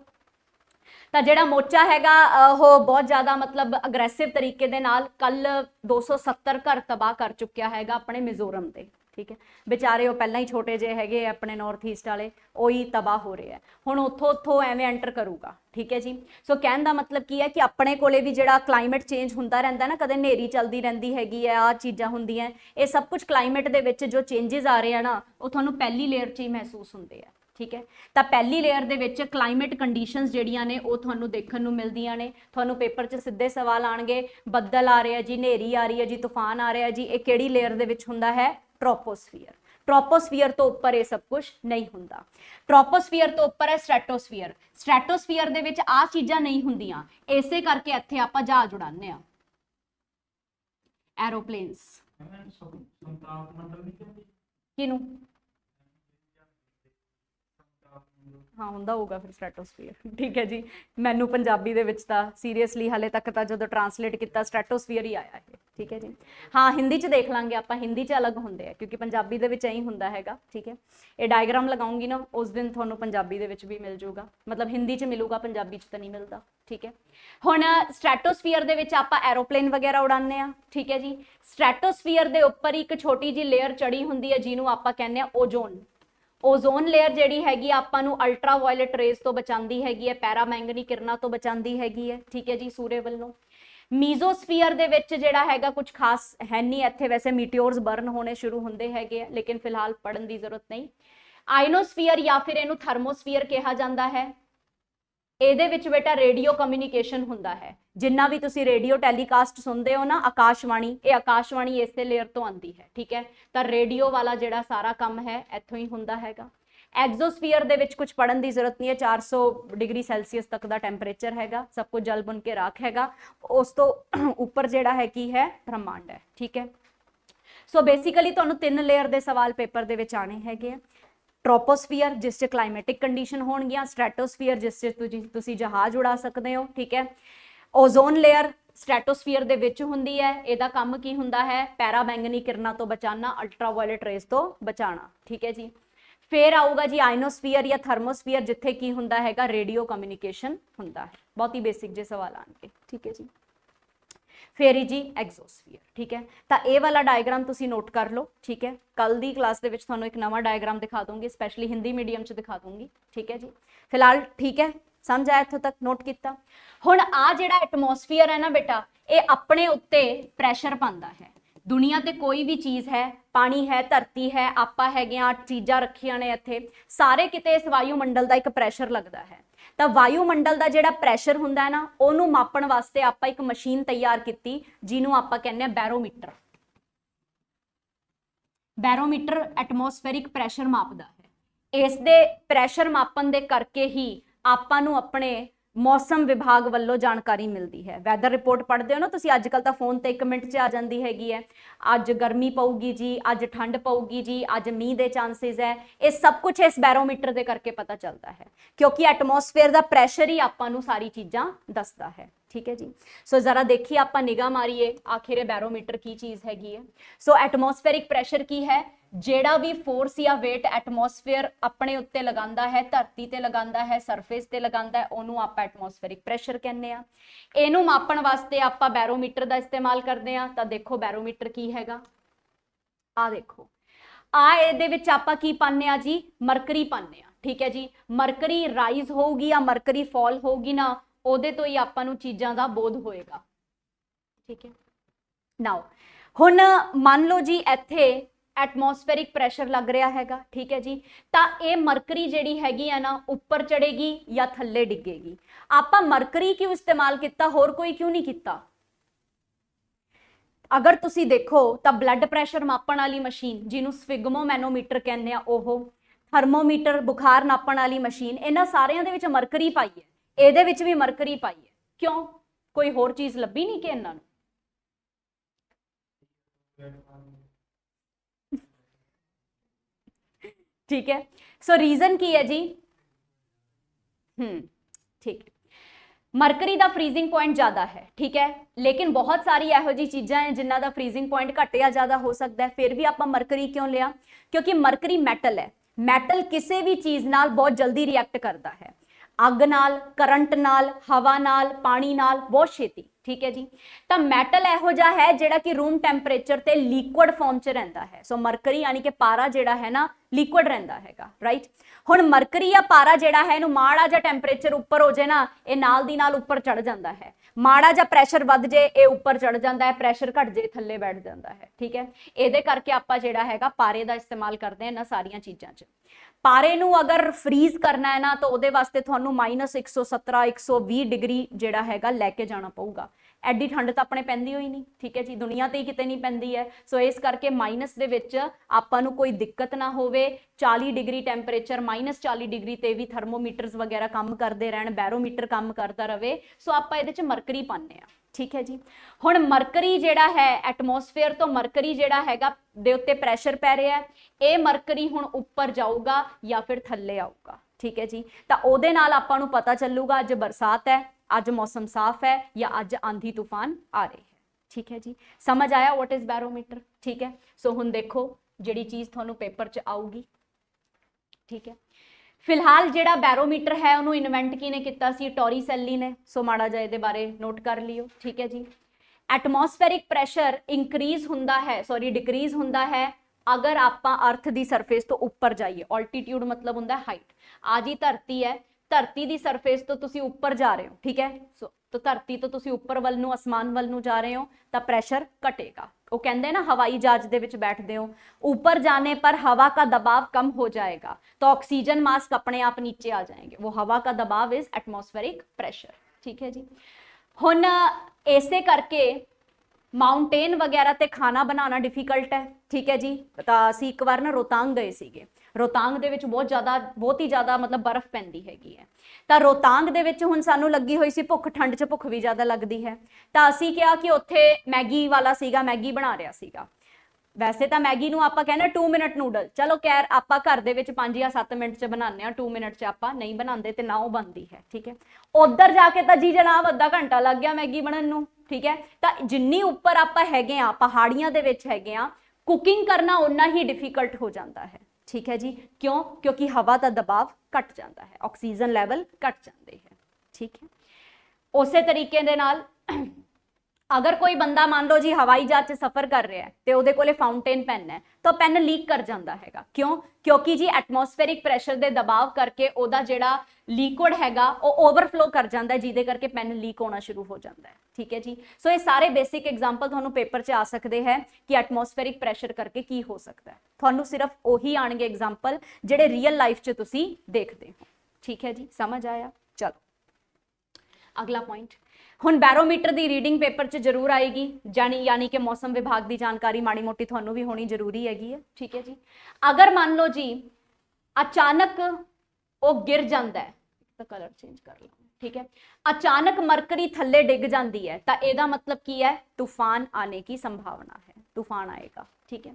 ਤਾਂ ਜਿਹੜਾ ਮੋਚਾ ਹੈਗਾ ਉਹ ਬਹੁਤ ਜ਼ਿਆਦਾ ਮਤਲਬ ਅਗਰੈਸਿਵ ਤਰੀਕੇ ਦੇ ਨਾਲ ਕੱਲ 270 ਘਰ ਤਬਾਹ ਕਰ ਚੁੱਕਿਆ ਹੈਗਾ ਆਪਣੇ ਮਿਜ਼ੋਰਮ ਤੇ। ਠੀਕ ਹੈ, ਵਿਚਾਰੇ ਉਹ ਪਹਿਲਾਂ ਹੀ ਛੋਟੇ ਜਿਹੇ ਹੈਗੇ ਆਪਣੇ ਨਾਰਥ ਈਸਟ ਵਾਲੇ, ਉਹੀ ਤਬਾਹ ਹੋ ਰਹੇ ਆ। ਹੁਣ ਉੱਥੋਂ ਐਵੇਂ ਐਂਟਰ ਕਰੂਗਾ। ਠੀਕ ਹੈ ਜੀ, ਸੋ ਕਹਿਣ ਦਾ ਮਤਲਬ ਕੀ ਹੈ ਕਿ ਆਪਣੇ ਕੋਲੇ ਵੀ ਜਿਹੜਾ ਕਲਾਈਮੇਟ ਚੇਂਜ ਹੁੰਦਾ ਰਹਿੰਦਾ ਨਾ, ਕਦੇ ਹਨੇਰੀ ਚੱਲਦੀ ਰਹਿੰਦੀ ਹੈਗੀ ਹੈ, ਆਹ ਚੀਜ਼ਾਂ ਹੁੰਦੀਆਂ, ਇਹ ਸਭ ਕੁਝ ਕਲਾਈਮੇਟ ਦੇ ਵਿੱਚ ਜੋ ਚੇਂजेस ਆ ਰਹੇ ਆ ਨਾ, ਉਹ ਤੁਹਾਨੂੰ ਪਹਿਲੀ ਲੇਅਰ 'ਚ ਹੀ ਮਹਿਸੂਸ ਹੁੰਦੇ ਆ। ठीक है, तो पहली लेयर दे विच क्लाइमेट कंडीशंस जिहड़ियां ने वो तुहानू देखण नू मिलदियां ने। तुहानू पेपर च सीधे सवाल आउणगे, बदल आ रहे हैं जी, नेरी आ रही है जी, तूफान आ रहा है जी, ये किहड़ी लेयर दे विच हुंदा है? ट्रोपोस्फीयर। ट्रोपोस्फीयर तो उपर ये सब कुछ नहीं हुंदा। ट्रोपोस्फीयर तो उपर है स्ट्रैटोस्फीयर। स्ट्रैटोस्फीयर दे विच आ चीज़ां नहीं हुंदियां, इसे करके इत्थे आपां जहाज उड़ाने आ, एरोप्लेन्स। किनू? ਹਾਂ ਹੁੰਦਾ ਹੋਊਗਾ ਫਿਰ ਸਟ੍ਰੈਟੋਸਫੀਅਰ, ਠੀਕ ਹੈ ਜੀ। ਮੈਨੂੰ ਪੰਜਾਬੀ ਦੇ ਵਿੱਚ ਤਾਂ ਸੀਰੀਅਸਲੀ ਹਾਲੇ ਤੱਕ ਤਾਂ ਜਦੋਂ ਟਰਾਂਸਲੇਟ ਕੀਤਾ ਸਟ੍ਰੈਟੋਸਫੀਅਰ ਹੀ ਆਇਆ ਇਹ, ਠੀਕ ਹੈ ਜੀ। ਹਾਂ ਹਿੰਦੀ 'ਚ ਦੇਖ ਲਾਂਗੇ ਆਪਾਂ, ਹਿੰਦੀ 'ਚ ਅਲੱਗ ਹੁੰਦੇ ਆ ਕਿਉਂਕਿ ਪੰਜਾਬੀ ਦੇ ਵਿੱਚ ਐਂ ਹੁੰਦਾ ਹੈਗਾ, ਠੀਕ ਹੈ। ਇਹ ਡਾਇਗਰਾਮ ਲਗਾਉਂਗੀ ਨਾ ਉਸ ਦਿਨ ਤੁਹਾਨੂੰ ਪੰਜਾਬੀ ਦੇ ਵਿੱਚ ਵੀ ਮਿਲ ਜੂਗਾ, ਮਤਲਬ ਹਿੰਦੀ 'ਚ ਮਿਲੂਗਾ, ਪੰਜਾਬੀ 'ਚ ਤਾਂ ਨਹੀਂ ਮਿਲਦਾ, ਠੀਕ ਹੈ। ਹੁਣ ਸਟ੍ਰੈਟੋਸਫੀਅਰ ਦੇ ਵਿੱਚ ਆਪਾਂ ਐਰੋਪਲੇਨ ਵਗੈਰਾ ਉਡਾਉਂਦੇ ਆ, ਠੀਕ ਹੈ ਜੀ। ਸਟ੍ਰੈਟੋਸਫੀਅਰ ਦੇ ਉੱਪਰ ਇੱਕ ਛੋਟੀ ਜਿਹੀ ਲੇਅਰ ਚੜੀ ਹੁੰਦੀ ਹੈ ਜਿਹਨੂੰ ਆਪਾਂ ਕਹਿੰਦੇ ਆ ਓਜ਼ੋਨ। ਓਜ਼ੋਨ ਲੇਅਰ ਜਿਹੜੀ ਹੈਗੀ ਆਪਾਂ ਨੂੰ ਅਲਟਰਾ ਵਾਇਲਟ ਰੇਜ਼ ਤੋਂ ਬਚਾਉਂਦੀ ਹੈਗੀ ਹੈ, ਪੈਰਾਮੈਂਗਨੀ ਕਿਰਨਾਂ ਤੋਂ ਬਚਾਉਂਦੀ ਹੈਗੀ ਹੈ, ਠੀਕ ਹੈ ਜੀ, ਸੂਰਜ ਵੱਲੋਂ। ਮੀਜ਼ੋਸਫੀਅਰ ਦੇ ਵਿੱਚ ਜਿਹੜਾ ਹੈਗਾ ਕੁਝ ਖਾਸ ਹੈ ਨਹੀਂ ਇੱਥੇ, ਵੈਸੇ ਮੀਟਿਓਰਸ ਬਰਨ ਹੋਣੇ ਸ਼ੁਰੂ ਹੁੰਦੇ ਹੈਗੇ ਆ, ਲੇਕਿਨ ਫਿਲਹਾਲ ਪੜਨ ਦੀ ਜ਼ਰੂਰਤ ਨਹੀਂ। ਆਇਨੋਸਫੀਅਰ ਜਾਂ ਫਿਰ ਇਹਨੂੰ ਥਰਮੋਸਫੀਅਰ ਕਿਹਾ ਜਾਂਦਾ ਹੈ। ਇਹਦੇ ਵਿੱਚ ਬੇਟਾ ਰੇਡੀਓ ਕਮਿਊਨੀਕੇਸ਼ਨ ਹੁੰਦਾ ਹੈ, ਜਿੰਨਾ ਵੀ ਤੁਸੀਂ ਰੇਡੀਓ ਟੈਲੀਕਾਸਟ ਸੁਣਦੇ ਹੋ ਨਾ, ਆਕਾਸ਼ਵਾਣੀ, ਇਹ ਆਕਾਸ਼ਵਾਣੀ ਇਸੇ ਲੇਅਰ ਤੋਂ ਆਉਂਦੀ ਹੈ, ਠੀਕ ਹੈ। ਤਾਂ ਰੇਡੀਓ ਵਾਲਾ ਜਿਹੜਾ ਸਾਰਾ ਕੰਮ ਹੈ ਇੱਥੋਂ ਹੀ ਹੁੰਦਾ ਹੈਗਾ। ਐਗਜ਼ੋਸਫੀਅਰ ਦੇ ਵਿੱਚ ਕੁਝ ਪੜਨ ਦੀ ਜ਼ਰੂਰਤ ਨਹੀਂ ਹੈ, 400 ਡਿਗਰੀ ਸੈਲਸੀਅਸ ਤੱਕ ਦਾ ਟੈਂਪਰੇਚਰ ਹੈਗਾ, ਸਭ ਕੁਝ ਜਲ ਬੁਨ ਕੇ ਰਾਖ ਹੈਗਾ, ਉਸ ਤੋਂ ਉੱਪਰ ਜਿਹੜਾ ਹੈ ਕੀ ਹੈ, ਬ੍ਰਹਮੰਡ ਹੈ, ਠੀਕ ਹੈ। ਸੋ ਬੇਸਿਕਲੀ ਤੁਹਾਨੂੰ 3 ਲੇਅਰ ਦੇ ਸਵਾਲ ਪੇਪਰ ਦੇ ਵਿੱਚ ਆਣੇ ਹੈਗੇ ਆ। ट्रोपोस्फीयर जिस च क्लाइमेटिक कंडीशन होणगियां, स्ट्रैटोस्फीयर जिस च तुसी जहाज उड़ा सकते हो, ठीक है। ओजोन लेयर स्ट्रैटोस्फीयर दे विच हुंदी है, इहदा काम की हुंदा है, पैराबैंगनी किरणां तो बचाना, अल्ट्रावायलेट रेज तो बचाना, ठीक है जी। फिर आऊगा जी आइनोस्फीयर या थर्मोस्फीयर, जिथे की हुंदा हैगा रेडियो कम्यूनीकेशन हुंदा है। बहुत ही बेसिक जे सवाल आएंगे, ठीक है जी। फिर ही जी एग्जोस्फीयर, ठीक है। तो ये वाला डायग्राम तुसी नोट कर लो, ठीक है। कल दी क्लास दे विच तुहानू एक नवा डायग्राम दिखा दूंगी, स्पैशली हिंदी मीडियम च दिखा दूंगी, ठीक है जी। फिलहाल ठीक है, समझ आया इत्थों तक, नोट किया। हुण आ जिहड़ा एटमोसफीयर है ना बेटा, ये अपने उत्ते प्रैशर पांदा है। दुनिया ते कोई भी चीज़ है, पानी है, धरती है, आपां हैगे आ, चीज़ां रखियां ने इत्थे, सारे किते इस वायुमंडल का एक प्रैशर लगता है। ਤਾਂ ਵਾਯੂਮੰਡਲ ਦਾ ਜਿਹੜਾ ਪ੍ਰੈਸ਼ਰ ਹੁੰਦਾ ਹੈ ਨਾ, ਉਹਨੂੰ ਮਾਪਣ ਵਾਸਤੇ ਆਪਾਂ ਇੱਕ ਮਸ਼ੀਨ ਤਿਆਰ ਕੀਤੀ ਜਿਹਨੂੰ ਆਪਾਂ ਕਹਿੰਦੇ ਆ ਬੈਰੋਮੀਟਰ। ਬੈਰੋਮੀਟਰ ਐਟਮੋਸਫੇਰਿਕ ਪ੍ਰੈਸ਼ਰ ਮਾਪਦਾ ਹੈ। ਇਸ ਦੇ ਪ੍ਰੈਸ਼ਰ ਮਾਪਣ ਦੇ ਕਰਕੇ ਹੀ ਆਪਾਂ ਨੂੰ ਆਪਣੇ मौसम विभाग वालों जानकारी मिलती है। वैदर रिपोर्ट पढ़ते हो ना तुसी, अजकल तो फोन ते 1 मिनट च आ जाती हैगी है, अज गर्मी पऊगी जी, अज ठंड पऊगी जी, अज मीह दे चांसेस है, ये सब कुछ इस बैरोमीटर के करके पता चलता है, क्योंकि एटमोसफेयर का प्रैशर ही आपां नूं सारी चीज़ां दसदा है, ठीक है जी। सो जरा देखिए आपां निगाह मारीए आखिर बैरोमीटर की चीज़ हैगी है। सो एटमोसफेरिक प्रैशर की है, ਜਿਹੜਾ ਵੀ फोर्स या वेट एटमोसफेयर अपने उत्ते लगांदा है, धरती ते लगांदा है, सरफेस ते लगांदा है, ਉਹਨੂੰ ਆਪਾਂ एटमोसफेरिक ਪ੍ਰੈਸ਼ਰ ਕਹਿੰਦੇ ਆ। ਇਹਨੂੰ ਮਾਪਣ ਵਾਸਤੇ ਆਪਾਂ बैरोमीटर ਦਾ ਇਸਤੇਮਾਲ ਕਰਦੇ ਆ। ਤਾਂ ਦੇਖੋ बैरोमीटर ਕੀ ਹੈਗਾ, ਆ ਦੇਖੋ, ਆ ਇਹਦੇ ਵਿੱਚ ਆਪਾਂ ਕੀ ਪਾਉਂਦੇ ਆ ਜੀ, ਮਰਕਰੀ ਪਾਉਂਦੇ ਆ, ਠੀਕ ਹੈ ਜੀ। ਮਰਕਰੀ ਰਾਈਜ਼ ਹੋਊਗੀ ਜਾਂ ਮਰਕਰੀ ਫਾਲ ਹੋਊਗੀ ਨਾ, ਉਹਦੇ ਤੋਂ ਹੀ ਆਪਾਂ ਨੂੰ ਚੀਜ਼ਾਂ ਦਾ ਬੋਧ ਹੋਏਗਾ, ਠੀਕ ਹੈ। ਨਾਓ ਹੁਣ ਮੰਨ ਲਓ ਜੀ ਇੱਥੇ एटमोसफेरिक प्रैशर लग रहा हैगा, ठीक है जी। तो ये मरकरी जिहड़ी हैगी है ना, उपर चढ़ेगी या थल्ले डिगेगी। आपां मरकरी क्यों इस्तेमाल किया, होर कोई क्यों नहीं किया? अगर तुसी देखो तो ब्लड प्रैशर मापण वाली मशीन जिन्हों स्फिग्मोमैनोमीटर कहने आ, ओहो थर्मोमीटर बुखार नापण वाली मशीन, इन्हां सारियां दे विच मरकरी पाई है, इहदे विच भी मरकरी पाई है। क्यों, कोई होर चीज़ लभी नहीं कि इन्हां नूं? ठीक है। सो रीजन की है जी, ठीक है, मरकरी का फ्रीजिंग पॉइंट ज़्यादा है, ठीक है, लेकिन बहुत सारी यहो जी चीज़ां हैं जिन्हों का फ्रीजिंग पॉइंट घट या ज़्यादा हो सकता है। फिर भी आप मरकरी क्यों लिया, क्योंकि मरकरी मैटल है, मैटल किसी भी चीज़ नाल बहुत जल्दी रिएक्ट करता है, अग नाल, करंट नाल, हवा नाल, पानी नाल, बहुत छेती, ठीक है जी। तो मैटल इहो जिहा है जिहड़ा कि रूम टैंपरेचर ते लिक्विड फॉर्म च रहिंदा है। सो मरकरी यानी कि पारा जिहड़ा है ना, लिक्विड रहिंदा हैगा, राइट। हुण मरकरी या पारा जिहड़ा है, इहनूं माड़ा जिहा टैंपरेचर उपर हो जाए ना, ये नाल दी नाल उपर चढ़ जाता है, माड़ा जिहा प्रैशर वध जाए ये उपर चढ़ जाता है, प्रैशर घट जाए थल्ले बैठ जाता है, ठीक है। इहदे करके आपां जिहड़ा हैगा पारे का इस्तेमाल करते हैं इन्हां सारियां चीज़ां च। पारे नूं अगर फ्रीज करना है ना, तो उहदे वास्ते तुहानूं -117 120 डिग्री जिहड़ा हैगा लैके जाना पऊगा। एडी ठंड तो अपने पैंदी होई नहीं, ठीक है जी, दुनिया ते ही किते नहीं पैंदी है। सो इस करके माइनस दे विच आपां नूं कोई दिक्कत ना होवे। 40 डिग्री टैंपरेचर, -40 डिग्री ते भी थर्मोमीटर्स वगैरह काम करते रहन, बैरोमीटर काम करता रहे। सो आपां इहदे च मरकरी पाने आ, ठीक है जी। हुण मरकरी जिहड़ा है एटमोसफेयर तो मरकरी जिहड़ा हैगा दे उत्ते प्रैशर पै रहा है, ये मरकरी हुण उपर जाऊगा या फिर थल्ले आऊगा, ठीक है जी। तो ਉਹਦੇ ਨਾਲ ਆਪਾਂ ਨੂੰ ਪਤਾ ਚੱਲੂਗਾ ਅੱਜ ਬਰਸਾਤ है, ਅੱਜ मौसम साफ है या ਅੱਜ आंधी तूफान आ रही है। ठीक है जी, समझ आया व्हाट इज बैरोमीटर। ठीक है, सो हुण देखो ਜਿਹੜੀ चीज़ ਤੁਹਾਨੂੰ पेपर च आऊगी। ठीक है, फिलहाल ਜਿਹੜਾ बैरोमीटर है ਉਹਨੂੰ इन्वेंट किने किया सी? टॉरिसेली ने। सो माड़ा जिहा ਇਹਦੇ बारे नोट कर लियो। ठीक है जी, एटमोसफेरिक प्रैशर इंक्रीज हुंदा है, सॉरी डिक्रीज हुंदा है अगर आपां अर्थ दी सरफेस तो ऊपर जाइए। ऑल्टीट्यूड मतलब हुंदा हाइट। आ जी धरती है, धरती दी सरफेस तो तुसी ऊपर जा रहे हो। ठीक है, सो तो धरती तो तुसी ऊपर वल नूं, आसमान वल नूं जा रहे हो तो प्रैशर घटेगा। वो कहते ना हवाई जहाज दे विच बैठते हो, ऊपर जाने पर हवा का दबाव कम हो जाएगा तो ऑक्सीजन मास्क अपने आप नीचे आ जाएंगे। वो हवा का दबाव इज एटमोसफेरिक प्रेशर। ठीक है जी, हुण इसे करके माउंटेन वगैरह ते खाना बनाना डिफिकल्ट है। ठीक है जी, तो असीं एक बार ना रोहतांग गए सीगे। रोहतांग दे विच बहुत ही ज़्यादा मतलब बर्फ पैंदी हैगी है। तो रोहतांग दे विच हुण सानूं लगी हुई सी भुख, ठंड च भुख भी ज़्यादा लगदी है। तो असीं कहा कि उत्थे मैगी वाला सीगा, मैगी बना रहा सीगा। वैसे तो मैगी नूं आपां कहने 2 मिनट नूडल, चलो खैर आपां घर दे विच 5 या 7 मिनट च बनाने आ, 2 मिनट च आपां नहीं बनाते ते ना वो बनती है। ठीक है, उधर जाके तो जी जनाब अद्धा घंटा लग गया मैगी बनन नूं। ठीक है, तो जिन्नी उपर आपां हैगे आ, पहाड़ियां दे विच हैगे आ, कुकिंग करना उन्ना ही डिफिकल्ट हो जाता है। ठीक है जी, क्यों? क्योंकि हवा का दबाव घट जाता है, ऑक्सीजन लैवल घट जाते हैं। ठीक है, उस तरीके दे नाल अगर कोई बंदा मान लो जी हवाई जहाज से सफर कर रहा है तो ਉਹਦੇ ਕੋਲੇ फाउंटेन पेन है तो पेन लीक कर जाता हैगा। क्यों? क्योंकि जी एटमोसफेरिक प्रेशर के दबाव करके ਉਹਦਾ ਜਿਹੜਾ लिक्विड हैगा वो ओवरफ्लो कर जाता है, जिहदे करके पेन लीक होना शुरू हो जाता है। ठीक है जी, सो ये सारे बेसिक एग्जाम्पल ਤੁਹਾਨੂੰ पेपर च आ सकते हैं कि एटमोसफेरिक प्रेशर करके की हो सकता है। ਤੁਹਾਨੂੰ सिर्फ ਉਹੀ आणगे एग्जाम्पल ਜਿਹੜੇ रियल लाइफ च ਤੁਸੀਂ देखते हो। ठीक है जी, समझ आया? चलो अगला पॉइंट, हुण बैरोमीटर की रीडिंग पेपर च जरूर आएगी, यानी कि मौसम विभाग की जानकारी माड़ी मोटी तुहानू भी होनी जरूरी हैगी है। ठीक है जी, अगर मान लो जी अचानक वो गिर जाता है, तो कलर चेंज कर लो। ठीक है, अचानक मरकरी थल्ले डिग जाती है तो यदा मतलब की है? तूफान आने की संभावना है, तूफान आएगा। ठीक है,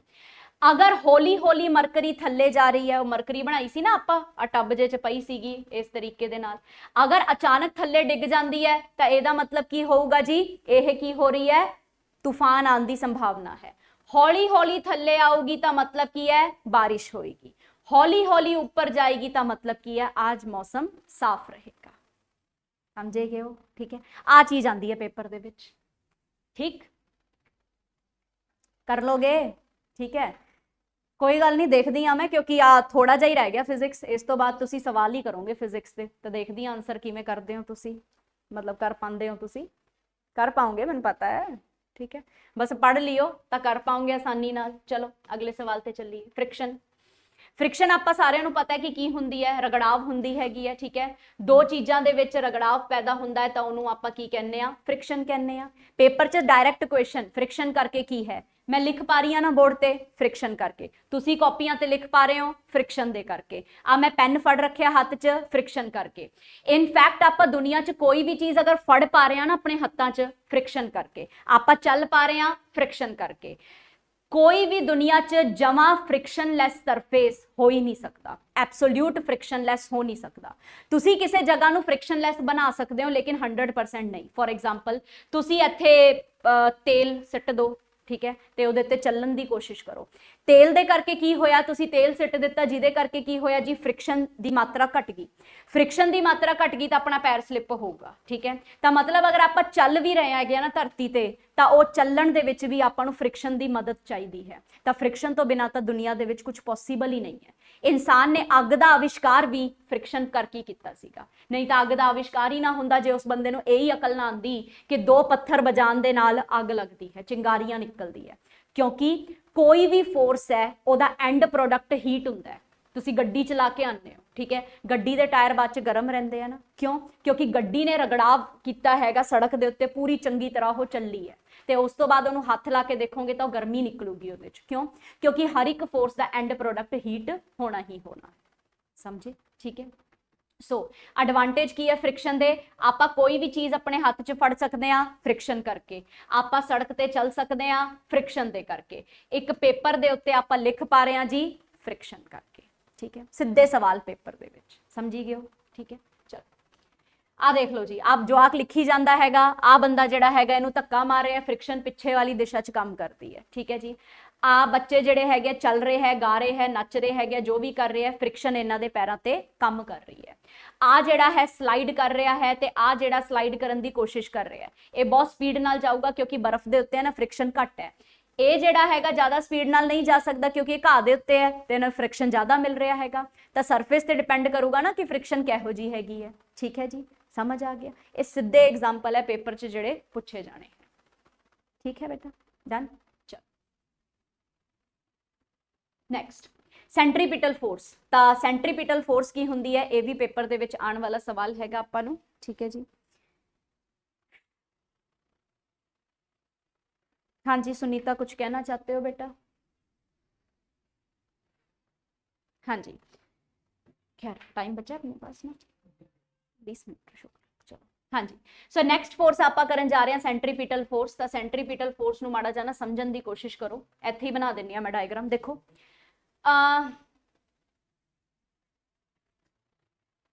अगर हौली हौली मरकरी थल्ले जा रही है, वो मरकरी बनाई सी ना आपां टब जे च पई सीगी इस तरीके दे नाल, अगर अचानक थल्ले डिग जाती है तो यदा मतलब की होगा जी? यह की हो रही है? तूफान आने की संभावना है। हौली हौली थल्ले आऊगी तो मतलब की है? बारिश होएगी। हौली हौली ऊपर जाएगी तो मतलब की है? आज मौसम साफ रहेगा। समझे गए हो? ठीक है, आ चीज आती है पेपर दे विच। ठीक कर लोगे? ठीक है, कोई गल नहीं, देखती हाँ मैं, क्योंकि आ थोड़ा जा ही रह गया फिजिक्स, इस तो बाद तुसी सवाल ही करोगे फिजिक्स के, तो देखती हाँ आंसर किवें करते हो तुसी, मतलब कर पाते हो तुसी, कर पाओगे मैंने पता है। ठीक है, बस पढ़ लियो तो कर पाओगे आसानी नाल। चलो अगले सवाल ते चलिए। फ्रिक्शन, फ्रिक्शन आपां सारिਆਂ ਨੂੰ पता है कि की हुंदी है? रगड़ाव हुंदी हैगी है। ठीक है, दो चीज़ों के विच रगड़ाव पैदा हुंदा है तो उन्होंने आपां की कहने आ? फ्रिक्शन कहने आ। पेपर च डायरैक्ट क्वेश्चन फ्रिक्शन करके की है, मैं लिख पा रही हाँ ना बोर्ड ते? फ्रिक्शन करके। तुसी कॉपियां ते लिख पा रहे हो? फ्रिक्शन दे करके। आ मैं पेन फड़ रखिया हाथ च? फ्रिक्शन करके। इनफैक्ट आपां दुनिया च कोई भी चीज़ अगर फड़ पा रहे हैं ना अपने हत्थां च? फ्रिक्शन करके। आपां चल पा रहे हैं? फ्रिक्शन करके। कोई भी दुनिया च जमा फ्रिक्शनलैस सरफेस हो ही नहीं सकता, एब्सोल्यूट फ्रिक्शनलैस हो नहीं सकता। तुसी किसी जगह नूं फ्रिक्शनलैस बना सकते हो लेकिन 100% नहीं। फॉर एग्जाम्पल तुसी इत्थे तेल सिट दो, ठीक है, तो उहदे ते चलण की कोशिश करो, तेल दे करके की होया? तुसी तेल सिट दिता, जिहदे करके की होया जी? फ्रिक्शन की मात्रा घट गई। फ्रिक्शन की मात्रा घट गई तो अपना पैर स्लिप होगा। ठीक है, तो मतलब अगर आप चल भी रहे हैं ना धरती ते, तो वह चलण दे विच भी आपां नूं फ्रिक्शन की मदद चाहिए है। तो फ्रिक्शन तो बिना तो दुनिया दे विच कुछ पॉसीबल ही नहीं है। इंसान ने अग का आविष्कार भी फ्रिक्शन करके किया सीगा, नहीं तो अग का आविष्कार ही ना हुंदा जे उस बंदे नूं यही अकल ना आंदी कि 2 पत्थर बजाण दे नाल अग लगती है, चिंगारियां निकलती है। क्योंकि कोई भी फोर्स है उहदा एंड प्रोडक्ट हीट हुंदा है। तुसी गड्डी चला के आने हो, ठीक है, गड्डी दे टायर बाद च गर्म रहंदे हैं ना, क्यों? क्योंकि गड्डी ने रगड़ाव किया हैगा सड़क दे उत्ते, पूरी चंगी तरह वो चली है, तो उस तो बाद उन्होंने हाथ ला के देखोगे तो गर्मी निकलूगी उहदे च। क्यों? क्योंकि हर एक फोर्स का एंड प्रोडक्ट हीट होना ही होना है। समझे? ठीक है, सो एडवांटेज की है फ्रिक्शन दे? आपां कोई भी चीज़ अपने हाथ च फड़ सकते हैं फ्रिक्शन करके, आपां सड़क ते चल सकते हैं फ्रिक्शन दे करके, एक पेपर दे उत्ते आपां लिख पा रहे हैं जी फ्रिक्शन करके। ठीक है, सीधे सवाल पेपर दे विच, समझी गए हो, ठीक है। चलो आ देख लो जी, आप जवाक लिखी जाता हैगा, आ बंदा जिहड़ा हैगा इहनूं धक्का मार रहा है, फ्रिक्शन पिछे वाली दिशा च काम करती है, ठीक है जी। आ बच्चे जिहड़े हैगे चल रहे है, गा रहे है, नच रहे हैगे, जो भी कर रहे हैं, फ्रिक्शन इन्हां दे पैरां ते काम कर रही है। आ जिहड़ा है स्लाइड कर रहा है ते आ जिहड़ा स्लाइड करन दी कोशिश कर रहा है, ये बहुत स्पीड नाल जाऊगा क्योंकि बर्फ दे उत्ते है ना फ्रिक्शन घट है। ਇਹ ਜਿਹੜਾ ਹੈਗਾ ਜ਼ਿਆਦਾ ਸਪੀਡ ਨਾਲ ਨਹੀਂ ਜਾ ਸਕਦਾ ਕਿਉਂਕਿ ਇਹ ਘਾਹ ਦੇ ਉੱਤੇ ਹੈ ਤੇ ਇਹਨੂੰ ਫ੍ਰਿਕਸ਼ਨ ਜ਼ਿਆਦਾ ਮਿਲ ਰਿਹਾ ਹੈਗਾ, ਤਾਂ ਸਰਫੇਸ ਤੇ ਡਿਪੈਂਡ ਕਰੂਗਾ ਨਾ ਕਿ ਫ੍ਰਿਕਸ਼ਨ ਕਿਹੋ ਜੀ ਹੈਗੀ ਹੈ, ਠੀਕ ਹੈ ਜੀ, ਸਮਝ ਆ ਗਿਆ। ਇਹ ਸਿੱਧੇ ਐਗਜ਼ਾਮਪਲ ਹੈ ਪੇਪਰ 'ਚ ਜਿਹੜੇ ਪੁੱਛੇ ਜਾਣੇ, ਠੀਕ ਹੈ ਬੇਟਾ, ਡਨ। ਚਲ ਨੈਕਸਟ ਸੈਂਟਰੀਪੀਟਲ ਫੋਰਸ, ਤਾਂ ਸੈਂਟਰੀਪੀਟਲ ਫੋਰਸ ਕੀ ਹੁੰਦੀ ਹੈ, ਇਹ ਵੀ ਪੇਪਰ ਦੇ ਵਿੱਚ ਆਉਣ ਵਾਲਾ ਸਵਾਲ ਹੈਗਾ ਆਪਾਂ ਨੂੰ, ਠੀਕ ਹੈ ਜੀ। हाँ जी सुनीता कुछ कहना चाहते हो बेटा? हाँ जी, खैर टाइम बचा अपने पास ना, 20 मिनट, शुक्र। चलो हाँ जी, सो नैक्सट फोर्स आप करन जा रहे हैं सेंट्रीपिटल फोर्स। तो सेंट्रीपिटल फोर्स नूं माड़ा जाना समझण दी कोशिश करो, इत्थे ही बना दिंदी हां मैं डायग्राम। देखो आ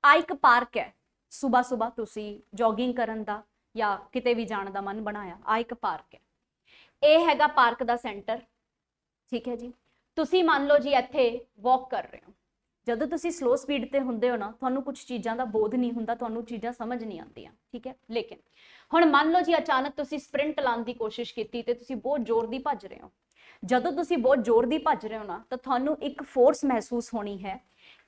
एक पार्क है, सुबह सुबह तुसी जॉगिंग करन दा या किते भी जाण दा मन बनाया, आ एक पार्क है, ਇਹ ਹੈਗਾ ਪਾਰਕ ਦਾ ਸੈਂਟਰ, ਠੀਕ ਹੈ ਜੀ। ਤੁਸੀਂ ਮੰਨ ਲਓ ਜੀ ਇੱਥੇ ਵਾਕ ਕਰ ਰਹੇ ਹੋ, ਜਦੋਂ ਤੁਸੀਂ ਸਲੋ ਸਪੀਡ ਤੇ ਹੁੰਦੇ ਹੋ ਨਾ, ਤੁਹਾਨੂੰ ਕੁਝ ਚੀਜ਼ਾਂ ਦਾ ਬੋਧ ਨਹੀਂ ਹੁੰਦਾ, ਤੁਹਾਨੂੰ ਚੀਜ਼ਾਂ ਸਮਝ ਨਹੀਂ ਆਉਂਦੀਆਂ, ਠੀਕ ਹੈ। ਲੇਕਿਨ ਹੁਣ ਮੰਨ ਲਓ ਜੀ ਅਚਾਨਕ ਤੁਸੀਂ ਸਪ੍ਰਿੰਟ ਲਾਉਣ ਦੀ ਕੋਸ਼ਿਸ਼ ਕੀਤੀ ਤੇ ਤੁਸੀਂ ਬਹੁਤ ਜ਼ੋਰ ਦੀ ਭੱਜ ਰਹੇ ਹੋ। ਜਦੋਂ ਤੁਸੀਂ ਬਹੁਤ ਜ਼ੋਰ ਦੀ ਭੱਜ ਰਹੇ ਹੋ ਨਾ, ਤਾਂ ਤੁਹਾਨੂੰ ਇੱਕ ਫੋਰਸ ਮਹਿਸੂਸ ਹੋਣੀ ਹੈ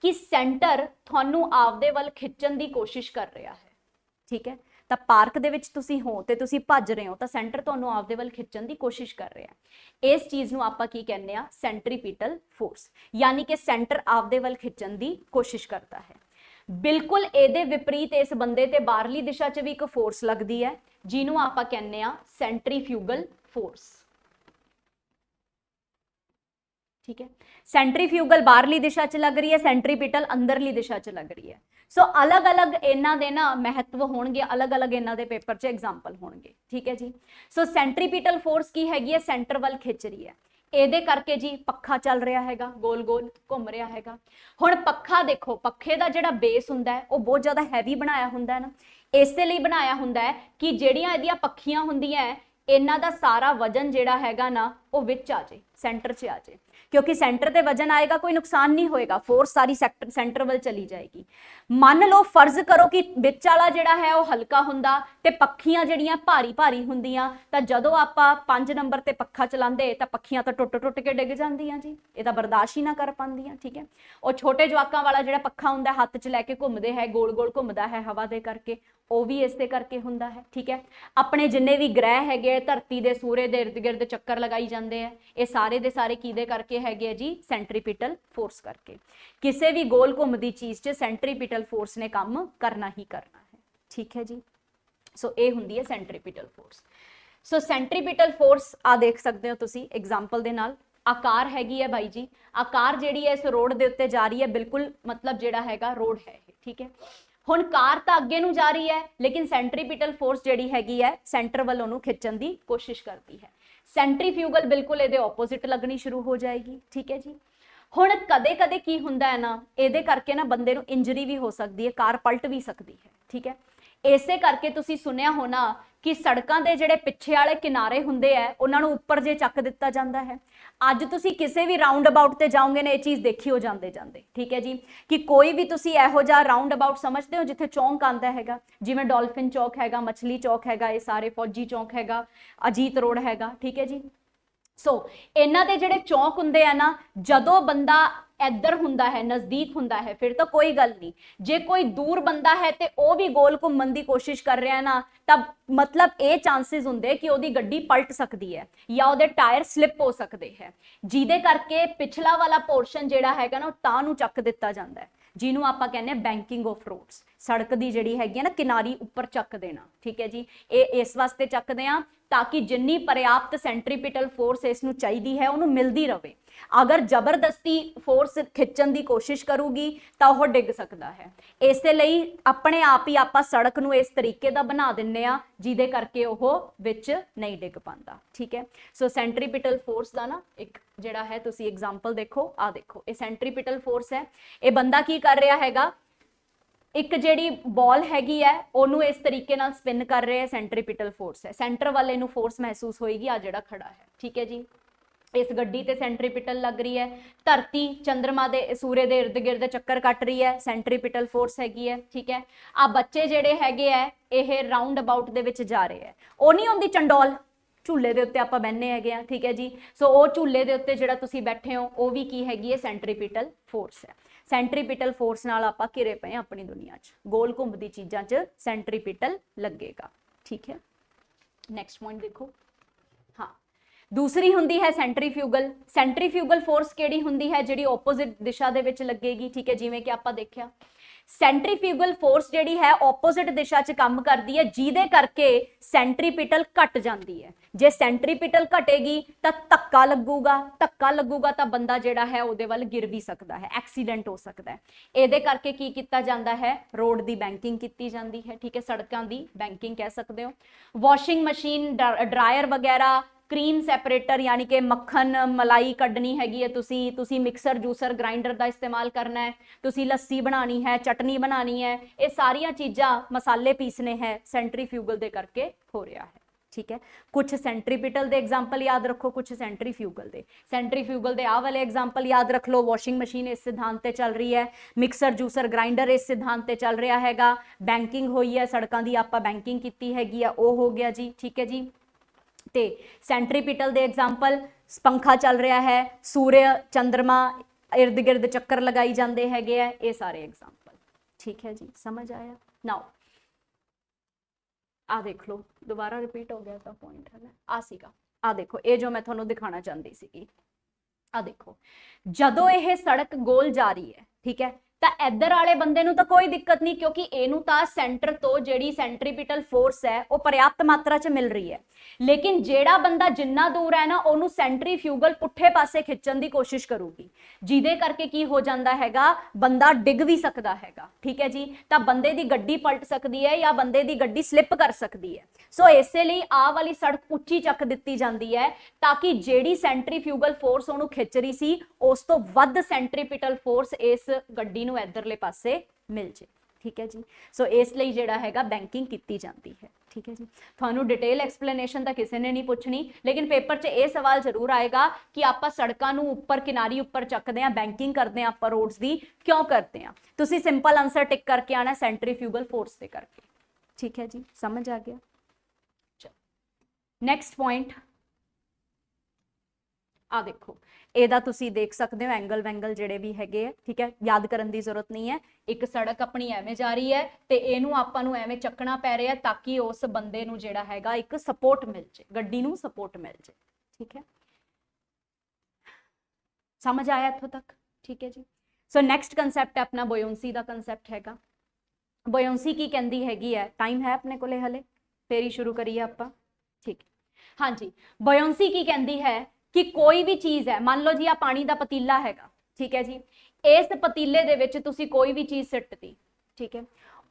ਕਿ ਸੈਂਟਰ ਤੁਹਾਨੂੰ ਆਪਦੇ ਵੱਲ ਖਿੱਚਣ ਦੀ ਕੋਸ਼ਿਸ਼ ਕਰ ਰਿਹਾ ਹੈ, ਠੀਕ ਹੈ। ਤਾਂ ਪਾਰਕ ਦੇ ਵਿੱਚ ਤੁਸੀਂ ਹੋ ਤੇ ਤੁਸੀਂ ਭੱਜ ਰਹੇ ਹੋ, ਤਾਂ ਸੈਂਟਰ ਤੁਹਾਨੂੰ ਆਪਦੇ ਵੱਲ ਖਿੱਚਣ ਦੀ ਕੋਸ਼ਿਸ਼ ਕਰ ਰਿਹਾ ਹੈ। ਇਸ ਚੀਜ਼ ਨੂੰ ਆਪਾਂ ਕੀ ਕਹਿੰਦੇ ਆ, ਸੈਂਟਰੀਪੀਟਲ ਫੋਰਸ, ਯਾਨੀ ਕਿ ਸੈਂਟਰ ਆਪਦੇ ਵੱਲ ਖਿੱਚਣ ਦੀ ਕੋਸ਼ਿਸ਼ ਕਰਦਾ ਹੈ। ਬਿਲਕੁਲ ਇਹਦੇ ਵਿਪਰੀਤ ਇਸ ਬੰਦੇ ਤੇ ਬਾਹਰਲੀ ਦਿਸ਼ਾ 'ਚ ਵੀ ਇੱਕ ਫੋਰਸ ਲੱਗਦੀ ਹੈ, ਜਿਹਨੂੰ ਆਪਾਂ ਕਹਿੰਦੇ ਆ ਸੈਂਟਰੀਫਿਊਗਲ ਫੋਰਸ, ठीक है। सेंट्रीफ्यूगल बाहरली दिशा च लग रही है, सेंट्रीपिटल अंदरली दिशा च लग रही है। सो अलग अलग इन्हां दे ना महत्व होणगे, अलग अलग इन्हां दे पेपर च एग्जाम्पल होणगे, ठीक है जी। सो सेंट्रीपिटल फोर्स की हैगी है, सेंटर वल खिंच रही है, ਇਹਦੇ ਕਰਕੇ ਜੀ ਪੱਖਾ ਚੱਲ ਰਿਹਾ ਹੈਗਾ, ਗੋਲ ਗੋਲ ਘੁੰਮ ਰਿਹਾ ਹੈਗਾ। ਹੁਣ ਪੱਖਾ ਦੇਖੋ, ਪੱਖੇ ਦਾ ਜਿਹੜਾ ਬੇਸ ਹੁੰਦਾ ਹੈ ਉਹ ਬਹੁਤ ਜ਼ਿਆਦਾ ਹੈਵੀ ਬਣਾਇਆ ਹੁੰਦਾ ਹੈ ਨਾ, ਇਸੇ ਲਈ ਬਣਾਇਆ ਹੁੰਦਾ ਹੈ ਕਿ ਜਿਹੜੀਆਂ ਇਹਦੀਆਂ ਪੱਖੀਆਂ ਹੁੰਦੀਆਂ ਇਹਨਾਂ ਦਾ ਸਾਰਾ ਵਜਨ ਜਿਹੜਾ ਹੈਗਾ ਨਾ ਉਹ ਵਿੱਚ ਆ ਜਾਏ, सेंटर च आ जाए, क्योंकि सेंटर ते वजन आएगा कोई नुकसान नहीं होएगा, फोर्स सारी सेंटर वाल चली जाएगी। मान लो फर्ज करो कि विच वाला जिहड़ा है वह हल्का हुंदा ते पक्खियां जिहड़ियां भारी भारी हुंदियां, तां जदों आपां 5 नंबर ते पक्खा चलांदे तां पक्खियां तां टुट टुट के डिग जांदियां जी, ये तां बर्दाश्त ही ना कर पांदियां, ठीक है। और छोटे जवाकां वाला जिहड़ा पक्खा हुंदा हत्थ च लैके घुमदे है, गोल गोल घुमदा है हवा दे करके, ਉਹ ਵੀ ਇਸੇ ਕਰਕੇ ਹੁੰਦਾ ਹੈ, ठीक है। ਆਪਣੇ ਜਿੰਨੇ ਵੀ ਗ੍ਰਹਿ ਹੈਗੇ ਧਰਤੀ ਦੇ ਸੂਰਜ ਦੇ ਇਰਦ ਗਿਰਦ ਚੱਕਰ ਲਗਾਈ ਜਾਂਦੇ ਆ, ਇਹ ਸਾਰੇ ਦੇ ਸਾਰੇ ਕਿਹਦੇ ਕਰਕੇ ਹੈਗੇ ਜੀ, ਸੈਂਟਰੀਪੀਟਲ ਫੋਰਸ ਕਰਕੇ। ਕਿਸੇ ਵੀ ਗੋਲ ਘੁੰਮਦੀ ਚੀਜ਼ 'ਚ ਸੈਂਟਰੀਪੀਟਲ ਫੋਰਸ ਨੇ ਕੰਮ ਕਰਨਾ ਹੀ ਕਰਨਾ ਹੈ, ਠੀਕ ਹੈ ਜੀ। ਸੋ ਇਹ ਹੁੰਦੀ ਹੈ ਸੈਂਟਰੀਪੀਟਲ ਫੋਰਸ। ਸੋ ਸੈਂਟਰੀਪੀਟਲ ਫੋਰਸ ਆ ਦੇਖ ਸਕਦੇ ਹੋ ਤੁਸੀਂ ਐਗਜ਼ਾਮਪਲ ਦੇ ਨਾਲ। ਆਕਾਰ ਹੈਗੀ ਹੈ ਬਾਈ ਜੀ, ਆਕਾਰ ਜਿਹੜੀ ਹੈ ਇਸ ਰੋਡ ਦੇ ਉੱਤੇ ਜਾ ਰਹੀ ਹੈ, ਬਿਲਕੁਲ ਮਤਲਬ ਜਿਹੜਾ ਹੈਗਾ ਰੋਡ ਹੈ ਇਹ, ਠੀਕ ਹੈ। ਹੁਣ ਕਾਰ ਤਾਂ ਅੱਗੇ ਨੂੰ ਜਾ ਰਹੀ ਹੈ, ਲੇਕਿਨ ਸੈਂਟਰੀਪੀਟਲ ਫੋਰਸ ਜਿਹੜੀ ਹੈਗੀ ਹੈ ਸੈਂਟਰ ਵੱਲ ਉਹਨੂੰ ਖਿੱਚਣ ਦੀ ਕੋਸ਼ਿਸ਼ ਕਰਦੀ ਹੈ। ਸੈਂਟਰੀਫਿਊਗਲ ਬਿਲਕੁਲ ਇਹਦੇ ਆਪੋਜ਼ਿਟ ਲੱਗਣੀ ਸ਼ੁਰੂ ਹੋ ਜਾਏਗੀ, ਠੀਕ ਹੈ ਜੀ। ਹੁਣ ਕਦੇ ਕਦੇ ਕੀ ਹੁੰਦਾ ਹੈ ਨਾ, ਇਹਦੇ ਕਰਕੇ ਨਾ ਬੰਦੇ ਨੂੰ ਇੰਜਰੀ ਵੀ ਹੋ ਸਕਦੀ ਹੈ, ਕਾਰ ਪਲਟ ਵੀ ਸਕਦੀ ਹੈ, ਠੀਕ ਹੈ। ਇਸੇ ਕਰਕੇ ਤੁਸੀਂ ਸੁਣਿਆ ਹੋਣਾ ਕਿ ਸੜਕਾਂ ਦੇ ਜਿਹੜੇ ਪਿੱਛੇ ਵਾਲੇ ਕਿਨਾਰੇ ਹੁੰਦੇ ਆ ਉਹਨਾਂ ਨੂੰ ਉੱਪਰ ਜੇ ਚੱਕ ਦਿੱਤਾ ਜਾਂਦਾ ਹੈ। ਅੱਜ ਤੁਸੀਂ ਕਿਸੇ ਵੀ ਰਾਉਂਡ ਅਬਾਊਟ ਤੇ ਜਾਓਗੇ ਨਾ ਇਹ ਚੀਜ਼ ਦੇਖੀ ਹੋ ਜਾਂਦੇ ਜਾਂਦੇ, ਠੀਕ ਹੈ ਜੀ, ਕਿ ਕੋਈ ਵੀ ਤੁਸੀਂ ਇਹੋ ਜਿਹਾ ਰਾਉਂਡ ਅਬਾਊਟ ਸਮਝਦੇ ਹੋ ਜਿੱਥੇ ਚੌਂਕ ਆਉਂਦਾ ਹੈਗਾ, ਜਿਵੇਂ ਡੋਲਫਿਨ ਚੌਕ ਹੈਗਾ, ਮਛਲੀ ਚੌਕ ਹੈਗਾ, ਇਹ ਸਾਰੇ ਫੌਜੀ ਚੌਕ ਹੈਗਾ, ਅਜੀਤ ਰੋਡ ਹੈਗਾ, ਠੀਕ ਹੈ ਜੀ। ਸੋ ਇਹਨਾਂ ਦੇ ਜਿਹੜੇ ਚੌਂਕ ਹੁੰਦੇ ਆ ਨਾ, ਜਦੋਂ ਬੰਦਾ ਇੱਧਰ ਹੁੰਦਾ ਹੈ, ਨਜ਼ਦੀਕ ਹੁੰਦਾ ਹੈ, ਫਿਰ ਤਾਂ ਕੋਈ ਗੱਲ ਨਹੀਂ। ਜੇ ਕੋਈ ਦੂਰ ਬੰਦਾ ਹੈ ਤੇ ਉਹ ਵੀ ਗੋਲ ਘੁੰਮਣ ਦੀ ਕੋਸ਼ਿਸ਼ ਕਰ ਰਿਹਾ ਨਾ, ਤਾਂ ਮਤਲਬ ਇਹ ਚਾਂਸਸ ਹੁੰਦੇ ਕਿ ਉਹਦੀ ਗੱਡੀ ਪਲਟ ਸਕਦੀ ਹੈ ਜਾਂ ਉਹਦੇ ਟਾਇਰ ਸਲਿੱਪ ਹੋ ਸਕਦੇ ਹੈ, ਜਿਹਦੇ ਕਰਕੇ ਪਿਛਲਾ ਵਾਲਾ ਪੋਰਸ਼ਨ ਜਿਹੜਾ ਹੈਗਾ ਨਾ ਉਹ ਤਾਂ ਨੂੰ ਚੱਕ ਦਿੱਤਾ ਜਾਂਦਾ ਹੈ, ਜਿਹਨੂੰ ਆਪਾਂ ਕਹਿੰਦੇ ਆ ਬੈਂਕਿੰਗ ਆਫ ਰੋਡਸ। ਸੜਕ ਦੀ ਜਿਹੜੀ ਹੈਗੀ ਹੈ ਨਾ ਕਿਨਾਰੀ ਉੱਪਰ ਚੱਕ ਦੇਣਾ, ਠੀਕ ਹੈ ਜੀ। ਇਹ ਇਸ ਵਾਸਤੇ ਚੱਕਦੇ ਆ ਤਾਂ ਕਿ ਜਿੰਨੀ ਪਰਿਆਪਤ ਸੈਂਟਰੀਪੀਟਲ ਫੋਰਸ ਇਸ ਨੂੰ ਚਾਹੀਦੀ ਹੈ ਉਹਨੂੰ ਮਿਲਦੀ ਰਹੇ। ਅਗਰ ਜ਼ਬਰਦਸਤੀ ਫੋਰਸ ਖਿੱਚਣ ਦੀ ਕੋਸ਼ਿਸ਼ ਕਰੂਗੀ ਤਾਂ ਉਹ ਡਿੱਗ ਸਕਦਾ ਹੈ। ਇਸੇ ਲਈ ਆਪਣੇ ਆਪ ਹੀ ਆਪਾਂ ਸੜਕ ਨੂੰ ਇਸ ਤਰੀਕੇ ਦਾ ਬਣਾ ਦਿੰਨੇ ਆ ਜਿਹਦੇ ਕਰਕੇ ਉਹ ਵਿੱਚ ਨਹੀਂ ਡਿੱਗ ਪਾਉਂਦਾ, ਠੀਕ ਹੈ। ਸੋ ਸੈਂਟਰੀਪੀਟਲ ਫੋਰਸ ਦਾ ਨਾ ਇੱਕ ਜਿਹੜਾ ਹੈ ਤੁਸੀਂ ਐਗਜ਼ਾਮਪਲ ਦੇਖੋ, ਆ ਦੇਖੋ ਇਹ ਸੈਂਟਰੀਪੀਟਲ ਫੋਰਸ ਹੈ। ਇਹ ਬੰਦਾ ਕੀ ਕਰ ਰਿਹਾ ਹੈਗਾ, ਇੱਕ ਜਿਹੜੀ ਬਾਲ ਹੈਗੀ ਹੈ ਉਹਨੂੰ ਇਸ ਤਰੀਕੇ ਨਾਲ ਸਪਿਨ ਕਰ ਰਿਹਾ ਹੈ, ਸੈਂਟਰੀਪੀਟਲ ਫੋਰਸ ਹੈ। ਸੈਂਟਰ ਵਾਲੇ ਨੂੰ ਫੋਰਸ ਮਹਿਸੂਸ ਹੋਏਗੀ, ਆ ਜਿਹੜਾ ਖੜਾ ਹੈ, ਠੀਕ ਹੈ ਜੀ। ਇਸ ਗੱਡੀ ਤੇ ਸੈਂਟਰੀਪੀਟਲ ਲੱਗ ਰਹੀ ਹੈ। ਧਰਤੀ ਚੰद्रमा ਦੇ ਸੂਰਜ ਦੇ ਇਰਦ ਗਿਰਦ ਚੱਕਰ ਕੱਟ ਰਹੀ ਹੈ, ਸੈਂਟਰੀਪੀਟਲ ਫੋਰਸ ਹੈਗੀ ਹੈ, ਠੀਕ ਹੈ। ਆ ਬੱਚੇ ਜਿਹੜੇ ਹੈਗੇ ਆ ਇਹ ਰਾਉਂਡ ਅਬਾਊਟ ਦੇ ਵਿੱਚ ਜਾ ਰਹੇ ਹੈ। ਉਹ ਨਹੀਂ ਹੁੰਦੀ ਚੰਡੋਲ, ਝੂਲੇ ਦੇ ਉੱਤੇ ਆਪਾਂ ਬੈਠੇ ਹੈਗੇ ਆ, ਠੀਕ ਹੈ ਜੀ। ਸੋ ਉਹ ਝੂਲੇ ਦੇ ਉੱਤੇ ਜਿਹੜਾ ਤੁਸੀਂ ਬੈਠੇ ਹੋ ਉਹ ਵੀ ਕੀ ਹੈਗੀ ਹੈ, ਸੈਂਟਰੀਪੀਟਲ ਫੋਰਸ ਹੈ। ਸੈਂਟਰੀਪੀਟਲ ਫੋਰਸ ਨਾਲ ਆਪਾਂ ਘਿਰੇ ਪਏ ਆਪਣੀ ਦੁਨੀਆ 'ਚ, ਗੋਲ ਘੁੰਮਦੀ ਚੀਜ਼ਾਂ 'ਚ ਸੈਂਟਰੀਪੀਟਲ ਲੱਗੇਗਾ, ਠੀਕ ਹੈ। ਨੈਕਸਟ ਪੁਆਇੰਟ ਦੇਖੋ, ਹਾਂ ਦੂਸਰੀ ਹੁੰਦੀ ਹੈ ਸੈਂਟਰੀਫਿਊਗਲ। ਸੈਂਟਰੀਫਿਊਗਲ ਫੋਰਸ ਕਿਹੜੀ ਹੁੰਦੀ ਹੈ, ਜਿਹੜੀ ਆਪੋਜ਼ਿਟ ਦਿਸ਼ਾ ਦੇ ਵਿੱਚ ਲੱਗੇਗੀ, ਠੀਕ ਹੈ। ਜਿਵੇਂ ਕਿ ਆਪਾਂ ਦੇਖਿਆ ਸੈਂਟਰੀਫਿਊਗਲ ਫੋਰਸ ਜਿਹੜੀ ਹੈ ਆਪੋਜ਼ਿਟ ਦਿਸ਼ਾ 'ਚ ਕੰਮ ਕਰਦੀ ਹੈ, ਜਿਹਦੇ ਕਰਕੇ ਸੈਂਟਰੀਪੀਟਲ ਘਟ ਜਾਂਦੀ ਹੈ। ਜੇ ਸੈਂਟਰੀਪੀਟਲ ਘਟੇਗੀ ਤਾਂ ਧੱਕਾ ਲੱਗੂਗਾ, ਧੱਕਾ ਲੱਗੂਗਾ ਤਾਂ ਬੰਦਾ ਜਿਹੜਾ ਹੈ ਉਹਦੇ ਵੱਲ ਗਿਰ ਵੀ ਸਕਦਾ ਹੈ, ਐਕਸੀਡੈਂਟ ਹੋ ਸਕਦਾ ਹੈ। ਇਹਦੇ ਕਰਕੇ ਕੀ ਕੀਤਾ ਜਾਂਦਾ ਹੈ, ਰੋਡ ਦੀ ਬੈਂਕਿੰਗ ਕੀਤੀ ਜਾਂਦੀ ਹੈ, ਠੀਕ ਹੈ, ਸੜਕਾਂ ਦੀ ਬੈਂਕਿੰਗ ਕਹਿ ਸਕਦੇ ਹੋ। ਵਾਸ਼ਿੰਗ ਮਸ਼ੀਨ, ਡਰਾਇਰ ਵਗੈरह, क्रीम सैपरेटर यानी कि मक्खन मलाई कढ़नी हैगी है, तुसी मिक्सर जूसर ग्राइंडर का इस्तेमाल करना है, तुसी लस्सी बनानी है, चटनी बनानी है, ये सारिया चीज़ां मसाले पीसने हैं, सेंट्रीफ्यूगल दे करके हो रहा है, ठीक है। कुछ सेंट्रीपिटल दे एग्जाम्पल याद रखो, कुछ सेंट्रीफ्यूगल दे। सेंट्रीफ्यूगल दे आ वाले एग्जाम्पल याद रख लो, वॉशिंग मशीन इस सिद्धांत ते चल रही है, मिक्सर जूसर ग्राइंडर इस सिद्धांत ते चल रहा हैगा, बैंकिंग हुई है, सड़कों की आपां बैंकिंग की हैगी आ, वो हो गया जी, ठीक है जी। ते सैंट्रीपिटल दे एग्जाम्पल, पंखा चल रहा है, सूर्य चंद्रमा इर्द गिर्द चक्कर लगाई जाते हैगे है, ये सारे एग्जाम्पल, ठीक है जी। समझ आया। नाउ आ देख लो, दोबारा रिपीट हो गया था पॉइंट है ना, आ सीगा, आ देखो ये जो मैं थोनों दिखाना चाहती सी, आ देखो जदों यह सड़क गोल जा रही है, ठीक है, ਤਾਂ ਇੱਧਰ ਵਾਲੇ ਬੰਦੇ ਨੂੰ ਤਾਂ ਕੋਈ ਦਿੱਕਤ ਨਹੀਂ, ਕਿਉਂਕਿ ਇਹਨੂੰ ਤਾਂ ਸੈਂਟਰ ਤੋਂ ਜਿਹੜੀ ਸੈਂਟਰੀਪੀਟਲ ਫੋਰਸ ਹੈ ਉਹ ਪਰਿਆਪਤ ਮਾਤਰਾ 'ਚ ਮਿਲ ਰਹੀ ਹੈ। ਲੇਕਿਨ ਜਿਹੜਾ ਬੰਦਾ ਜਿੰਨਾ ਦੂਰ ਹੈ ਨਾ ਉਹਨੂੰ ਸੈਂਟਰੀਫਿਊਗਲ ਪੁੱਠੇ ਪਾਸੇ ਖਿੱਚਣ ਦੀ ਕੋਸ਼ਿਸ਼ ਕਰੂਗੀ, ਜਿਹਦੇ ਕਰਕੇ ਕੀ ਹੋ ਜਾਂਦਾ ਹੈਗਾ, ਬੰਦਾ ਡਿੱਗ ਵੀ ਸਕਦਾ ਹੈਗਾ, ਠੀਕ ਹੈ ਜੀ। ਤਾਂ ਬੰਦੇ ਦੀ ਗੱਡੀ ਪਲਟ ਸਕਦੀ ਹੈ ਜਾਂ ਬੰਦੇ ਦੀ ਗੱਡੀ ਸਲਿੱਪ ਕਰ ਸਕਦੀ ਹੈ। ਸੋ ਇਸੇ ਲਈ ਆਹ ਵਾਲੀ ਸੜਕ ਉੱਚੀ ਚੱਕ ਦਿੱਤੀ ਜਾਂਦੀ ਹੈ ਤਾਂ ਕਿ ਜਿਹੜੀ ਸੈਂਟਰੀਫਿਊਗਲ ਫੋਰਸ ਉਹਨੂੰ ਖਿੱਚ ਰਹੀ ਸੀ ਉਸ ਤੋਂ ਵੱਧ ਸੈਂਟਰੀਪੀਟਲ ਫੋਰਸ ਇਸ ਗੱਡੀ ਨੂੰ ਇਧਰਲੇ ਪਾਸੇ ਮਿਲ ਜੇ, ਠੀਕ ਹੈ ਜੀ। ਸੋ ਇਸ ਲਈ ਜਿਹੜਾ ਹੈਗਾ ਬੈਂਕਿੰਗ ਕੀਤੀ ਜਾਂਦੀ ਹੈ, ਠੀਕ ਹੈ ਜੀ। ਤੁਹਾਨੂੰ ਡਿਟੇਲ ਐਕਸਪਲੇਨੇਸ਼ਨ ਤਾਂ ਕਿਸੇ ਨੇ ਨਹੀਂ ਪੁੱਛਣੀ, ਲੇਕਿਨ ਪੇਪਰ 'ਚ ਇਹ ਸਵਾਲ ਜ਼ਰੂਰ ਆਏਗਾ ਕਿ ਆਪਾਂ ਸੜਕਾਂ ਨੂੰ ਉੱਪਰ ਕਿਨਾਰੀ ਉੱਪਰ ਚੱਕਦੇ ਹਾਂ, ਬੈਂਕਿੰਗ ਕਰਦੇ ਹਾਂ ਆਪਾਂ ਰੋਡਸ ਦੀ, ਕਿਉਂ ਕਰਦੇ ਹਾਂ? ਤੁਸੀਂ ਸਿੰਪਲ ਆਨਸਰ ਟਿਕ ਕਰਕੇ ਆਣਾ, ਸੈਂਟਰੀਫਿਊਗਲ ਫੋਰਸ ਦੇ ਕਰਕੇ, ਠੀਕ ਹੈ ਜੀ। ਸਮਝ ਆ ਗਿਆ। ਨੈਕਸਟ ਪੁਆਇੰਟ ਆ ਦੇਖੋ, ਇਹਦਾ ਤੁਸੀਂ ਦੇਖ ਸਕਦੇ ਹੋ ਐਂਗਲ ਵੈਂਗਲ ਜਿਹੜੇ ਵੀ ਹੈਗੇ ਆ, ਠੀਕ ਹੈ, ਯਾਦ ਕਰਨ ਦੀ ਜ਼ਰੂਰਤ ਨਹੀਂ ਹੈ। ਇੱਕ ਸੜਕ ਆਪਣੀ ਐਵੇਂ ਜਾ ਰਹੀ ਹੈ ਤੇ ਇਹਨੂੰ ਆਪਾਂ ਨੂੰ ਐਵੇਂ ਚੱਕਣਾ ਪੈ ਰਿਹਾ ਤਾਂ ਕਿ ਉਸ ਬੰਦੇ ਨੂੰ ਜਿਹੜਾ ਹੈਗਾ ਇੱਕ ਸਪੋਰਟ ਮਿਲ ਜੇ, ਗੱਡੀ ਨੂੰ ਸਪੋਰਟ ਮਿਲ ਜੇ, ਠੀਕ ਹੈ। ਸਮਝ ਆਇਆ ਇੱਥੋਂ ਤੱਕ, ਠੀਕ ਹੈ ਜੀ। ਸੋ ਨੈਕਸਟ ਕੰਸੈਪਟ ਆਪਣਾ ਬੋਇੰਸੀ ਦਾ ਕੰਸੈਪਟ ਹੈਗਾ। ਬੋਇੰਸੀ ਕੀ ਕਹਿੰਦੀ ਹੈਗੀ ਹੈ, ਟਾਈਮ ਹੈ ਆਪਣੇ ਕੋਲੇ ਹਲੇ, ਫੇਰ ਹੀ ਸ਼ੁਰੂ ਕਰੀਏ ਆਪਾਂ, ਠੀਕ ਹੈ। ਹਾਂਜੀ, ਬੋਇੰਸੀ ਕੀ ਕਹਿੰਦੀ ਹੈ ਕਿ ਕੋਈ ਵੀ ਚੀਜ਼ ਹੈ, ਮੰਨ ਲਓ ਜੀ ਆ ਪਾਣੀ ਦਾ ਪਤੀਲਾ ਹੈਗਾ, ਠੀਕ ਹੈ ਜੀ, ਇਸ ਪਤੀਲੇ ਦੇ ਵਿੱਚ ਤੁਸੀਂ ਕੋਈ ਵੀ ਚੀਜ਼ ਸਿੱਟਤੀ, ਠੀਕ ਹੈ,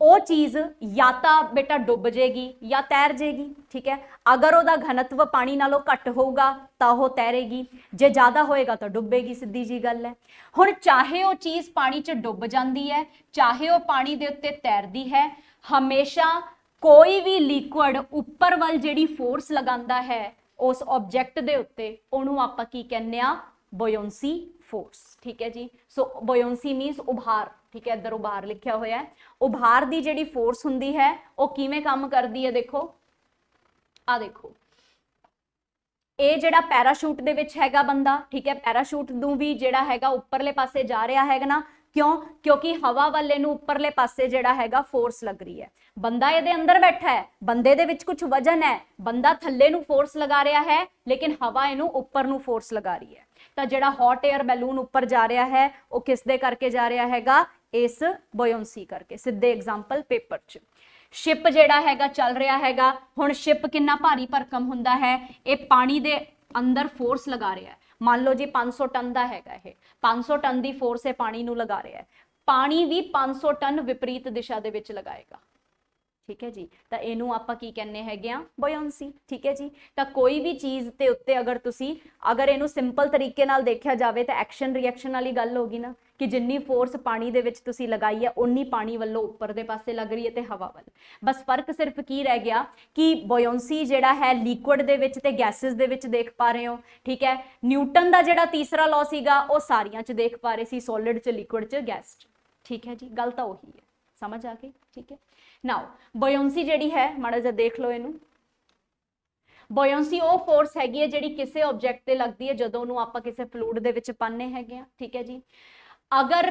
ਉਹ ਚੀਜ਼ ਜਾਂ ਤਾਂ ਬੇਟਾ ਡੁੱਬ ਜਾਏਗੀ ਜਾਂ ਤੈਰ ਜਾਏਗੀ, ਠੀਕ ਹੈ। ਅਗਰ ਉਹਦਾ ਘਨत्व ਪਾਣੀ ਨਾਲੋਂ ਘੱਟ ਹੋਊਗਾ ਤਾਂ ਉਹ ਤੈਰੇਗੀ, ਜੇ ਜ਼ਿਆਦਾ ਹੋਏਗਾ ਤਾਂ ਡੁੱਬੇਗੀ, ਸਿੱਧੀ ਜੀ ਗੱਲ ਹੈ। ਹੁਣ ਚਾਹੇ ਉਹ ਚੀਜ਼ ਪਾਣੀ 'ਚ ਡੁੱਬ ਜਾਂਦੀ ਹੈ, ਚਾਹੇ ਉਹ ਪਾਣੀ ਦੇ ਉੱਤੇ ਤੈਰਦੀ ਹੈ, ਹਮੇਸ਼ਾ ਕੋਈ ਵੀ ਲਿਕੁਇਡ ਉੱਪਰ ਵੱਲ ਜਿਹੜੀ ਫੋਰਸ ਲਗਾਉਂਦਾ ਹੈ ਉਸ ਆਬਜੈਕਟ ਦੇ ਉੱਤੇ, ਉਹਨੂੰ ਆਪਾਂ ਕੀ ਕਹਿੰਦੇ ਆ, ਬੋਇੰਸੀ ਫੋਰਸ, ਠੀਕ ਹੈ ਜੀ। ਸੋ ਬੋਇੰਸੀ ਮੀਨਸ ਉਭਾਰ, ਠੀਕ ਹੈ, ਇੱਧਰ ਉਭਾਰ ਲਿਖਿਆ ਹੋਇਆ ਹੈ। ਉਭਾਰ ਦੀ ਜਿਹੜੀ ਫੋਰਸ ਹੁੰਦੀ ਹੈ ਉਹ ਕਿਵੇਂ ਕੰਮ ਕਰਦੀ ਹੈ, ਦੇਖੋ ਆ ਦੇਖੋ, ਇਹ ਜਿਹੜਾ ਪੈਰਾਸ਼ੂਟ ਦੇ ਵਿੱਚ ਹੈਗਾ ਬੰਦਾ, ਠੀਕ ਹੈ, ਪੈਰਾਸ਼ੂਟ ਨੂੰ ਵੀ ਜਿਹੜਾ ਹੈਗਾ ਉੱਪਰਲੇ ਪਾਸੇ ਜਾ ਰਿਹਾ ਹੈਗਾ ਨਾ, ਕਿਉਂ? ਕਿਉਂਕਿ ਹਵਾ ਵਾਲੇ ਨੂੰ ਉੱਪਰਲੇ ਪਾਸੇ ਜਿਹੜਾ ਹੈਗਾ ਫੋਰਸ ਲੱਗ ਰਹੀ ਹੈ। ਬੰਦਾ ਇਹਦੇ ਅੰਦਰ ਬੈਠਾ ਹੈ, ਬੰਦੇ ਦੇ ਵਿੱਚ ਕੁਝ ਵਜਨ ਹੈ, ਬੰਦਾ ਥੱਲੇ ਨੂੰ ਫੋਰਸ ਲਗਾ ਰਿਹਾ ਹੈ, ਲੇਕਿਨ ਹਵਾ ਇਹਨੂੰ ਉੱਪਰ ਨੂੰ ਫੋਰਸ ਲਗਾ ਰਹੀ ਹੈ। ਤਾਂ ਜਿਹੜਾ ਹੌਟ 에ਅਰ ਬੈਲੂਨ ਉੱਪਰ ਜਾ ਰਿਹਾ ਹੈ ਉਹ ਕਿਸ ਦੇ ਕਰਕੇ ਜਾ ਰਿਹਾ ਹੈਗਾ, ਇਸ ਬੋਇੰਸੀ ਕਰਕੇ। ਸਿੱਧੇ ਐਗਜ਼ਾਮਪਲ ਪੇਪਰ 'ਚ ਸ਼ਿਪ ਜਿਹੜਾ ਹੈਗਾ ਚੱਲ ਰਿਹਾ ਹੈਗਾ, ਹੁਣ ਸ਼ਿਪ ਕਿੰਨਾ ਭਾਰੀ ਭਰਕਮ ਹੁੰਦਾ ਹੈ, ਇਹ ਪਾਣੀ ਦੇ ਅੰਦਰ ਫੋਰਸ ਲਗਾ ਰਿਹਾ ਹੈ। ਮੰਨ ਲਓ ਜੀ 500 ਟਨ ਦਾ ਹੈਗਾ, ਇਹ 500 ਟਨ ਦੀ ਫੋਰਸ ਇਹ ਪਾਣੀ ਨੂੰ ਲਗਾ ਰਿਹਾ ਹੈ। ਪਾਣੀ ਵੀ 500 ਟਨ ਵਿਪਰੀਤ ਦਿਸ਼ਾ ਦੇ ਵਿੱਚ ਲਗਾਏਗਾ, ठीक है जी। तो इनू आपां की कहने हैगे आ बुयांसी। ठीक है जी। तो कोई भी चीज़ के उत्ते अगर इनू सिंपल तरीके नाल देखा जाए तो एक्शन रिएक्शन वाली गल होगी ना, कि जिन्नी फोर्स पानी दे विच तुसी लगाई है उन्नी पानी वालों उपर दे पासे लग रही है तो हवा वाल। बस फर्क सिर्फ की रह गया कि बुयांसी जिहड़ा है लिक्विड दे विच ते गैसेस दे विच देख पा रहे हो। ठीक है। न्यूटन का जिहड़ा तीसरा लॉ सीगा वो सारियां च देख पा रहे सी, सॉलिड च, लिक्विड च, गैस च। ठीक है जी। गल तो उही है, समझ आ गई। ठीक है। नाउ बुयांसी जिहड़ी है माड़ा जिहा देख लो इनू। बुयांसी वो फोर्स हैगी है जिहड़ी किसी ऑब्जेक्ट ते लगदी है जदों उहनूं आपां किसी फ्लूइड दे विच पाने हैगे आ। ठीक है जी। अगर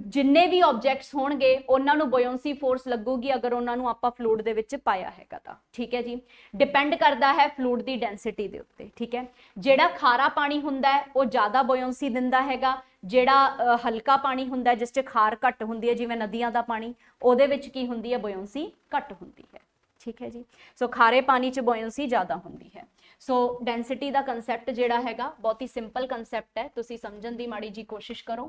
जिन्ने भी ऑब्जेक्ट्स होणगे उन्हां नूं बुयांसी फोर्स लगूगी अगर उन्हां नूं आपां फ्लूइड दे विच पाया हैगा तां। ठीक है जी। डिपेंड करदा है फ्लूइड दी डेंसिटी दे उत्ते। ठीक है। जिहड़ा खारा पानी हुंदा है वो ज़्यादा बुयांसी दिंदा हैगा, जिहड़ा हल्का पानी हुंदा है जिस च खार घट हुंदी है जिवें नदियां दा पानी, ਉਹਦੇ ਵਿੱਚ ਕੀ ਹੁੰਦੀ है बुयांसी घट ਹੁੰਦੀ है। ठीक है जी। सो खारे पानी च बुयांसी ज़्यादा ਹੁੰਦੀ है। सो डेंसिटी का कंसैप्ट जिहड़ा हैगा बहुत ही सिंपल कंसैप्ट है, तुसी समझण दी माड़ी जी कोशिश करो।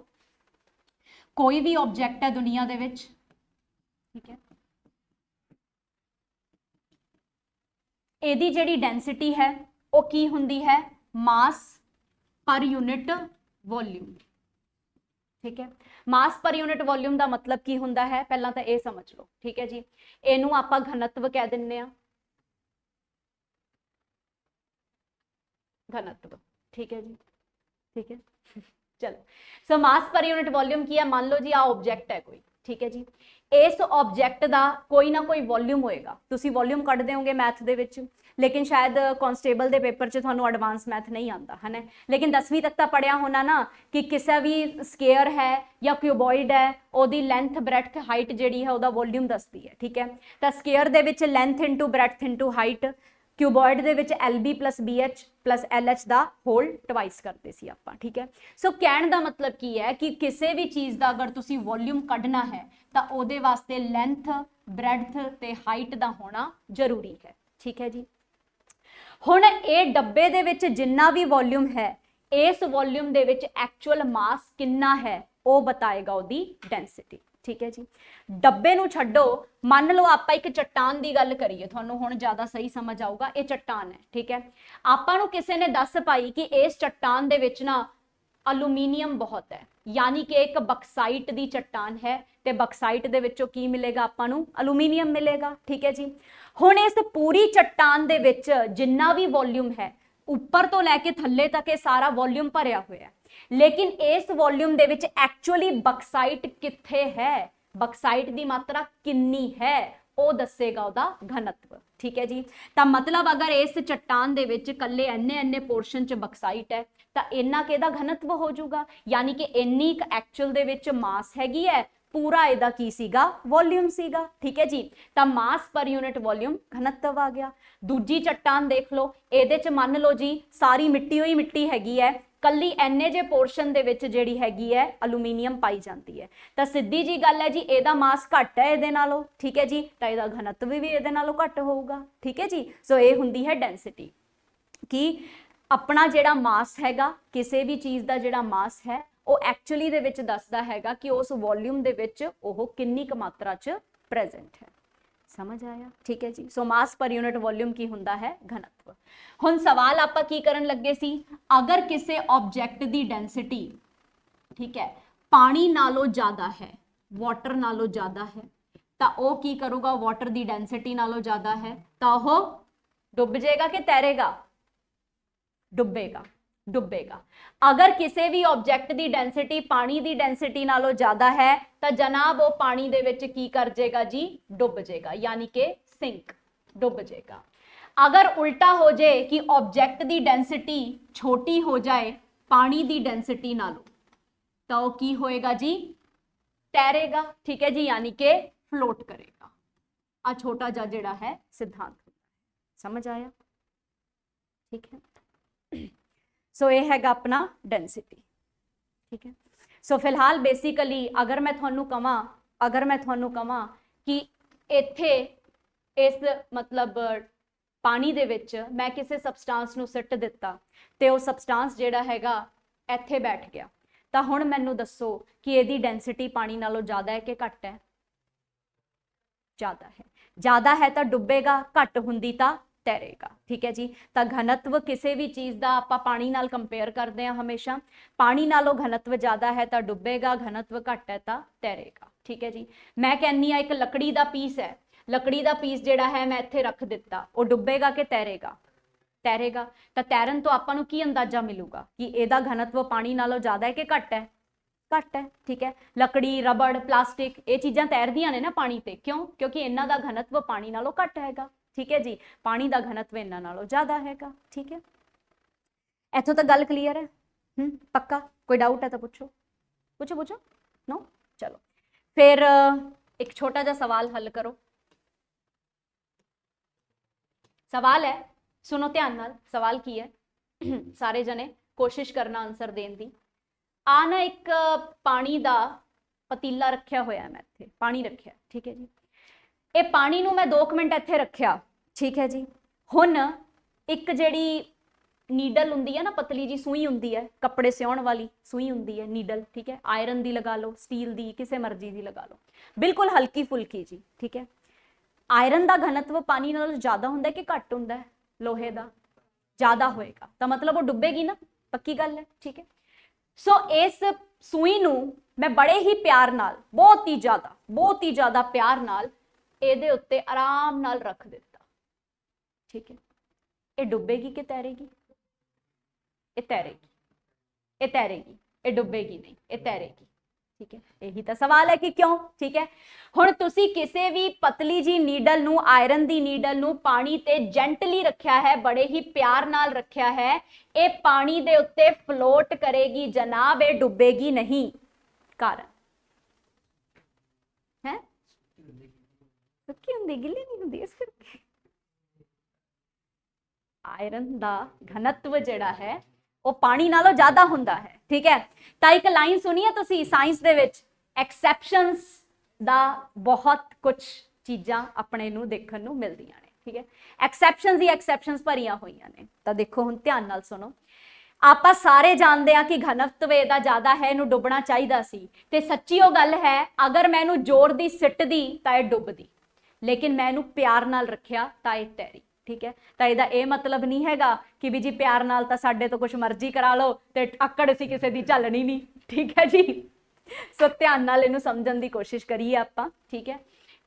कोई भी ऑब्जेक्ट है दुनिया दे विच, ठीक है, ਇਹਦੀ ਜਿਹੜੀ डेंसिटी है वो की ਹੁੰਦੀ है मास पर यूनिट वॉल्यूम। ठीक है। मास पर यूनिट वॉल्यूम का मतलब की हुंदा है पहला तो यह समझ लो। ठीक है जी। इनू आपां घनत्व कह दिंने आ, घनत्व। ठीक है जी। ठीक है। चलो सो मास पर यूनिट वॉल्यूम की है, मान लो जी आ ऑब्जेक्ट है कोई। ठीक है जी। इस ऑब्जेक्ट का कोई ना कोई वॉल्यूम होएगा, तुसी वॉल्यूम कढ़ देओगे मैथ दे विच, लेकिन शायद कांस्टेबल के पेपर च तुहानू एडवांस मैथ नहीं आता है ना, लेकिन 10वीं तक तो पढ़िया होना ना कि किसी भी स्केयर है या क्यूबॉइड है ओदी लेंथ ब्रैथ हाइट जिहड़ी है ओदा वॉल्यूम दसदी है। ठीक है। तो स्केयर दे विच length into breadth into height, cuboid दे विच LB plus BH plus LH दा होल ट्वाइस करते सी आपां। ठीक है। सो कहण दा मतलब की है कि किसी भी चीज़ का अगर तुसी वॉल्यूम कढ़ना है तो ਉਹਦੇ वास्ते लेंथ ब्रैथ ते हाइट का होना जरूरी है। ठीक है जी। हुण ये डब्बे दे विच जिन्ना भी वॉल्यूम है इस वॉल्यूम दे विच एक्चुअल मास कितना है वो बताएगा उसदी डेंसिटी। ठीक है जी। डब्बे नूं छड्डो, मान लो आपां एक चट्टान की गल करिए, तुहानूं हुण ज़्यादा सही समझ आऊगा। ये चट्टान है। ठीक है। आपां नूं किसी ने दस पाई कि इस चट्टान दे विच ना अलूमीनियम बहुत है, यानी कि एक बक्साइट दी चट्टान है ते बक्साइट दे विचों की मिलेगा आपां नूं अलूमीनियम मिलेगा। ठीक है जी। हुण इस पूरी चट्टान दे विच जिन्ना भी वॉल्यूम है ऊपर तो लैके थल्ले तक ये सारा वॉल्यूम भरिया हुआ है, लेकिन इस volume they which actually bauxite कित्थे है, बक्साइट दी मात्रा किन्नी है वो दसेगा उहदा घनत्व। ठीक है जी। तो मतलब अगर इस चट्टान दे विच कल्ले इन्ने पोर्शन च बक्साइट है तो इन्ना किहदा घनत्व हो जाऊगा, यानी कि इन्नी एक्चुअल दे विच मास हैगी है, पूरा इहदा की सीगा वॉल्यूम सीगा। ठीक है जी। तो मास पर यूनिट वॉल्यूम घनत्व आ गया। दूजी चट्टान देख लो, इहदे च मान लो जी सारी मिट्टी ही मिट्टी हैगी है, कल्ली इन्ने जे पोर्शन दे विच जिहड़ी हैगी है अलूमीनियम पाई जाती है, तो सीधी जी गल है जी इहदा मास घट है इहदे नालों। ठीक है जी। तो इहदा घनत्व भी इहदे नालों घट होऊगा। ठीक है जी। सो ये हुंदी है डेंसिटी, कि अपना जिहड़ा मास हैगा किसी भी चीज़ का जिहड़ा मास है वो एक्चुअली दे विच दसदा हैगा कि उस वॉल्यूम दे विच ओह किन्नी क मात्रा च प्रेजेंट है। समझ आया। ठीक है जी। सो मास पर यूनिट वॉल्यूम की हुंदा है घनत्व। हुण सवाल आपां की करन लगे सी, अगर किसी ऑब्जेक्ट की डेंसिटी, ठीक है, पानी नालों ज़्यादा है, वाटर नालों ज़्यादा है, तो वह की करूगा, वाटर की डेंसिटी नालों ज़्यादा है तो वह डुब जाएगा कि तैरेगा, डुबेगा, डुबेगा। अगर किसी भी ऑब्जेक्ट की डेंसिटी पानी की डेंसिटी नालों ज़्यादा है तो जनाब वो पानी दे विच की कर जाएगा जी, डुब जाएगा, यानी कि सिंक, डुब जाएगा। अगर उल्टा हो जाए कि ऑब्जेक्ट की डेंसिटी छोटी हो जाए पानी की डेंसिटी नालों तो की होएगा जी, तैरेगा। ठीक है जी। यानी कि फ्लोट करेगा। आ छोटा जा जिहड़ा है सिद्धांत, समझ आया। ठीक है। सो ये हैगा अपना डेंसिटी। ठीक है। सो फिलहाल बेसिकली अगर मैं तुहानू कवां कि इत्थे इस मतलब पानी दे विच मैं किसी सबसटांस नू सिट दिता ते वो सबसटांस जिहड़ा हैगा इत्थे बैठ गया, तो हुण मैनू दसो कि इहदी डेंसिटी पानी नालों ज़्यादा है कि घट है, ज़्यादा है। ਜ਼ਿਆਦਾ ਹੈ ਤਾਂ ਡੁੱਬੇਗਾ, ਘੱਟ ਹੁੰਦੀ ਤਾਂ ਤੈਰੇਗਾ। ਠੀਕ ਹੈ ਜੀ। ਤਾਂ ਘਨत्व ਕਿਸੇ ਵੀ ਚੀਜ਼ ਦਾ ਆਪਾਂ ਪਾਣੀ ਨਾਲ ਕੰਪੇਅਰ ਕਰਦੇ ਹਾਂ ਹਮੇਸ਼ਾ, ਪਾਣੀ ਨਾਲੋਂ घनत्व ਜ਼ਿਆਦਾ ਹੈ ਤਾਂ ਡੁੱਬੇਗਾ, घनत्व ਘੱਟ ਹੈ ਤਾਂ ਤੈਰੇਗਾ। ਠੀਕ ਹੈ ਜੀ। ਮੈਂ ਕਹਿੰਨੀ ਆ ਇੱਕ ਲੱਕੜੀ ਦਾ ਪੀਸ ਹੈ, ਲੱਕੜੀ ਦਾ ਪੀਸ ਜਿਹੜਾ ਹੈ ਮੈਂ ਇੱਥੇ ਰੱਖ ਦਿੱਤਾ, ਉਹ ਡੁੱਬੇਗਾ ਕਿ ਤੈਰੇਗਾ? ਤੈਰੇਗਾ। ਤਾਂ ਤੈਰਨ ਤੋਂ ਆਪਾਂ ਨੂੰ ਕੀ ਅੰਦਾਜ਼ਾ ਮਿਲੂਗਾ ਕਿ ਇਹਦਾ घनत्व ਪਾਣੀ ਨਾਲੋਂ ਜ਼ਿਆਦਾ ਹੈ ਕਿ ਘੱਟ ਹੈ? ਘੱਟ ਹੈ। ਠੀਕ ਹੈ। ਲੱਕੜੀ, ਰਬੜ, ਪਲਾਸਟਿਕ ਇਹ ਚੀਜ਼ਾਂ ਤੈਰਦੀਆਂ ਨੇ ਨਾ ਪਾਣੀ ਤੇ, ਕਿਉਂ? ਕਿਉਂਕਿ ਇਹਨਾਂ ਦਾ घनत्व ਪਾਣੀ ਨਾਲੋਂ ਘੱਟ ਹੈਗਾ। ਠੀਕ ਹੈ ਜੀ। ਪਾਣੀ ਦਾ घनत्व ਇਹਨਾਂ ਨਾਲੋਂ ਜ਼ਿਆਦਾ ਹੈਗਾ। ਠੀਕ ਹੈ। ਇੱਥੋਂ ਤੱਕ ਗੱਲ ਕਲੀਅਰ ਹੈ? ਪੱਕਾ? ਕੋਈ ਡਾਊਟ ਹੈ ਤਾਂ ਪੁੱਛੋ, ਪੁੱਛੋ ਪੁੱਛੋ। नो? चलो फिर एक छोटा जा सवाल हल करो। सवाल है, सुनो ध्यान नाल, सवाल की है, सारे जने कोशिश करना आंसर देने दी। आ ना एक पानी दा पतीला रखिया होया, मैं इत्थे पानी रखिया। ठीक है जी। ये पानी नूं मैं 2 मिनट इत्थे रखिया। ठीक है जी। हुण एक जिहड़ी नीडल हुंदी है ना, पतली जी सूई हुंदी है, कपड़े सिउण वाली सूई हुंदी है नीडल। ठीक है। आयरन दी लगा लो, स्टील दी, किसी मर्जी दी लगा लो, बिल्कुल हल्की फुल्की जी। ठीक है। आयरन का घनत्व पानी नालों ज्यादा हुंदा है कि घट हुंदा है? लोहे का ज्यादा होएगा, तो मतलब वो डुबेगी ना, पक्की गल है। ठीक है। सो इस सूई नूं मैं बड़े ही प्यार नाल, बहुत ही ज्यादा प्यार नाल इहदे उत्ते आराम नाल रख दिता। ठीक है। ये डुबेगी कि तैरेगी? ये तैरेगी, ये तैरेगी, ये डुबेगी नहीं, ये तैरेगी। ठीक है। यही तो सवाल है कि क्यों? ठीक है। हुण तुसी किसी भी पतली जी नीडल नूं, आयरन दी नीडल नूं पानी ते जेंटली रखिया है, बड़े ही प्यार नाल रखिया है, ये पानी दे उत्ते फ्लोट करेगी जनाब, ये डुबेगी नहीं। कारण है सुक्की हुंदी, गिल्ली नहीं हुंदी, इस करके आयरन दा घनत्व जिहड़ा है वो पानी नालों ज्यादा हुंदा है। ठीक है। तो एक लाइन सुनी है तुसी साइंस दे विच, एक्सैप्शनस दा बहुत कुछ चीज़ां अपने नूं देखण नूं मिलदियां ने। ठीक है। एक्सैप्शनस ही एक्सैप्शनस भरियां होईयां ने। तो देखो हुण ध्यान नाल सुनो, आपां सारे जानते हैं कि घनत्व इहदा ज़्यादा है, इहनूं डुबना चाहिदा सी, ते सच्ची वो गल है, अगर मैं इहनूं जोर दी सिੱਟदी तां इह डुबदी, लेकिन मैं इहनूं प्यार नाल रखिया तां इह तैरी। ठीक है। तो यदा यह मतलब नहीं हैगा कि भी जी प्यार नाल तो साडे तो कुछ मर्जी करा लो ते अकड़ असीं किसी दी झलनी नहीं। ठीक है जी। सो ध्यान नाल इहनूं समझण दी कोशिश करिए आपां। ठीक है।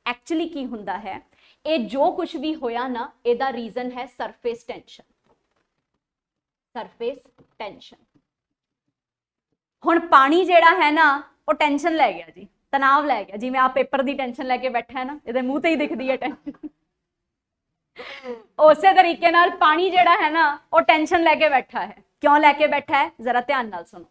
एक्चुअली की हुंदा है, ये जो कुछ भी होया ना, इहदा रीजन है सरफेस टेंशन। Surface tension. हुण पानी जिहड़ा है ना, वो टेंशन लै गया जी, तनाव लै गया। जिवें आ पेपर की टेंशन लैके बैठा है ना, इहदे मूँह ते ही दिखदी है टेंशन। उस तरीके नाल पानी जिहड़ा है ना, वो टेंशन लैके बैठा है। क्यों लैके बैठा है? जरा ध्यान नाल सुनो।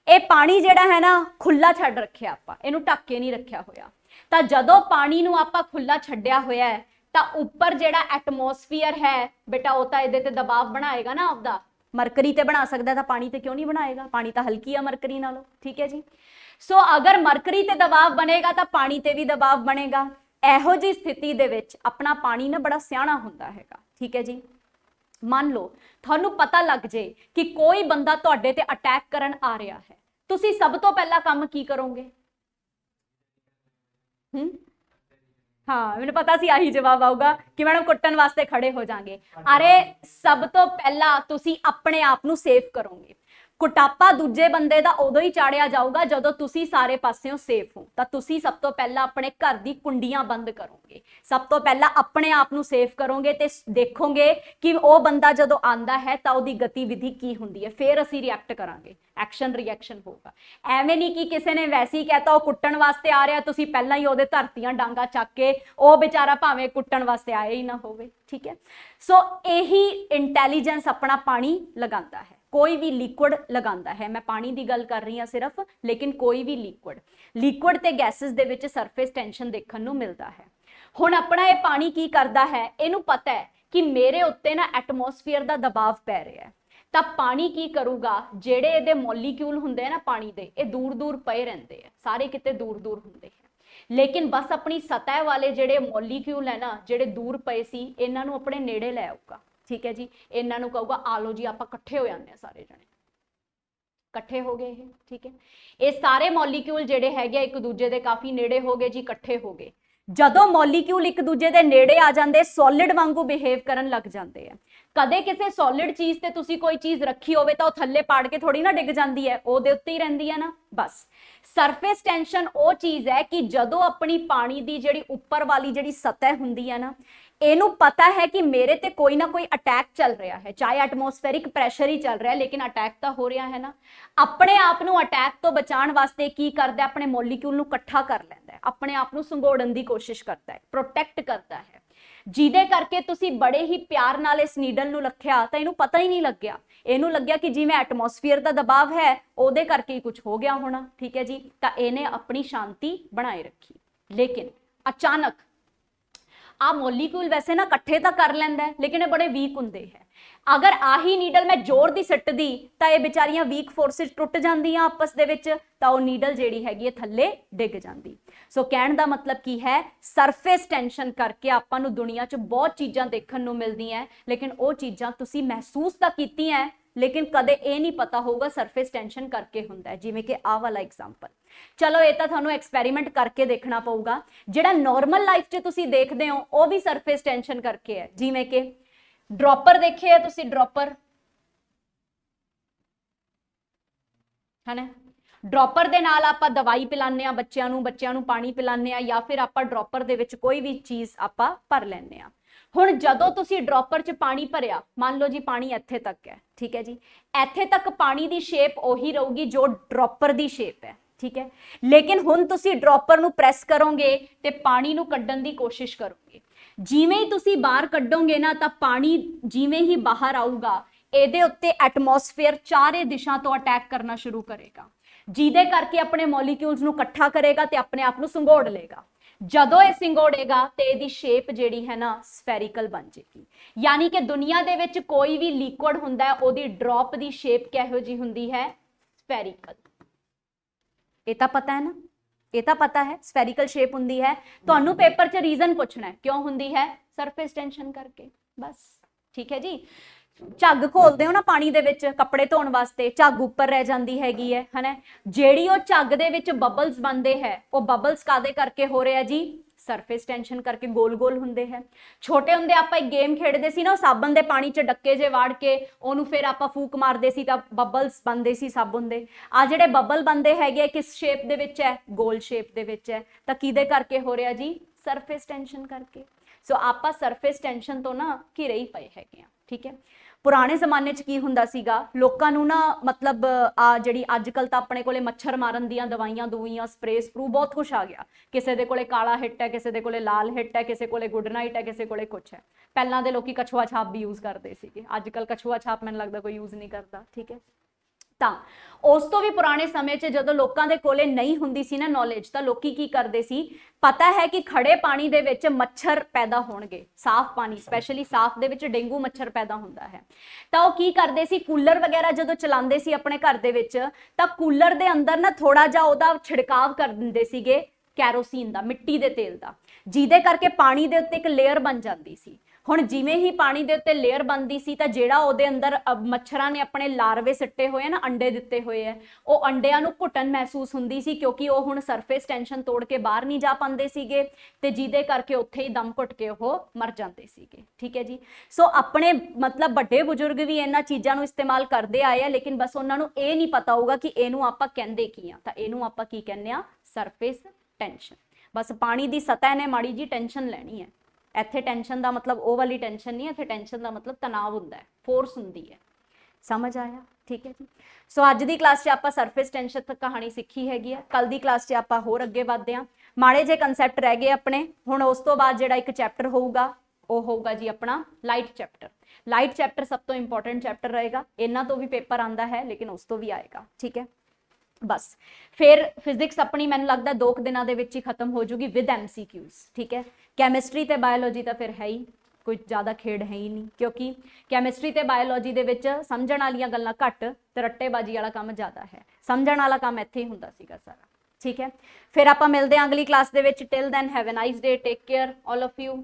ये पानी जिहड़ा है ना, खुला छड्ड रखिया आपां, इहनूं ढक के नहीं रखिया होया। तां जदों पानी नूं आपां खुला छड्डिया होया है, तां उपर जिहड़ा एटमोसफीयर है बेटा, वो तां इहदे ते दबाव बनाएगा ना आपदा। मरकरी ते बना सकदा, तां पानी ते क्यों नहीं बनाएगा? पानी तां हल्की है मरकरी नालों। ठीक है जी। सो अगर मरकरी ते दबाव बनेगा तां पानी ते भी दबाव बनेगा। ਇਹੋ जी स्थिति दे विच अपना पानी ना बड़ा सियाणा हुंदा हैगा। ठीक है जी। मान लो थानू पता लग जाए कि कोई बंदा तुहाडे ते अटैक करन आ रहा है, तुसी सब तो पहला काम की करोगे? हाँ, मैंने पता सी आही जवाब आऊगा कि मैडम कुट्टन वास्ते खड़े हो जाएंगे। अरे सब तो पहला तुसी अपने आप नू सेफ करोगे। कुटापा दूजे बंदे दा उदों ही चाड़िया जाऊगा जदों तुसी सारे पासियों सेफ हो। तां तुसी सब तो पहला अपने घर दी कुंडियां बंद करोगे, सब तो पहला अपने आप नू सेफ करोगे ते देखोगे कि वो बंदा जदों आंदा है तां उहदी गतिविधि की हुंदी है, फिर असी रिएक्ट करांगे, एक्शन रिएक्शन होगा। एवें नहीं कि किसी ने वैसे ही कहता वो कुट्टण वास्ते आ रहा, तुसी पहला ही उहदे धरतियां डांगा चक के वो बेचारा भावें कुट्टण वास्ते आए ही ना होवे। ठीक है। सो यही इंटैलीजेंस अपना पानी लगांदा है, कोई भी लिक्विड लगांदा है। मैं पानी की गल कर रही हाँ सिर्फ, लेकिन कोई भी लिक्विड ते गैसेस दे विच सरफेस टेंशन देखण नूं मिलदा है। हुण अपना ये पानी की करदा है, इहनूं पता है कि मेरे उत्ते ना एटमोसफीयर दा दबाव पै रहा है, तां पानी की करूगा, जेड़े इहदे मॉलीक्यूल हुंदे ना पानी दे, ये दूर दूर पए रहिंदे आ, सारे किते दूर दूर हुंदे है, लेकिन बस अपनी सतह वाले जेड़े मॉलीक्यूल है ना, जेड़े दूर पए सी, इन्हां नूं अपने नेड़े लै आऊगा। ठीक है जी। इन्हां नूं कहूगा आ लो जी आपां इकट्ठे हो जांदे आ, सारे जने इकट्ठे हो गए ये। ठीक है। ये सारे मॉलीक्यूल जेड़े हैगे एक दूजे दे काफी नेड़े हो गए जी, इकट्ठे हो गए। ਜਦੋਂ ਮੋਲੀਕਿਊਲ ਇੱਕ ਦੂਜੇ ਦੇ ਨੇੜੇ ਆ ਜਾਂਦੇ ਸੋਲਿਡ ਵਾਂਗੂ ਬਿਹੇਵ ਕਰਨ ਲੱਗ ਜਾਂਦੇ ਆ। ਕਦੇ ਕਿਸੇ ਸੋਲਿਡ ਚੀਜ਼ ਤੇ ਤੁਸੀਂ ਕੋਈ ਚੀਜ਼ ਰੱਖੀ ਹੋਵੇ ਤਾਂ ਉਹ ਥੱਲੇ ਪਾੜ ਕੇ ਥੋੜੀ ਨਾ ਡਿੱਗ ਜਾਂਦੀ ਹੈ, ਉਹਦੇ ਉੱਤੇ ਹੀ ਰਹਿੰਦੀ ਹੈ ਨਾ। ਬਸ ਸਰਫੇਸ ਟੈਂਸ਼ਨ ਉਹ ਚੀਜ਼ ਹੈ ਕਿ ਜਦੋਂ ਆਪਣੀ ਪਾਣੀ ਦੀ ਜਿਹੜੀ ਉੱਪਰ ਵਾਲੀ ਜਿਹੜੀ ਸਤਹ ਹੁੰਦੀ ਹੈ ਨਾ, ਇਹਨੂੰ ਪਤਾ ਹੈ ਕਿ ਮੇਰੇ ਤੇ ਕੋਈ ਨਾ ਕੋਈ ਅਟੈਕ ਚੱਲ ਰਿਹਾ ਹੈ, ਚਾਹੇ ਐਟਮੋਸਫੇਰਿਕ ਪ੍ਰੈਸ਼ਰ ਹੀ ਚੱਲ ਰਿਹਾ ਲੇਕਿਨ ਅਟੈਕ ਤਾਂ ਹੋ ਰਿਹਾ ਹੈ ਨਾ। ਆਪਣੇ ਆਪ ਨੂੰ ਅਟੈਕ ਤੋਂ ਬਚਾਉਣ ਵਾਸਤੇ ਕੀ ਕਰਦਾ, ਆਪਣੇ ਮੋਲੀਕਿਊਲ ਨੂੰ ਇਕੱਠਾ ਕਰ ਲੈਂਦਾ ਹੈ, ਆਪਣੇ ਆਪ ਨੂੰ ਸੰਘੋੜਨ ਦੀ ਕੋਸ਼ਿਸ਼ ਕਰਦਾ ਹੈ, ਪ੍ਰੋਟੈਕਟ ਕਰਦਾ ਹੈ, ਜਿਹਦੇ ਕਰਕੇ ਤੁਸੀਂ ਬੜੇ ਹੀ ਪਿਆਰ ਨਾਲ ਇਸ ਨੀਡਲ ਨੂੰ ਰੱਖਿਆ ਤਾਂ ਇਹਨੂੰ ਪਤਾ ਹੀ ਨਹੀਂ ਲੱਗਿਆ। ਇਹਨੂੰ ਲੱਗਿਆ ਕਿ ਜਿਵੇਂ ਐਟਮੋਸਫੀਅਰ ਦਾ ਦਬਾਅ ਹੈ ਉਹਦੇ ਕਰਕੇ ਹੀ ਕੁਝ ਹੋ ਗਿਆ ਹੋਣਾ, ਠੀਕ ਹੈ ਜੀ। ਤਾਂ ਇਹਨੇ ਆਪਣੀ ਸ਼ਾਂਤੀ ਬਣਾਏ ਰੱਖੀ, ਲੇਕਿਨ ਅਚਾਨਕ ਆ ਮੋਲੀਕਿਊਲ ਵੈਸੇ ਨਾ ਇਕੱਠੇ ਤਾਂ ਕਰ ਲੈਂਦਾ ਹੈ ਲੇਕਿਨ ਇਹ ਬੜੇ ਵੀਕ ਹੁੰਦੇ ਹੈ। ਅਗਰ ਆਹੀ ਨੀਡਲ ਮੈਂ ਜ਼ੋਰ ਦੀ ਸਿੱਟਦੀ ਤਾਂ ਇਹ ਵਿਚਾਰੀਆਂ ਵੀਕ ਫੋਰਸਿਸ ਟੁੱਟ ਜਾਂਦੀਆਂ ਆਪਸ ਦੇ ਵਿੱਚ, ਤਾਂ ਉਹ ਨੀਡਲ ਜਿਹੜੀ ਹੈਗੀ ਹੈ ਥੱਲੇ ਡਿੱਗ ਜਾਂਦੀ। ਸੋ ਕਹਿਣ ਦਾ ਮਤਲਬ ਕੀ ਹੈ, ਸਰਫੇਸ ਟੈਂਸ਼ਨ ਕਰਕੇ ਆਪਾਂ ਨੂੰ ਦੁਨੀਆ 'ਚ ਬਹੁਤ ਚੀਜ਼ਾਂ ਦੇਖਣ ਨੂੰ ਮਿਲਦੀਆਂ ਲੇਕਿਨ ਉਹ ਚੀਜ਼ਾਂ ਤੁਸੀਂ ਮਹਿਸੂਸ ਤਾਂ ਕੀਤੀਆਂ ਲੇਕਿਨ ਕਦੇ ਇਹ ਨਹੀਂ ਪਤਾ ਹੋਊਗਾ ਸਰਫੇਸ ਟੈਂਸ਼ਨ ਕਰਕੇ ਹੁੰਦਾ ਹੈ। ਜਿਵੇਂ ਕਿ ਆਹ ਵਾਲਾ ਐਗਜ਼ਾਮਪਲ, ਚਲੋ ਇਹ ਤਾਂ ਤੁਹਾਨੂੰ ਐਕਸਪੈਰੀਮੈਂਟ ਕਰਕੇ ਦੇਖਣਾ ਪਊਗਾ। ਜਿਹੜਾ ਨਾਰਮਲ ਲਾਈਫ 'ਚ ਤੁਸੀਂ ਦੇਖਦੇ ਹੋ ਉਹ ਵੀ ਸਰਫੇਸ ਟੈਂਸ਼ਨ ਕਰਕੇ ਹੈ। ਜਿਵੇਂ ਕਿ ਡ੍ਰੌਪਰ ਦੇਖੇ ਆ ਤੁਸੀਂ, ਡ੍ਰੌਪਰ ਹੈ ਨਾ, ਡ੍ਰੌਪਰ ਦੇ ਨਾਲ ਆਪਾਂ ਦਵਾਈ ਪਿਲਾਉਂਦੇ ਆ ਬੱਚਿਆਂ ਨੂੰ ਪਾਣੀ ਪਿਲਾਉਂਦੇ ਆ, ਜਾਂ ਫਿਰ ਆਪਾਂ ਡ੍ਰੌਪਰ ਦੇ ਵਿੱਚ ਕੋਈ ਵੀ ਚੀਜ਼ ਆਪਾਂ ਭਰ ਲੈਂਦੇ ਆ। ਹੁਣ ਜਦੋਂ ਤੁਸੀਂ ਡ੍ਰੌਪਰ 'ਚ ਪਾਣੀ ਭਰਿਆ, ਮੰਨ ਲਓ ਜੀ ਪਾਣੀ ਇੱਥੇ ਤੱਕ ਹੈ, ਠੀਕ ਹੈ ਜੀ, ਇੱਥੇ ਤੱਕ ਪਾਣੀ ਦੀ ਸ਼ੇਪ ਉਹੀ ਰਹੂਗੀ ਜੋ ਡ੍ਰੌਪਰ ਦੀ ਸ਼ੇਪ ਹੈ, ਠੀਕ ਹੈ। ਲੇਕਿਨ ਹੁਣ ਤੁਸੀਂ ਡ੍ਰੌਪਰ ਨੂੰ ਪ੍ਰੈਸ ਕਰੋਗੇ ਤੇ ਪਾਣੀ ਨੂੰ ਕੱਢਣ ਦੀ ਕੋਸ਼ਿਸ਼ ਕਰੋਗੇ। ਜਿਵੇਂ ਹੀ ਤੁਸੀਂ ਬਾਹਰ ਕੱਢੋਗੇ ਨਾ ਤਾਂ ਪਾਣੀ ਜਿਵੇਂ ਹੀ ਬਾਹਰ ਆਊਗਾ ਇਹਦੇ ਉੱਤੇ ਐਟਮੋਸਫੇਅਰ ਚਾਰੇ ਦਿਸ਼ਾ ਤੋਂ ਅਟੈਕ ਕਰਨਾ ਸ਼ੁਰੂ ਕਰੇਗਾ, ਜਿਹਦੇ ਕਰਕੇ ਆਪਣੇ ਮੋਲੀਕਿਊਲਸ ਨੂੰ ਇਕੱਠਾ ਕਰੇਗਾ ਤੇ ਆਪਣੇ ਆਪ ਨੂੰ ਸੰਘੋੜ ਲਏਗਾ। ਜਦੋਂ ਇਹ ਸੰਘੋੜੇਗਾ ਤੇ ਇਹਦੀ ਸ਼ੇਪ ਜਿਹੜੀ ਹੈ ਨਾ ਸਫੈਰੀਕਲ ਬਣ ਜਾਏਗੀ। ਯਾਨੀ ਕਿ ਦੁਨੀਆ ਦੇ ਵਿੱਚ ਕੋਈ ਵੀ ਲਿਕੁਇਡ ਹੁੰਦਾ ਹੈ ਉਹਦੀ ਡ੍ਰੌਪ ਦੀ ਸ਼ੇਪ ਕਿਹੋ ਜਿਹੀ ਹੁੰਦੀ ਹੈ, ਸਫੈਰੀਕਲ। ਇਹ ਤਾਂ ਪਤਾ ਹੈ ਨਾ, ਇਹ ਤਾਂ ਪਤਾ ਹੈ ਸਫੈਰੀਕਲ ਸ਼ੇਪ ਹੁੰਦੀ ਹੈ। ਤੁਹਾਨੂੰ ਪੇਪਰ 'ਚ ਰੀਜ਼ਨ ਪੁੱਛਣਾ ਹੈ ਕਿਉਂ ਹੁੰਦੀ ਹੈ, ਸਰਫੇਸ ਟੈਂਸ਼ਨ ਕਰਕੇ, ਬਸ ਠੀਕ ਹੈ ਜੀ। ਝੱਗ ਖੋਲਦੇ ਹੋ ਨਾ ਪਾਣੀ ਦੇ ਵਿੱਚ ਕੱਪੜੇ ਧੋਣ ਵਾਸਤੇ, ਝੱਗ ਉੱਪਰ ਰਹਿ ਜਾਂਦੀ ਹੈਗੀ ਹੈ ਹਨਾ, ਜਿਹੜੀ ਉਹ ਝੱਗ ਦੇ ਵਿੱਚ ਬਬਲਸ ਬਣਦੇ ਹੈ ਉਹ ਬਬਲਸ ਕਾਦੇ ਕਰਕੇ ਹੋ ਰਿਹਾ ਜੀ, ਸਰਫੇਸ ਟੈਂਸ਼ਨ ਕਰਕੇ ਗੋਲ ਗੋਲ ਹੁੰਦੇ ਹੈ। ਛੋਟੇ ਹੁੰਦੇ ਆਪਾਂ ਇੱਕ ਗੇਮ ਖੇਡਦੇ ਸੀ ਨਾ, ਉਹ ਸਾਬਣ ਦੇ ਪਾਣੀ 'ਚ ਡੱਕੇ ਜੇ ਵਾੜ ਕੇ ਉਹਨੂੰ ਫਿਰ ਆਪਾਂ ਫੂਕ ਮਾਰਦੇ ਸੀ ਤਾਂ ਬਬਲਸ ਬਣਦੇ ਸੀ ਸਾਬਣ ਦੇ। ਆ ਜਿਹੜੇ ਬਬਲ ਬਣਦੇ ਹੈਗੇ ਕਿਸ ਸ਼ੇਪ ਦੇ ਵਿੱਚ ਹੈ, ਗੋਲ ਸ਼ੇਪ ਦੇ ਵਿੱਚ ਹੈ। ਤਾਂ ਕਿਹਦੇ ਕਰਕੇ ਹੋ ਰਿਹਾ ਜੀ, ਸਰਫੇਸ ਟੈਂਸ਼ਨ ਕਰਕੇ। ਸੋ ਆਪਾਂ ਸਰਫੇਸ ਟੈਂਸ਼ਨ ਤੋਂ ਨਾ ਘਿਰੇ ਹੀ ਪਏ ਹੈਗੇ ਆ, ਠੀਕ ਹੈ। ਪੁਰਾਣੇ ਜ਼ਮਾਨੇ 'ਚ ਕੀ ਹੁੰਦਾ ਸੀਗਾ, ਲੋਕਾਂ ਨੂੰ ਨਾ ਮਤਲਬ ਆ ਜਿਹੜੀ ਅੱਜ ਕੱਲ ਤਾਂ ਆਪਣੇ ਕੋਲੇ ਮੱਛਰ ਮਾਰਨ ਦੀਆਂ ਦਵਾਈਆਂ ਦੂਈਆਂ ਸਪਰੇ ਸਪਰੂ ਬਹੁਤ ਕੁਛ ਆ ਗਿਆ। ਕਿਸੇ ਦੇ ਕੋਲੇ ਕਾਲਾ ਹਿੱਟ ਹੈ, ਕਿਸੇ ਦੇ ਕੋਲੇ ਲਾਲ ਹਿੱਟ ਹੈ, ਕਿਸੇ ਕੋਲੇ ਗੁੱਡ ਨਾਈਟ ਹੈ, ਕਿਸੇ ਕੋਲੇ ਕੁਛ ਹੈ। ਪਹਿਲਾਂ ਦੇ ਲੋਕੀ ਕਛੂਆ ਛਾਪ ਵੀ ਯੂਜ਼ ਕਰਦੇ ਸੀਗੇ, ਅੱਜ ਕੱਲ ਕਛੂਆ ਛਾਪ ਮੈਨੂੰ ਲੱਗਦਾ ਕੋਈ ਯੂਜ਼ ਨਹੀਂ ਕਰਦਾ, ਠੀਕ ਹੈ। ਤਾਂ ਉਸ ਤੋਂ ਵੀ ਪੁਰਾਣੇ ਸਮੇਂ 'ਚ ਜਦੋਂ ਲੋਕਾਂ ਦੇ ਕੋਲੇ ਨਹੀਂ ਹੁੰਦੀ ਸੀ ਨਾ ਨੌਲੇਜ, ਤਾਂ ਲੋਕੀ ਕੀ ਕਰਦੇ ਸੀ, ਪਤਾ ਹੈ ਕਿ ਖੜੇ ਪਾਣੀ ਦੇ ਵਿੱਚ ਮੱਛਰ ਪੈਦਾ ਹੋਣਗੇ, ਸਾਫ਼ ਪਾਣੀ ਸਪੈਸ਼ਲੀ ਸਾਫ਼ ਦੇ ਵਿੱਚ ਡੇਂਗੂ ਮੱਛਰ ਪੈਦਾ ਹੁੰਦਾ ਹੈ। ਤਾਂ ਉਹ ਕੀ ਕਰਦੇ ਸੀ, ਕੂਲਰ ਵਗੈਰਾ ਜਦੋਂ ਚਲਾਉਂਦੇ ਸੀ ਆਪਣੇ ਘਰ ਦੇ ਵਿੱਚ ਤਾਂ ਕੂਲਰ ਦੇ ਅੰਦਰ ਨਾ ਥੋੜਾ ਜਿਹਾ ਉਹਦਾ ਛਿੜਕਾਵ ਕਰ ਦਿੰਦੇ ਸੀਗੇ ਕੈਰੋਸੀਨ ਦਾ, ਮਿੱਟੀ ਦੇ ਤੇਲ ਦਾ, ਜਿਹਦੇ ਕਰਕੇ ਪਾਣੀ ਦੇ ਉੱਤੇ ਇੱਕ ਲੇਅਰ ਬਣ ਜਾਂਦੀ ਸੀ। ਹੁਣ ਜਿਵੇਂ ਹੀ ਪਾਣੀ ਦੇ ਉੱਤੇ ਲੇਅਰ ਬਣਦੀ ਸੀ ਤਾਂ ਜਿਹੜਾ ਉਹਦੇ ਅੰਦਰ ਮੱਛਰਾਂ ਨੇ ਆਪਣੇ ਲਾਰਵੇ ਸਿੱਟੇ ਹੋਏ ਆ ਨਾ, ਅੰਡੇ ਦਿੱਤੇ ਹੋਏ ਆ, ਉਹ ਅੰਡਿਆਂ ਨੂੰ ਘੁੱਟਣ ਮਹਿਸੂਸ ਹੁੰਦੀ ਸੀ ਕਿਉਂਕਿ ਉਹ ਹੁਣ ਸਰਫੇਸ ਟੈਂਸ਼ਨ ਤੋੜ ਕੇ ਬਾਹਰ ਨਹੀਂ ਜਾ ਪਾਉਂਦੇ ਸੀਗੇ ਤੇ ਜਿਹਦੇ ਕਰਕੇ ਉੱਥੇ ਹੀ ਦਮ ਘੁੱਟ ਕੇ ਉਹ ਮਰ ਜਾਂਦੇ ਸੀਗੇ, ਠੀਕ ਹੈ ਜੀ। ਸੋ ਆਪਣੇ ਮਤਲਬ ਵੱਡੇ ਬਜ਼ੁਰਗ ਵੀ ਇਹਨਾਂ ਚੀਜ਼ਾਂ ਨੂੰ ਇਸਤੇਮਾਲ ਕਰਦੇ ਆਏ ਆ, ਲੇਕਿਨ ਬਸ ਉਹਨਾਂ ਨੂੰ ਇਹ ਨਹੀਂ ਪਤਾ ਹੋਊਗਾ ਕਿ ਇਹਨੂੰ ਆਪਾਂ ਕਹਿੰਦੇ ਕੀ ਆ। ਤਾਂ ਇਹਨੂੰ ਆਪਾਂ ਕੀ ਕਹਿੰਦੇ ਆ, ਸਰਫੇਸ ਟੈਂਸ਼ਨ। ਬਸ ਪਾਣੀ ਦੀ ਸਤਹ ਨੇ ਮਾੜੀ ਜੀ ਟੈਂਸ਼ਨ ਲੈਣੀ ਹੈ। ਇੱਥੇ ਟੈਂਸ਼ਨ ਦਾ ਮਤਲਬ ਉਹ ਵਾਲੀ ਟੈਂਸ਼ਨ ਨਹੀਂ, ਇੱਥੇ ਟੈਂਸ਼ਨ ਦਾ ਮਤਲਬ ਤਣਾਅ ਹੁੰਦਾ ਹੈ, ਫੋਰਸ ਹੁੰਦੀ ਹੈ। ਸਮਝ ਆਇਆ, ਠੀਕ ਹੈ ਜੀ। ਸੋ ਅੱਜ ਦੀ ਕਲਾਸ 'ਚ ਆਪਾਂ ਸਰਫੇਸ ਟੈਂਸ਼ਨ ਤੱਕ ਕਹਾਣੀ ਸਿੱਖੀ ਹੈਗੀ ਹੈ। ਕੱਲ ਦੀ ਕਲਾਸ 'ਚ ਆਪਾਂ ਹੋਰ ਅੱਗੇ ਵਧਦੇ ਹਾਂ, ਮਾੜੇ ਜਿਹੇ ਕਨਸੈਪਟ ਰਹਿ ਗਏ ਆਪਣੇ। ਹੁਣ ਉਸ ਤੋਂ ਬਾਅਦ ਜਿਹੜਾ ਇੱਕ ਚੈਪਟਰ ਹੋਊਗਾ ਉਹ ਹੋਊਗਾ ਜੀ ਆਪਣਾ ਲਾਈਟ ਚੈਪਟਰ। ਲਾਈਟ ਚੈਪਟਰ ਸਭ ਤੋਂ ਇੰਪੋਰਟੈਂਟ ਚੈਪਟਰ ਰਹੇਗਾ, ਇਹਨਾਂ ਤੋਂ ਵੀ ਪੇਪਰ ਆਉਂਦਾ ਹੈ ਲੇਕਿਨ ਉਸ ਤੋਂ ਵੀ ਆਏਗਾ, ਠੀਕ ਹੈ। ਬਸ ਫਿਰ ਫਿਜ਼ਿਕਸ ਆਪਣੀ ਮੈਨੂੰ ਲੱਗਦਾ 2 ਦਿਨਾਂ ਦੇ ਵਿੱਚ ਹੀ ਖਤਮ ਹੋ ਜੂਗੀ ਵਿਦ MCQs, ਠੀਕ ਹੈ। ਕੈਮਿਸਟਰੀ ਤੇ ਬਾਇਓਲੋਜੀ ਤਾਂ ਫਿਰ ਹੈ ਹੀ ਕੋਈ ਜ਼ਿਆਦਾ ਖੇਡ ਹੈ ਹੀ ਨਹੀਂ, ਕਿਉਂਕਿ ਕੈਮਿਸਟਰੀ ਤੇ ਬਾਇਓਲੋਜੀ ਦੇ ਵਿੱਚ ਸਮਝਣ ਵਾਲੀਆਂ ਗੱਲਾਂ ਘੱਟ ਤੇ ਰੱਟੇਬਾਜ਼ੀ ਵਾਲਾ ਕੰਮ ਜ਼ਿਆਦਾ ਹੈ। ਸਮਝਣ ਵਾਲਾ ਕੰਮ ਇੱਥੇ ਹੀ ਹੁੰਦਾ ਸੀਗਾ ਸਾਰਾ, ਠੀਕ ਹੈ। ਫਿਰ ਆਪਾਂ ਮਿਲਦੇ ਹਾਂ ਅਗਲੀ ਕਲਾਸ ਦੇ ਵਿੱਚ। Till then have a nice day, take care all of you.